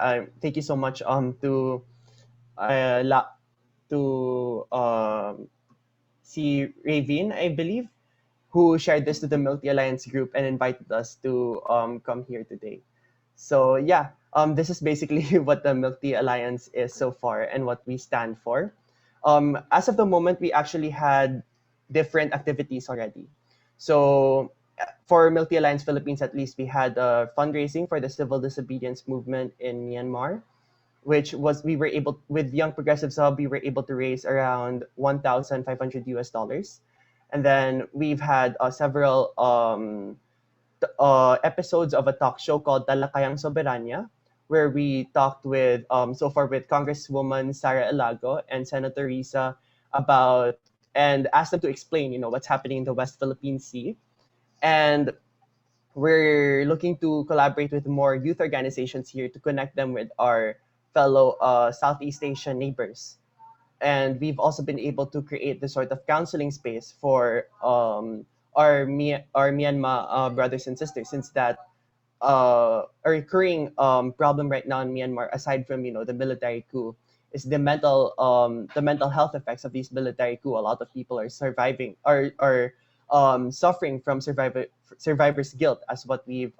thank you so much uh, la- to see Ravine, I believe, who shared this to the Milk Tea Alliance group and invited us to come here today. So yeah, this is basically what the Milk Tea Alliance is so far and what we stand for. As of the moment, we actually had different activities already. So for Milk Tea Alliance Philippines, at least, we had fundraising for the civil disobedience movement in Myanmar, which was we were able with Young Progressives Hub, we were able to raise around 1,500 US dollars. And then we've had several episodes of a talk show called Talakayang Soberania, where we talked with so far with Congresswoman Sara Elago and Senator Risa about and asked them to explain, what's happening in the West Philippine Sea. And we're looking to collaborate with more youth organizations here to connect them with our fellow Southeast Asian neighbors. And we've also been able to create this sort of counseling space for our Myanmar brothers and sisters, since that a recurring problem right now in Myanmar, aside from the military coup, is the mental health effects of these military coup. A lot of people are suffering from survivor's guilt, as what we've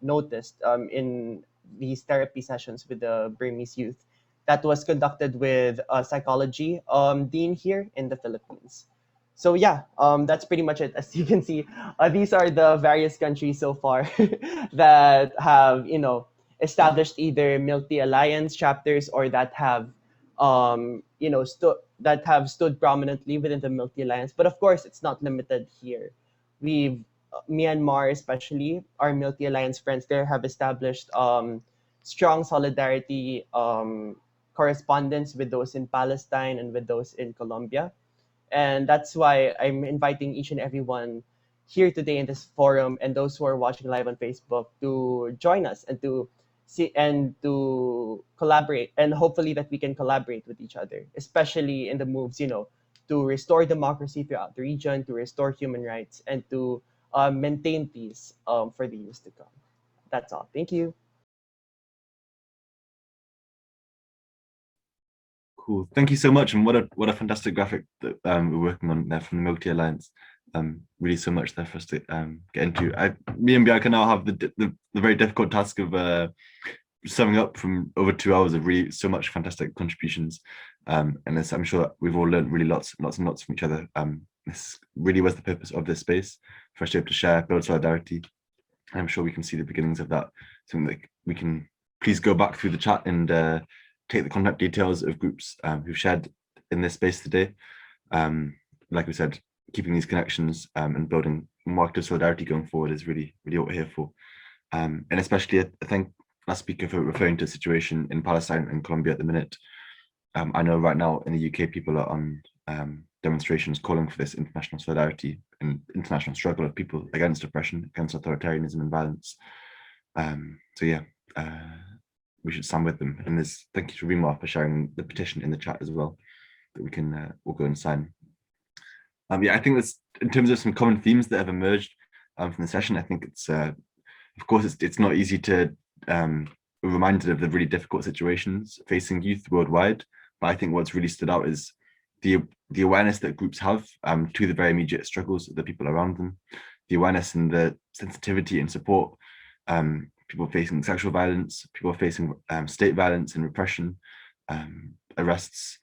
noticed in these therapy sessions with the Burmese youth that was conducted with a psychology dean here in the Philippines. So yeah, that's pretty much it. As you can see, these are the various countries so far that have established either Milk Tea Alliance chapters, or that have stood prominently within the Milk Tea Alliance. But of course, it's not limited here. We've Myanmar, especially our Milk Tea Alliance friends there, have established strong solidarity correspondence with those in Palestine and with those in Colombia. And that's why I'm inviting each and everyone here today in this forum, and those who are watching live on Facebook, to join us and to see and to collaborate, and hopefully that we can collaborate with each other, especially in the moves, to restore democracy throughout the region, to restore human rights, and to maintain peace for the years to come. That's all. Thank you. Cool. Thank you so much, and what a fantastic graphic that we're working on there from the Milk Tea Alliance. Really so much there for us to get into. Me and Bianca now have the very difficult task of summing up from over 2 hours of really so much fantastic contributions. And I'm sure that we've all learned really lots and lots from each other this really was the purpose of this space, for us to be able to share, build solidarity. I'm sure we can see the beginnings of that. Something that we can please go back through the chat and take the contact details of groups who've shared in this space today. Like we said, keeping these connections and building more active solidarity going forward is really, really what we're here for. And especially, I think last speaker for referring to the situation in Palestine and Colombia at the minute. I know right now in the UK, people are on demonstrations calling for this international solidarity and international struggle of people against oppression, against authoritarianism and violence. So yeah, we should stand with them. And there's, thank you to Rima for sharing the petition in the chat as well, that we can all go and sign. Yeah, I think that's, in terms of some common themes that have emerged from the session, I think it's, of course, it's not easy to reminded of the really difficult situations facing youth worldwide. But I think what's really stood out is the awareness that groups have to the very immediate struggles of the people around them, the awareness and the sensitivity and support, people facing sexual violence, people facing state violence and repression, arrests,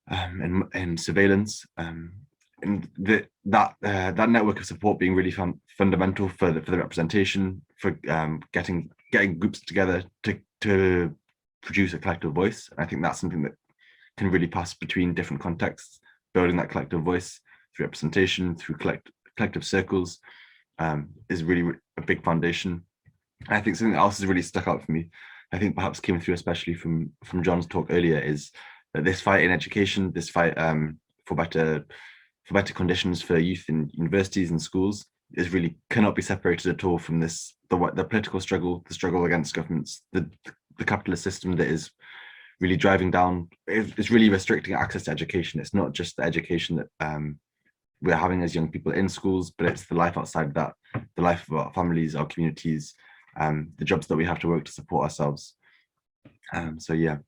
and surveillance, and that network of support being really fundamental for the representation, for getting groups together to produce a collective voice. And I think that's something that can really pass between different contexts, building that collective voice through representation, through collective circles, is really a big foundation. And I think something else has really stuck out for me, I think perhaps came through especially from John's talk earlier, is that this fight in education, this fight for better conditions for youth in universities and schools, is really cannot be separated at all from this the political struggle, the struggle against governments, the capitalist system that is really driving down, it's really restricting access to education. It's not just the education that we're having as young people in schools, but it's the life outside that, the life of our families, our communities, the jobs that we have to work to support ourselves. So yeah,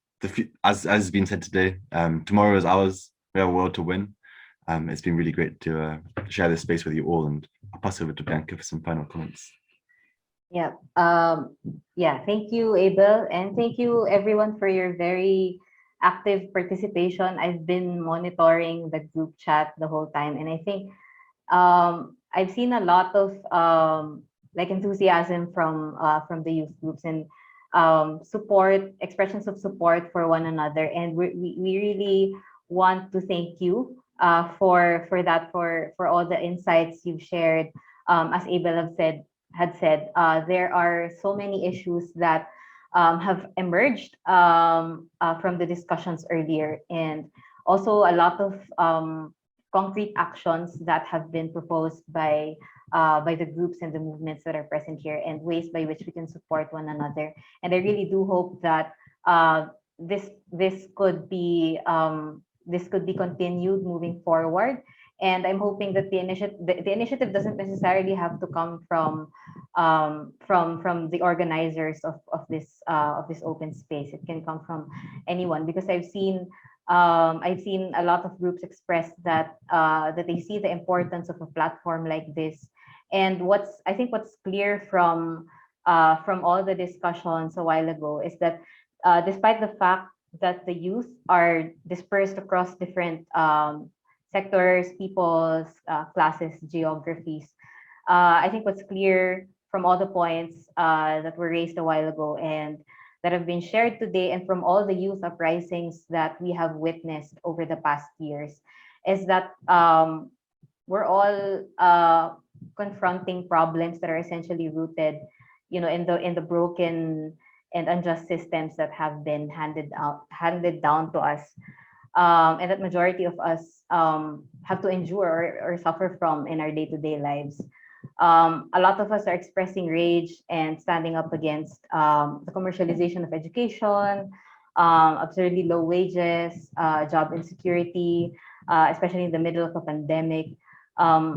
as has been said today, tomorrow is ours. We have a world to win. It's been really great to share this space with you all, and I'll pass over to Bianca for some final comments. Yeah. Yeah. Thank you, Abel, and thank you everyone for your very active participation. I've been monitoring the group chat the whole time, and I think I've seen a lot of like enthusiasm from the youth groups, and support, expressions of support for one another, and we really want to thank you for that, for all the insights you've shared. As Abel had said, there are so many issues that have emerged from the discussions earlier, and also a lot of concrete actions that have been proposed by the groups and the movements that are present here, and ways by which we can support one another. And I really do hope that this could be continued moving forward. And I'm hoping that the initiative doesn't necessarily have to come from the organizers of this open space. It can come from anyone, because I've seen a lot of groups express that they see the importance of a platform like this. And I think what's clear from all the discussions a while ago is that despite the fact that the youth are dispersed across different sectors, peoples, classes, geographies, I think what's clear from all the points that were raised a while ago and that have been shared today, and from all the youth uprisings that we have witnessed over the past years, is that we're all confronting problems that are essentially rooted, in the broken and unjust systems that have been handed down to us, and that majority of us have to endure or suffer from in our day-to-day lives. A lot of us are expressing rage and standing up against the commercialization of education, absurdly low wages, job insecurity, especially in the middle of a pandemic,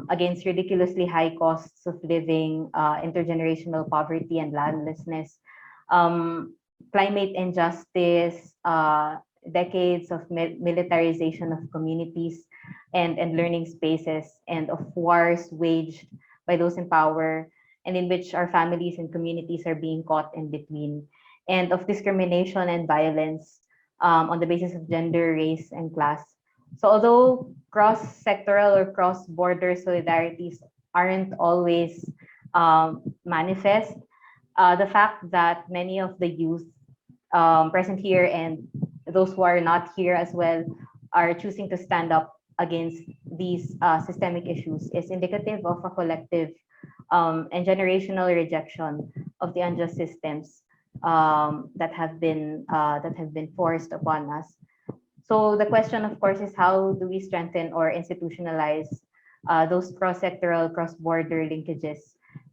against ridiculously high costs of living, intergenerational poverty and landlessness, climate injustice, decades of militarization of communities and learning spaces, and of wars waged by those in power, and in which our families and communities are being caught in between, and of discrimination and violence on the basis of gender, race, and class, So although cross-sectoral or cross-border solidarities aren't always manifest, the fact that many of the youth present here and those who are not here as well are choosing to stand up against these systemic issues is indicative of a collective and generational rejection of the unjust systems that have been forced upon us. So the question, of course, is how do we strengthen or institutionalize those cross-sectoral, cross-border linkages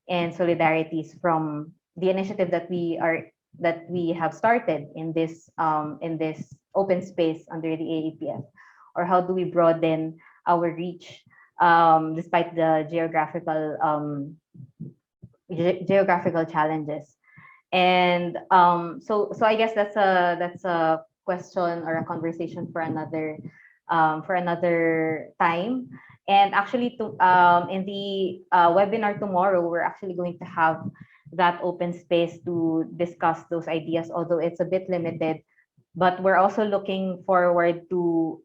and solidarities from the initiative that we have started in this open space under the AEPF, or how do we broaden our reach despite the geographical challenges. And so I guess that's a question or a conversation for another time. And actually, in the webinar tomorrow, we're actually going to have that open space to discuss those ideas, although it's a bit limited. But we're also looking forward to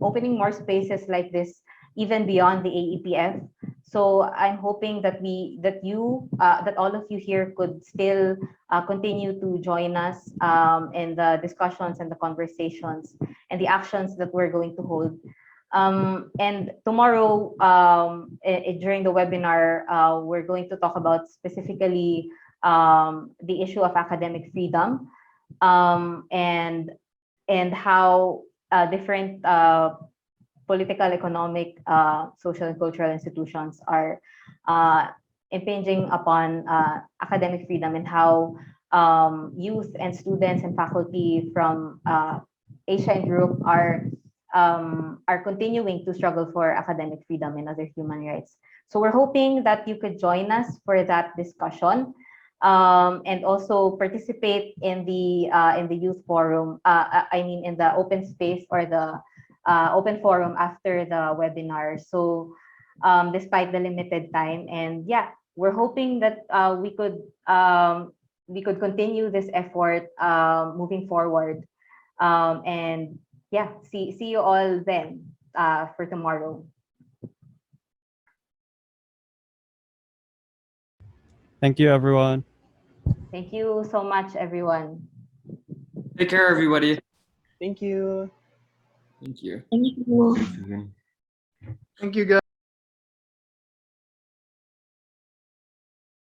opening more spaces like this, even beyond the AEPF. So I'm hoping that that all of you here could still continue to join us in the discussions and the conversations and the actions that we're going to hold. And tomorrow, during the webinar, we're going to talk about specifically the issue of academic freedom and how different political, economic, social, and cultural institutions are impinging upon academic freedom, and how youth and students and faculty from Asia and Europe are continuing to struggle for academic freedom and other human rights. So we're hoping that you could join us for that discussion and also participate in the youth forum. I mean, in the open space or the open forum after the webinar. So despite the limited time, and yeah, we're hoping that we could continue this effort moving forward. And yeah, see you all then for tomorrow. Thank you, everyone. Thank you so much, everyone. Take care, everybody. Thank you. Thank you. Thank you. Thanks, Susan. Thank you, guys.